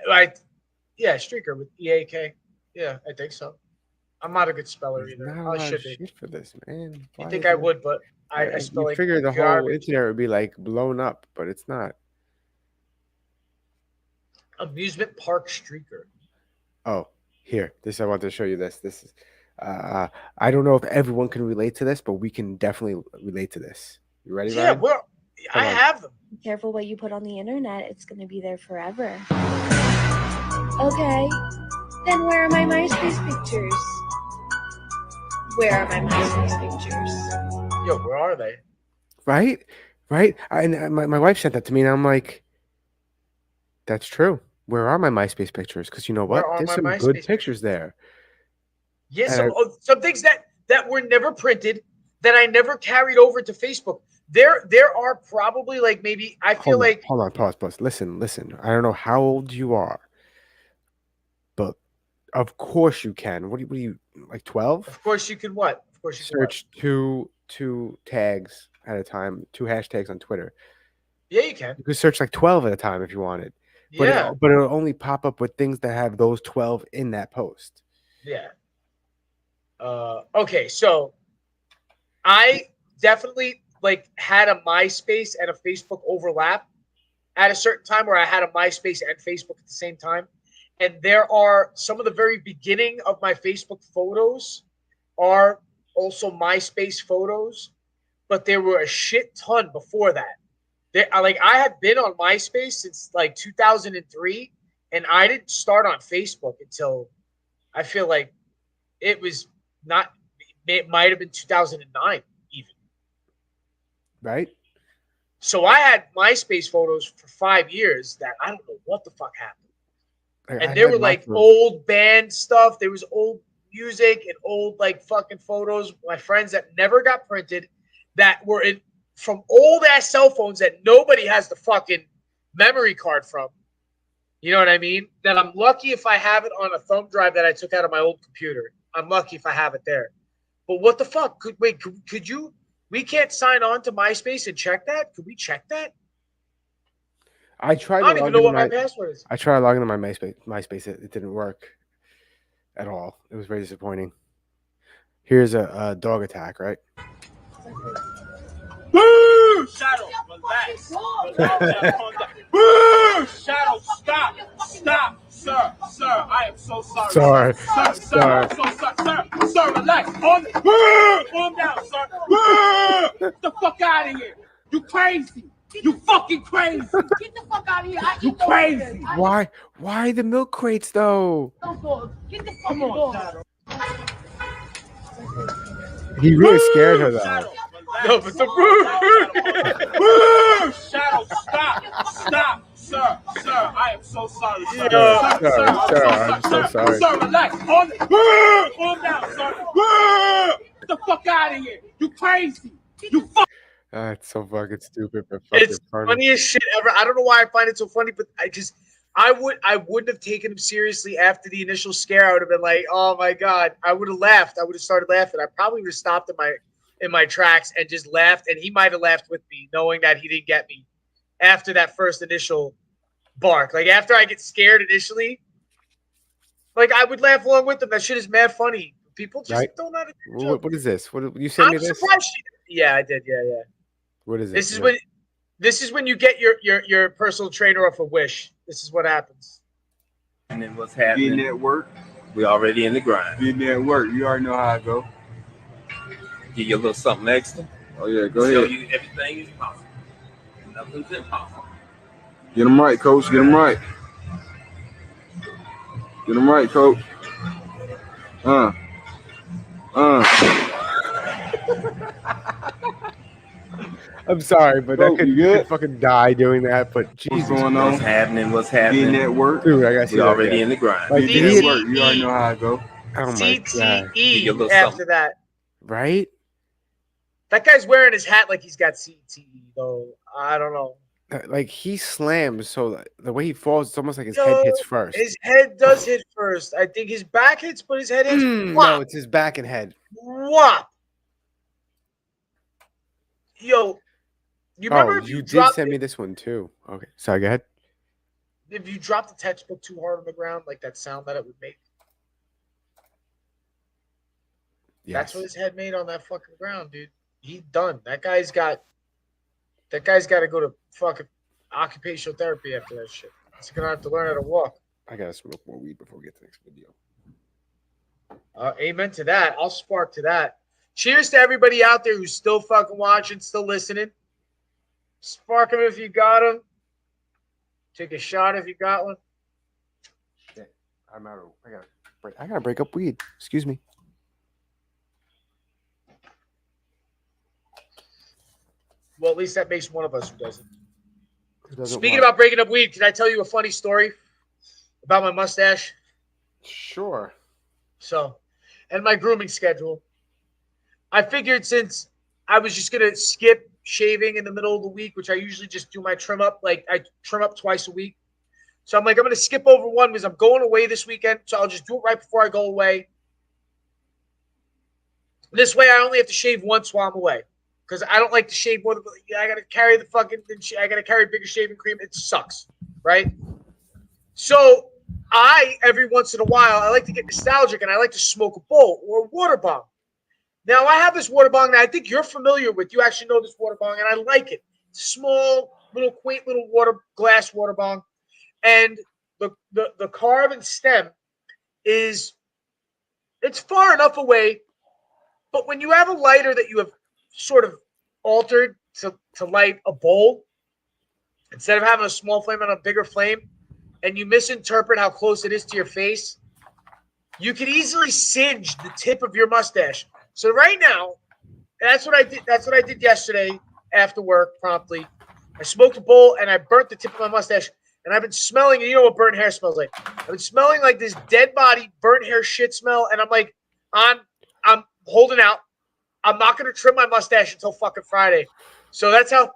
Speaker 3: streaker with EAK. Yeah, I think so. I'm not a good speller either.
Speaker 2: Not a
Speaker 3: I
Speaker 2: lot
Speaker 3: should
Speaker 2: of
Speaker 3: be.
Speaker 2: shit for this, man.
Speaker 3: You think I would, but I spell like
Speaker 2: figure the
Speaker 3: garbage.
Speaker 2: whole internet would be like blown up, but it's not.
Speaker 3: Amusement park streaker.
Speaker 2: Oh, here. I want to show you this. This is I don't know if everyone can relate to this, but we can definitely relate to this. You ready,
Speaker 3: Yeah,
Speaker 2: Ryan?
Speaker 3: well, I have them.
Speaker 5: Be careful what you put on the internet. It's going to be there forever. Okay. Then where are my MySpace pictures? Where are my MySpace pictures?
Speaker 3: Yo, where are they?
Speaker 2: Right? And my wife sent that to me, and I'm like, that's true. Where are my MySpace pictures? Because you know what? There's some good pictures there.
Speaker 3: Yeah, some things that were never printed that I never carried over to Facebook. There are probably like maybe I feel like
Speaker 2: hold on, pause. Listen. I don't know how old you are, but of course you can. What do you like 12?
Speaker 3: Of course you can what? Of course you can
Speaker 2: search two tags at a time, 2 hashtags on Twitter.
Speaker 3: Yeah, you can.
Speaker 2: You could search like 12 at a time if you wanted. But
Speaker 3: Yeah.
Speaker 2: but it'll only pop up with things that have those 12 in that post.
Speaker 3: Yeah. Okay, so I definitely like had a MySpace and a Facebook overlap at a certain time where I had a MySpace and Facebook at the same time. And there are some of the very beginning of my Facebook photos are also MySpace photos, but there were a shit ton before that. I had been on MySpace since like 2003, and I didn't start on Facebook until I feel like it was not. It might have been 2009 even.
Speaker 2: Right.
Speaker 3: So I had MySpace photos for 5 years that I don't know what the fuck happened. And there were like old band stuff. There was old music and old like fucking photos. My friends that never got printed, that were from old ass cell phones that nobody has the fucking memory card from. You know what I mean? That I'm lucky if I have it on a thumb drive that I took out of my old computer. I'm lucky if I have it there. But what the fuck? Could you? We can't sign on to MySpace and check that? Could we check that?
Speaker 2: I tried.
Speaker 3: I don't even know what my password is.
Speaker 2: I tried logging into my MySpace. It didn't work at all. It was very disappointing. Here's a dog attack, right?
Speaker 12: Boo! Shadow, relax. Boo! Shadow, stop. Sir, I am so sorry.
Speaker 2: Sorry.
Speaker 12: Sir, I'm so sorry. Sir, relax. Calm down, sir. Get the fuck out of here. You crazy. You fucking crazy. Get the fuck out of here. You crazy.
Speaker 2: Why the milk crates though?
Speaker 12: Get the fuck on.
Speaker 2: He really scared her though.
Speaker 3: No, but the
Speaker 12: Shadow, stop. Sir, I am so sorry. Sir,
Speaker 2: I'm so sorry.
Speaker 12: Sir, relax. Calm down, sir. Get the fuck out of here. You crazy. You fuck.
Speaker 2: It's so fucking stupid, but fucking
Speaker 3: It's
Speaker 2: funny.
Speaker 3: funniest shit ever. I don't know why I find it so funny, but I wouldn't have taken him seriously after the initial scare. I would have been like, oh my God. I would have laughed. I would have started laughing. I probably would have stopped in my tracks and just laughed, and he might have laughed with me, knowing that he didn't get me after that first initial bark. Like after I get scared initially, like I would laugh along with him. That shit is mad funny. People just don't know how to do
Speaker 2: What is this? What you sent me
Speaker 3: I'm
Speaker 2: this?
Speaker 3: surprised. Yeah, I did. Yeah.
Speaker 2: What is it?
Speaker 3: This is when you get your personal trainer off a Wish. This is what happens.
Speaker 15: And then what's happening?
Speaker 17: Getting at work.
Speaker 15: We already in the grind.
Speaker 17: Getting at work. You already know how I go.
Speaker 15: Give you a little something extra.
Speaker 17: Oh yeah, go
Speaker 15: Show
Speaker 17: ahead.
Speaker 15: you everything is possible. Nothing's impossible.
Speaker 17: Get them right, coach. Get them right. Get them right, coach.
Speaker 2: I'm sorry, but
Speaker 17: Bro,
Speaker 2: that
Speaker 17: you
Speaker 2: could
Speaker 17: good?
Speaker 2: fucking die doing that. But Jesus,
Speaker 17: going on?
Speaker 15: What's happening? What's happening?
Speaker 17: Getting at work.
Speaker 2: dude, I gotta see
Speaker 15: We
Speaker 2: that
Speaker 15: already
Speaker 2: again.
Speaker 15: in the grind.
Speaker 2: Like,
Speaker 17: Getting
Speaker 2: did
Speaker 17: at
Speaker 2: he?
Speaker 17: work. You already know how I go.
Speaker 2: Oh my god!
Speaker 15: Give you a
Speaker 3: CTE
Speaker 15: little
Speaker 3: after
Speaker 15: something.
Speaker 3: that.
Speaker 2: Right?
Speaker 3: That guy's wearing his hat like he's got CTE, though. I don't know.
Speaker 2: Like he slams, so the way he falls, it's almost like his
Speaker 3: Yo,
Speaker 2: head hits first.
Speaker 3: his head does hit first. I think his back hits, but his head hits.
Speaker 2: No,
Speaker 3: Whop,
Speaker 2: it's his back and head.
Speaker 3: whop. Yo, you remember if
Speaker 2: You
Speaker 3: you
Speaker 2: did
Speaker 3: dropped
Speaker 2: send me this one too. Okay, sorry, go ahead.
Speaker 3: if you dropped the textbook too hard on the ground, like that sound that it would make? That's what his head made on that fucking ground, dude. He done. That guy's got to go to fucking occupational therapy after that shit. He's gonna have to learn how to walk.
Speaker 2: I gotta smoke more weed before we get to the next video.
Speaker 3: Amen to that. I'll spark to that. Cheers to everybody out there who's still fucking watching, still listening. Spark them if you got them. Take a shot if you got one.
Speaker 2: Shit, I'm out of. I gotta break up weed. Excuse me.
Speaker 3: Well, at least that makes one of us who doesn't. Speaking
Speaker 2: want-
Speaker 3: about breaking up weed, can I tell you a funny story about my mustache?
Speaker 2: Sure.
Speaker 3: So, and my grooming schedule. I figured since I was just going to skip shaving in the middle of the week, which I usually just do my trim up, like I trim up twice a week. So I'm like, I'm going to skip over one because I'm going away this weekend. So I'll just do it right before I go away. This way I only have to shave once while I'm away. Because I don't like to shave more than I got to carry the fucking, I got to carry bigger shaving cream. It sucks, right? So every once in a while, I like to get nostalgic and I like to smoke a bowl or a water bong. Now, I have this water bong that I think you're familiar with. You actually know this water bong, and I like it. Small, little, quaint little glass water bong. And the carbon stem it's far enough away, but when you have a lighter that you have sort of altered to light a bowl, instead of having a small flame and a bigger flame, and you misinterpret how close it is to your face, you could easily singe the tip of your mustache. So right now, that's what I did. That's what I did yesterday after work promptly. I smoked a bowl and I burnt the tip of my mustache. And I've been smelling, you know what burnt hair smells like. I've been smelling like this dead body, burnt hair shit smell. And I'm like, I'm holding out. I'm not going to trim my mustache until fucking Friday. So that's how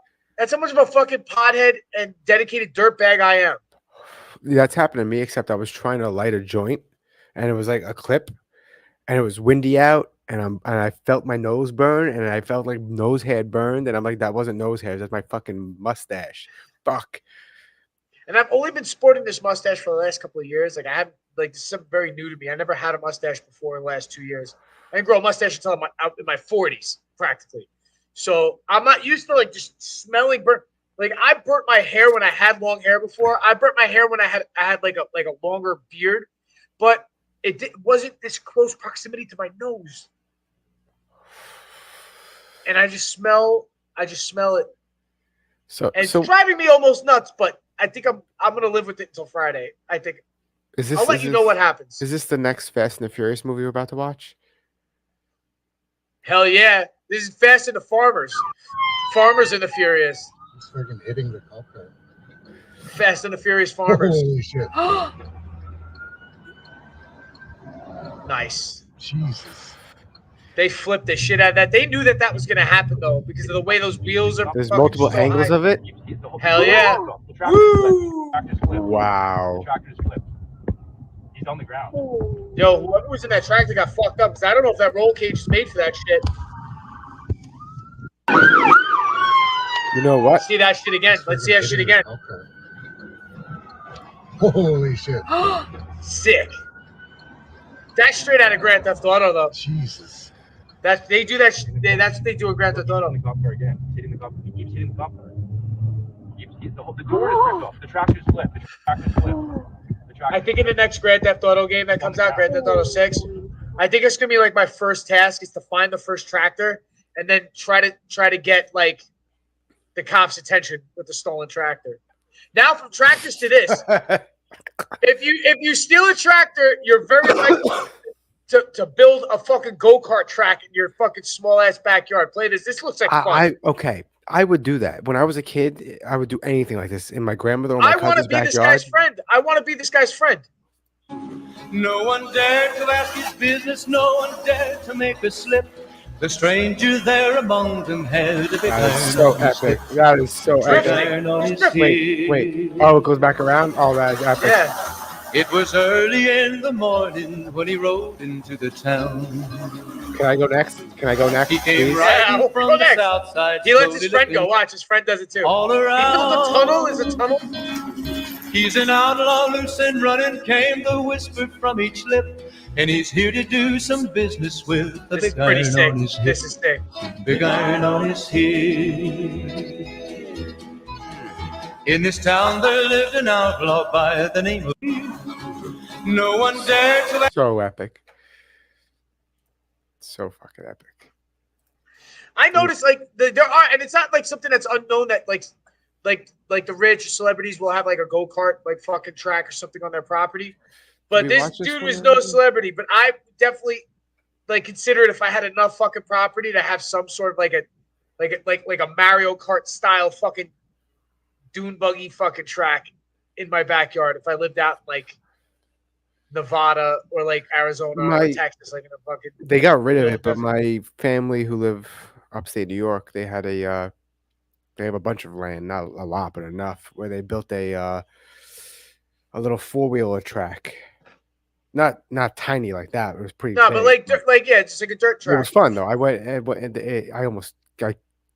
Speaker 3: much of a fucking pothead and dedicated dirtbag I am.
Speaker 2: That's happened to me, except I was trying to light a joint and it was like a clip and it was windy out and I felt my nose burn and I felt like nose hair burned and I'm like, that wasn't nose hairs, that's my fucking mustache. Fuck.
Speaker 3: And I've only been sporting this mustache for the last couple of years. Like I have, like this is something very new to me. I never had a mustache before in the last 2 years. I didn't grow a mustache until I'm in my 40s, practically. So I'm not used to like just smelling burnt. Like I burnt my hair when I had long hair before. I burnt my hair when I had like a longer beard, but it wasn't this close proximity to my nose. And I just smell it.
Speaker 2: So
Speaker 3: And it's driving me almost nuts, but I think I'm gonna live with it until Friday. I think I'll let you know what happens.
Speaker 2: Is this the next Fast and the Furious movie we're about to watch?
Speaker 3: Hell yeah. This is Fast and the Farmers. Farmers and the Furious.
Speaker 10: He's freaking hitting the culprit.
Speaker 3: Fast and the Furious Farmers.
Speaker 10: Holy shit.
Speaker 3: Nice.
Speaker 10: Jesus.
Speaker 3: They flipped the shit out of that. They knew that was going to happen, though, because of the way those wheels are.
Speaker 2: There's multiple
Speaker 3: so
Speaker 2: angles
Speaker 3: high.
Speaker 2: of it.
Speaker 3: Hell yeah. Woo!
Speaker 2: Wow.
Speaker 23: He's on the ground.
Speaker 3: Yo, whoever was in that tractor got fucked up, because I don't know if that roll cage is made for that shit.
Speaker 2: You know what?
Speaker 3: Let's see that shit again. Let's see that shit again.
Speaker 10: Holy shit.
Speaker 3: Sick. That's straight out of Grand Theft Auto, though.
Speaker 10: Jesus.
Speaker 3: They do that. That's what they do in Grand Theft Auto.
Speaker 23: Again. Hitting the golf. He keeps hitting the golf cart. The door is ripped off. The tractor's flipped.
Speaker 3: I think in the next Grand Theft Auto game that comes out, Grand Theft Auto 6, I think it's gonna be like my first task is to find the first tractor and then try to get like the cops' attention with the stolen tractor. Now from tractors to this. If you steal a tractor, you're very likely to build a fucking go-kart track in your fucking small ass backyard. Play this. This looks like fun.
Speaker 2: I would do that when I was a kid. I would do anything like this in my grandmother or my
Speaker 3: I want to
Speaker 2: cousin's
Speaker 3: be
Speaker 2: backyard.
Speaker 3: this guy's friend. I want to be this guy's friend.
Speaker 4: No one dared to ask his business, no one dared to make a slip. The stranger there among them had a big
Speaker 2: That is so epic. That is so epic. Wait. Oh, it goes back around? Oh, that is epic.
Speaker 3: Yeah.
Speaker 4: It was early in the morning when he rode into the town.
Speaker 2: Can I go next?
Speaker 4: He came
Speaker 2: please?
Speaker 4: riding from the south side.
Speaker 3: He lets his
Speaker 4: slowly
Speaker 3: friend go.
Speaker 4: looking
Speaker 3: Watch, his friend does it too.
Speaker 4: all
Speaker 3: He
Speaker 4: around.
Speaker 3: built a tunnel. Is a tunnel?
Speaker 4: He's an outlaw, loose and running, came the whisper from each lip. And he's here to do some business with the
Speaker 3: This is
Speaker 4: big
Speaker 3: pretty
Speaker 4: iron
Speaker 3: sick.
Speaker 4: on his hip.
Speaker 3: This is sick.
Speaker 4: Big iron on his hip. In this town there lived an outlaw by the name of No one dared to
Speaker 2: So epic. So fucking epic.
Speaker 3: I noticed like there are, and it's not like something that's unknown that like the rich celebrities will have like a go-kart like fucking track or something on their property. But
Speaker 2: we
Speaker 3: this
Speaker 2: watch this
Speaker 3: dude
Speaker 2: one
Speaker 3: was no
Speaker 2: already?
Speaker 3: celebrity. But I definitely like considered if I had enough fucking property to have some sort of like a Mario Kart style fucking dune buggy fucking track in my backyard. If I lived out in, like Nevada or like Arizona or Texas, like in a fucking.
Speaker 2: They got rid of it, but my family who live upstate New York, they had they have a bunch of land, not a lot, but enough, where they built a little 4-wheeler track. Not tiny like that. It was pretty.
Speaker 3: No,
Speaker 2: big,
Speaker 3: but like yeah, just like a dirt track.
Speaker 2: it was fun though. I went and I almost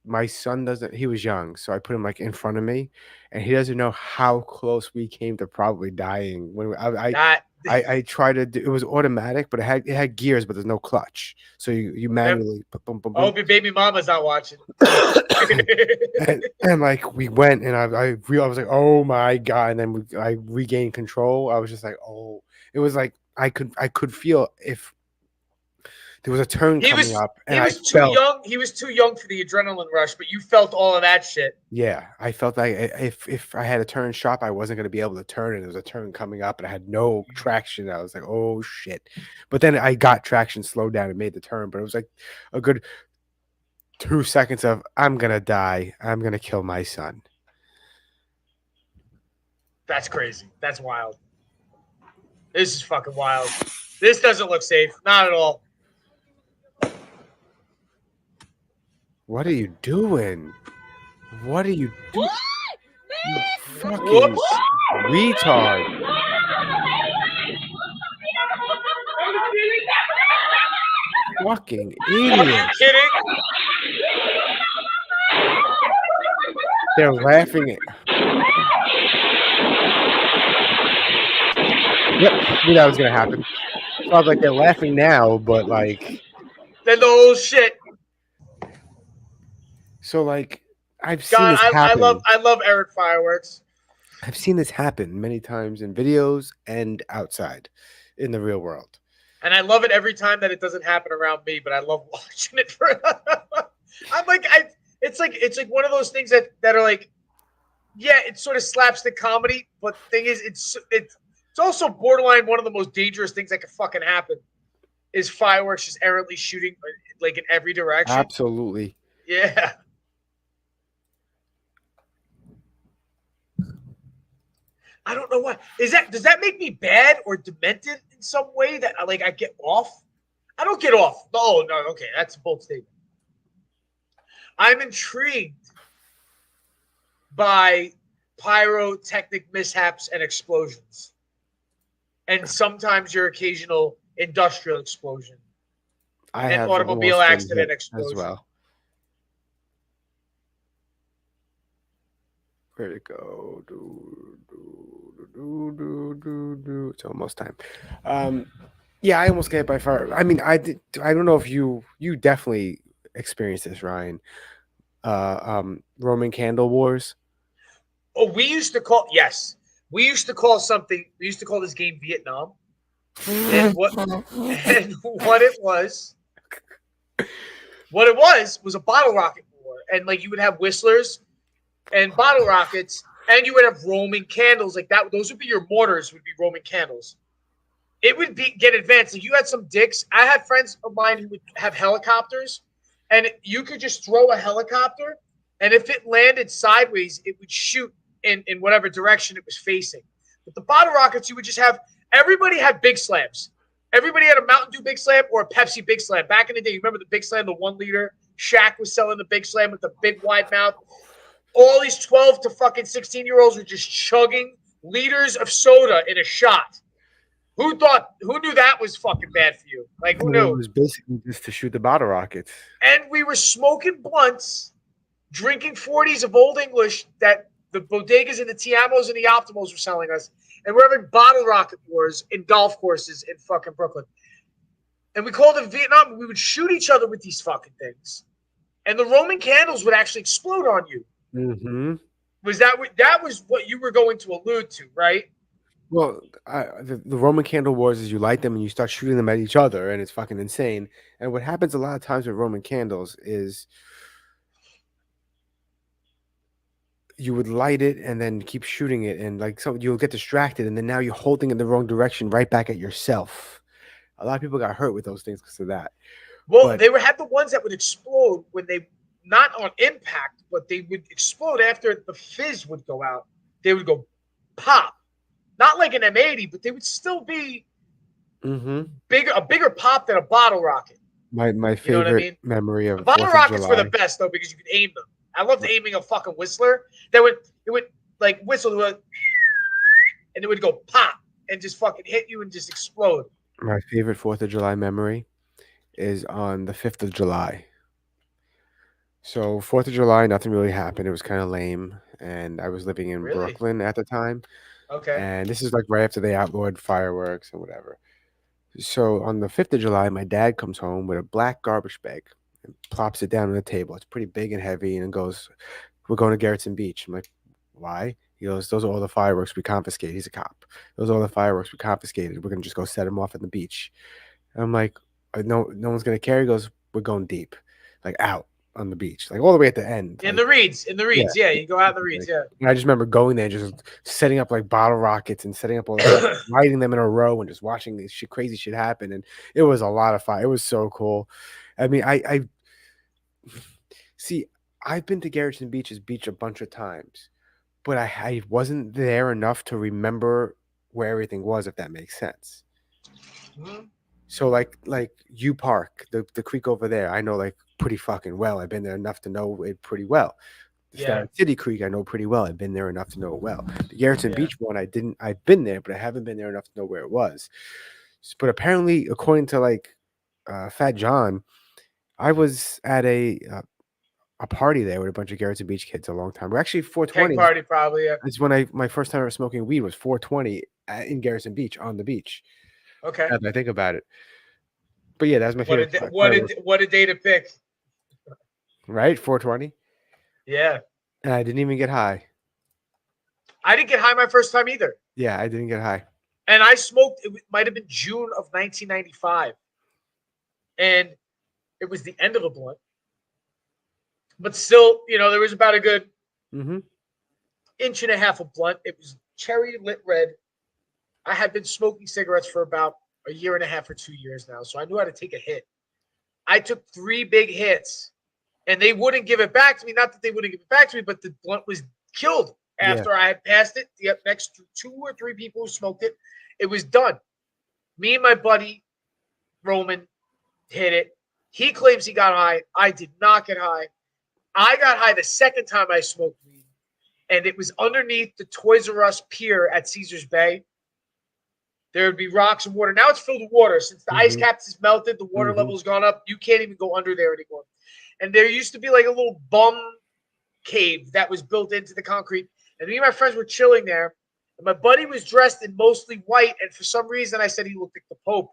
Speaker 2: my son doesn't. He was young, so I put him like in front of me, and he doesn't know how close we came to probably dying when I tried to do. It was automatic, but it had gears, but there's no clutch, so you manually. Boom, boom,
Speaker 3: I hope
Speaker 2: boom.
Speaker 3: your baby mama's not watching.
Speaker 2: and like we went, and I was like, oh my god! And then I regained control. I was just like, oh, it was like I could feel if there was a turn coming up, and
Speaker 3: he was
Speaker 2: I
Speaker 3: too
Speaker 2: felt,
Speaker 3: young. He was too young for the adrenaline rush, but you felt all of that shit.
Speaker 2: yeah, I felt like if I had a turn sharp, I wasn't going to be able to turn, and there was a turn coming up, and I had no traction. I was like, oh shit! But then I got traction, slowed down, and made the turn. But it was like a good 2 seconds of I'm gonna die. I'm gonna kill my son.
Speaker 3: That's crazy. That's wild. This is fucking wild. This doesn't look safe. Not at all.
Speaker 2: What are you doing? What are you doing? You fucking
Speaker 3: Whoops.
Speaker 2: retard. Fucking
Speaker 3: Are you
Speaker 2: idiot.
Speaker 3: kidding?
Speaker 2: They're laughing at. Yep, I knew that was gonna happen. So I was like, they're laughing now, but like.
Speaker 3: Then the whole shit.
Speaker 2: So like, I've seen
Speaker 3: God,
Speaker 2: this
Speaker 3: I
Speaker 2: happen.
Speaker 3: love Eric fireworks.
Speaker 2: I've seen this happen many times in videos and outside in the real world.
Speaker 3: And I love it every time that it doesn't happen around me, but I love watching it for I'm like it's like one of those things that are like, yeah, it's sort of slapstick comedy, but the thing is it's also borderline one of the most dangerous things that could fucking happen is fireworks just errantly shooting like in every direction.
Speaker 2: Absolutely.
Speaker 3: Yeah. I don't know why. Does that make me bad or demented in some way that I get off? I don't get off. No, okay, that's a bold statement. I'm intrigued by pyrotechnic mishaps and explosions. And sometimes your occasional industrial explosion.
Speaker 2: I
Speaker 3: and
Speaker 2: have
Speaker 3: automobile
Speaker 2: almost been
Speaker 3: accident
Speaker 2: hit
Speaker 3: explosion.
Speaker 2: as well. Where'd it go? It's almost time. Yeah, I almost got hit by fire. I mean, I don't know if you definitely experienced this, Ryan. Roman candle wars.
Speaker 3: Oh, we used to call this game Vietnam. And what it was a bottle rocket war. And like you would have whistlers and bottle rockets, and you would have Roman candles like that. Those would be your mortars, would be Roman candles. it would get advanced. Like you had some dicks. I had friends of mine who would have helicopters, and you could just throw a helicopter, and if it landed sideways, it would shoot in whatever direction it was facing. But the bottle rockets, you would just have everybody had big slams. Everybody had a Mountain Dew Big Slam or a Pepsi Big Slam. Back in the day, you remember the Big Slam, the 1 liter? Shaq was selling the Big Slam with the big wide mouth. All these 12 to fucking 16-year-olds were just chugging liters of soda in a shot. Who knew that was fucking bad for you? Like, who
Speaker 2: It
Speaker 3: knew?
Speaker 2: was basically just to shoot the bottle rockets.
Speaker 3: And we were smoking blunts, drinking 40s of Old English that the bodegas and the Tiamos and the Optimals were selling us. And we're having bottle rocket wars in golf courses in fucking Brooklyn. And we called it Vietnam. We would shoot each other with these fucking things. And the Roman candles would actually explode on you.
Speaker 2: Mm-hmm.
Speaker 3: That was what you were going to allude to, right?
Speaker 2: Well, the Roman candle wars is you light them and you start shooting them at each other, and it's fucking insane. And what happens a lot of times with Roman candles is you would light it and then keep shooting it, and like so you'll get distracted, and then now you're holding in the wrong direction right back at yourself. A lot of people got hurt with those things because of that.
Speaker 3: Well, they had the ones that would explode when they, not on impact, but they would explode after the fizz would go out. They would go pop. Not like an M80, but they would still be a bigger pop than a bottle rocket.
Speaker 2: My favorite
Speaker 3: You know what I mean?
Speaker 2: memory of
Speaker 3: The bottle
Speaker 2: 4th of
Speaker 3: rockets were
Speaker 2: July.
Speaker 3: the best though because you could aim them. I loved aiming a fucking whistler. It would like whistle, and it would go pop and just fucking hit you and just explode.
Speaker 2: My favorite 4th of July memory is on the 5th of July. So 4th of July, nothing really happened. It was kind of lame, and I was living in Brooklyn at the time.
Speaker 3: Okay.
Speaker 2: And this is like right after they outlawed fireworks and whatever. So on the 5th of July, my dad comes home with a black garbage bag and plops it down on the table. It's pretty big and heavy, and goes, "We're going to Gerritsen Beach." I'm like, "Why?" He goes, "Those are all the fireworks we confiscated." He's a cop. "Those are all the fireworks we confiscated. We're gonna just go set them off at the beach." And I'm like, "No one's gonna care." He goes, "We're going deep, like out on the beach, like all the way at the end."
Speaker 3: In the reeds, yeah, you go out in the reeds, yeah.
Speaker 2: And I just remember going there, just setting up like bottle rockets and setting up all the lighting them in a row and just watching this crazy shit happen. And it was a lot of fun. It was so cool. I mean, I see. I've been to Gerritsen Beach a bunch of times, but I wasn't there enough to remember where everything was, if that makes sense. So like U Park, the creek over there, I know like pretty fucking well. I've been there enough to know it pretty well. The Starrett City Creek, I know pretty well. I've been there enough to know it well. The Gerritsen Beach one, I've been there, but I haven't been there enough to know where it was. But apparently, according to like Fat John, I was at a party there with a bunch of Gerritsen Beach kids a long time. We're actually 420.
Speaker 3: Keg party, probably. Yeah.
Speaker 2: It's when my first time ever smoking weed was 420 in Gerritsen Beach on the beach.
Speaker 3: Okay.
Speaker 2: Now that I think about it. But yeah, that's my favorite.
Speaker 3: What a day to pick.
Speaker 2: Right, 420.
Speaker 3: Yeah.
Speaker 2: And I didn't even get high.
Speaker 3: I didn't get high my first time either.
Speaker 2: Yeah, I didn't get high.
Speaker 3: And I smoked, it might have been June of 1995. And it was the end of a blunt. But still, there was about a good inch and a half of blunt. It was cherry lit red. I had been smoking cigarettes for about a year and a half or 2 years now. So I knew how to take a hit. I took 3 big hits. And they wouldn't give it back to me. Not that they wouldn't give it back to me, but the blunt was killed after I had passed it. The next 2 or 3 people who smoked it, it was done. Me and my buddy, Roman, hit it. He claims he got high. I did not get high. I got high the second time I smoked weed. And it was underneath the Toys R Us pier at Caesars Bay. There would be rocks and water. Now it's filled with water. Since the ice caps has melted, the water level's gone up. You can't even go under there anymore. And there used to be like a little bum cave that was built into the concrete. And me and my friends were chilling there. And my buddy was dressed in mostly white. And for some reason, I said he looked like the Pope.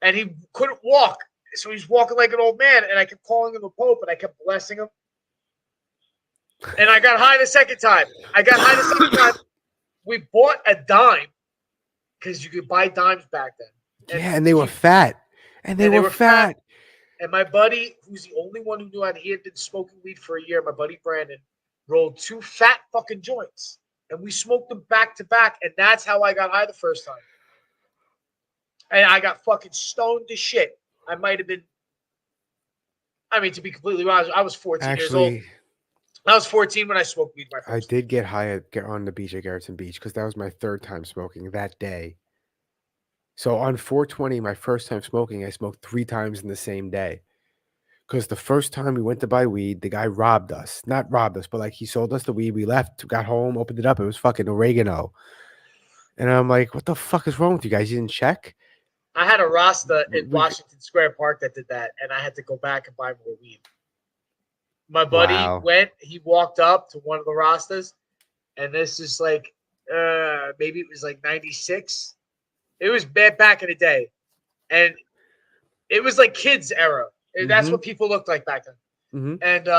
Speaker 3: And he couldn't walk. So he's walking like an old man. And I kept calling him the Pope. And I kept blessing him. And I got high the second time. We bought a dime. Because you could buy dimes back then.
Speaker 2: And they were fat. And they were fat.
Speaker 3: And my buddy, who's the only one who knew how, he had been smoking weed for a year, my buddy Brandon, rolled 2 fat fucking joints. And we smoked them back to back. And that's how I got high the first time. And I got fucking stoned to shit. I might have been, I mean, to be completely honest, I was 14 years old.
Speaker 2: Actually,
Speaker 3: I was 14 when I smoked weed my
Speaker 2: I
Speaker 3: first.
Speaker 2: did get high on the beach at Garrison Beach because that was my third time smoking that day. So on 420, my first time smoking, I smoked 3 times in the same day. Because the first time we went to buy weed, the guy robbed us. Not robbed us, but like he sold us the weed. We left, got home, opened it up. It was fucking oregano. And I'm like, what the fuck is wrong with you guys? You didn't check?
Speaker 3: I had a Rasta in Washington Square Park that did that, and I had to go back and buy more weed. My buddy went, he walked up to one of the Rastas, and this is like, maybe it was like 96. It was bad back in the day. And it was like kids era. And that's what people looked like back then. And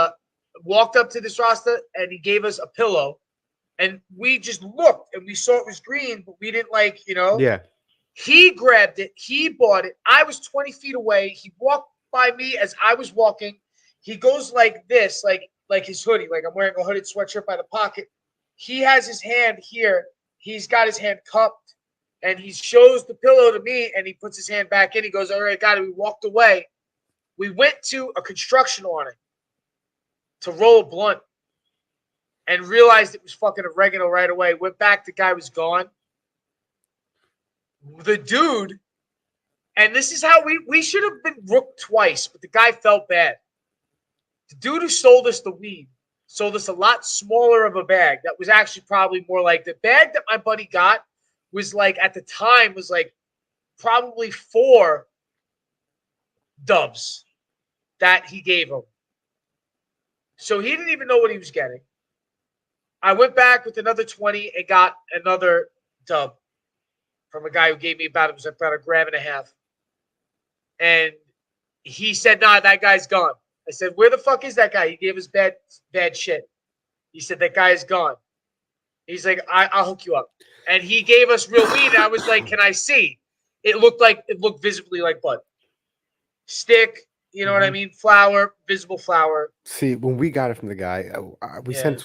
Speaker 3: walked up to this Rasta, and he gave us a pillow. And we just looked, and we saw it was green, but we didn't like, you know.
Speaker 2: Yeah.
Speaker 3: He grabbed it. He bought it. I was 20 feet away. He walked by me as I was walking. He goes like this, like his hoodie, like I'm wearing a hooded sweatshirt by the pocket. He has his hand here. He's got his hand cupped, and he shows the pillow to me, and he puts his hand back in. He goes, all right, got it. We walked away. We went to a construction awning to roll a blunt and realized it was fucking oregano right away. Went back. The guy was gone. The dude, and this is how we should have been rooked twice, but the guy felt bad. The dude who sold us the weed sold us a lot smaller of a bag. That was actually probably more like the bag that my buddy got was like at the time was like probably 4 dubs that he gave him. So he didn't even know what he was getting. I went back with another 20 and got another dub from a guy who gave me about a gram and a half. And he said, nah, that guy's gone. I said, where the fuck is that guy? He gave us bad shit. He said, that guy is gone. He's like, I'll hook you up. And he gave us real weed. And I was like, can I see? It looked visibly like bud. Stick, you know what I mean? Flower, visible flower.
Speaker 2: See, when we got it from the guy, we sent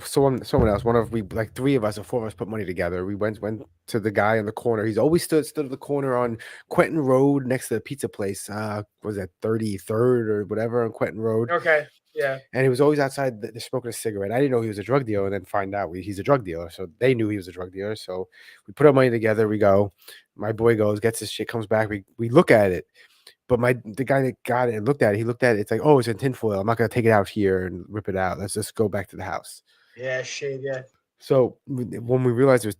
Speaker 2: someone else. Like 3 of us or 4 of us put money together. We went to the guy in the corner. He's always stood at the corner on Quentin Road next to the pizza place. Was that 33rd or whatever on Quentin Road?
Speaker 3: Okay, yeah.
Speaker 2: And he was always outside smoking a cigarette. I didn't know he was a drug dealer, and then find out he's a drug dealer. So they knew he was a drug dealer. So we put our money together. We go. My boy goes, gets his shit, comes back. We look at it. But the guy that got it and looked at it, he looked at it. It's like, oh, it's in tinfoil. I'm not going to take it out here and rip it out. Let's just go back to the house.
Speaker 3: Yeah, shade, yeah.
Speaker 2: So when we realized it was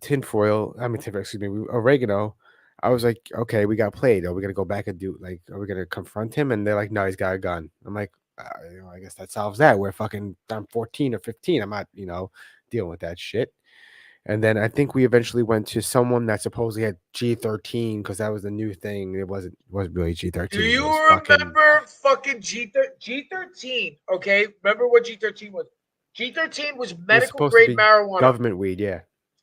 Speaker 2: oregano, I was like, okay, we got played. Are we going to go back and are we going to confront him? And they're like, no, he's got a gun. I'm like, I guess that solves that. I'm 14 or 15. I'm not, dealing with that shit. And then I think we eventually went to someone that supposedly had G13 because that was the new thing. It wasn't really G13.
Speaker 3: Do you remember fucking G13? Okay, remember what G13 was? G13 was medical grade marijuana.
Speaker 2: Government weed, yeah.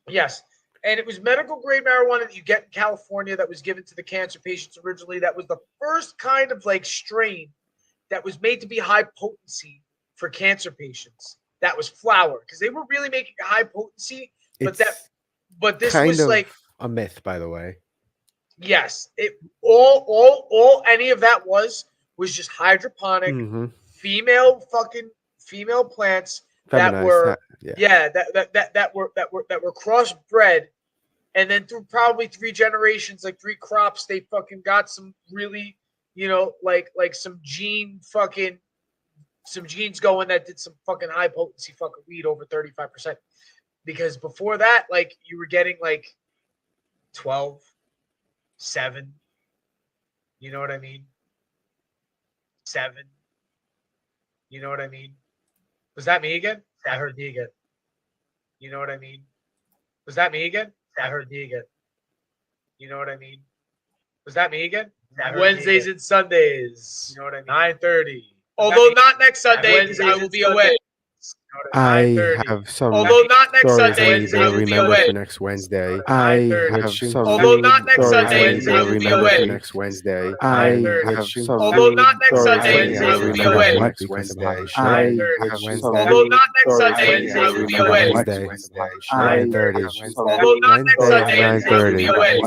Speaker 3: Yes, and it was medical grade marijuana that you get in California that was given to the cancer patients originally. That was the first kind of like strain that was made to be high potency for cancer patients. That was flower because they were really making high potency. But this was like
Speaker 2: a myth, by the way.
Speaker 3: Yes, it all any of that was just hydroponic female plants that were crossbred, and then through probably 3 generations, like 3 crops, they fucking got some really like some genes going that did some fucking high potency fucking weed over 35%. Because before that, like you were getting like 12, 7. You know what I mean? 7. You know what I mean? Was that me again? I heard D again. You know what I mean? Was that me again? I heard D again. You know what I mean? Was that me again? Wednesdays and Sundays. You know what I mean? 9:30. Although not next Sunday because I will be away.
Speaker 2: I have some.
Speaker 3: Although not next Sunday,
Speaker 2: I will be away. For next Wednesday. I have some.
Speaker 3: Although not next Sunday, I will be away.
Speaker 2: For next Wednesday.
Speaker 3: I have some. Although not next Sunday, I will be away.
Speaker 2: Next Wednesday.
Speaker 3: I have some. Although not next Sunday, I will be away.
Speaker 2: 9:30.
Speaker 3: Although not next Sunday, I will be away.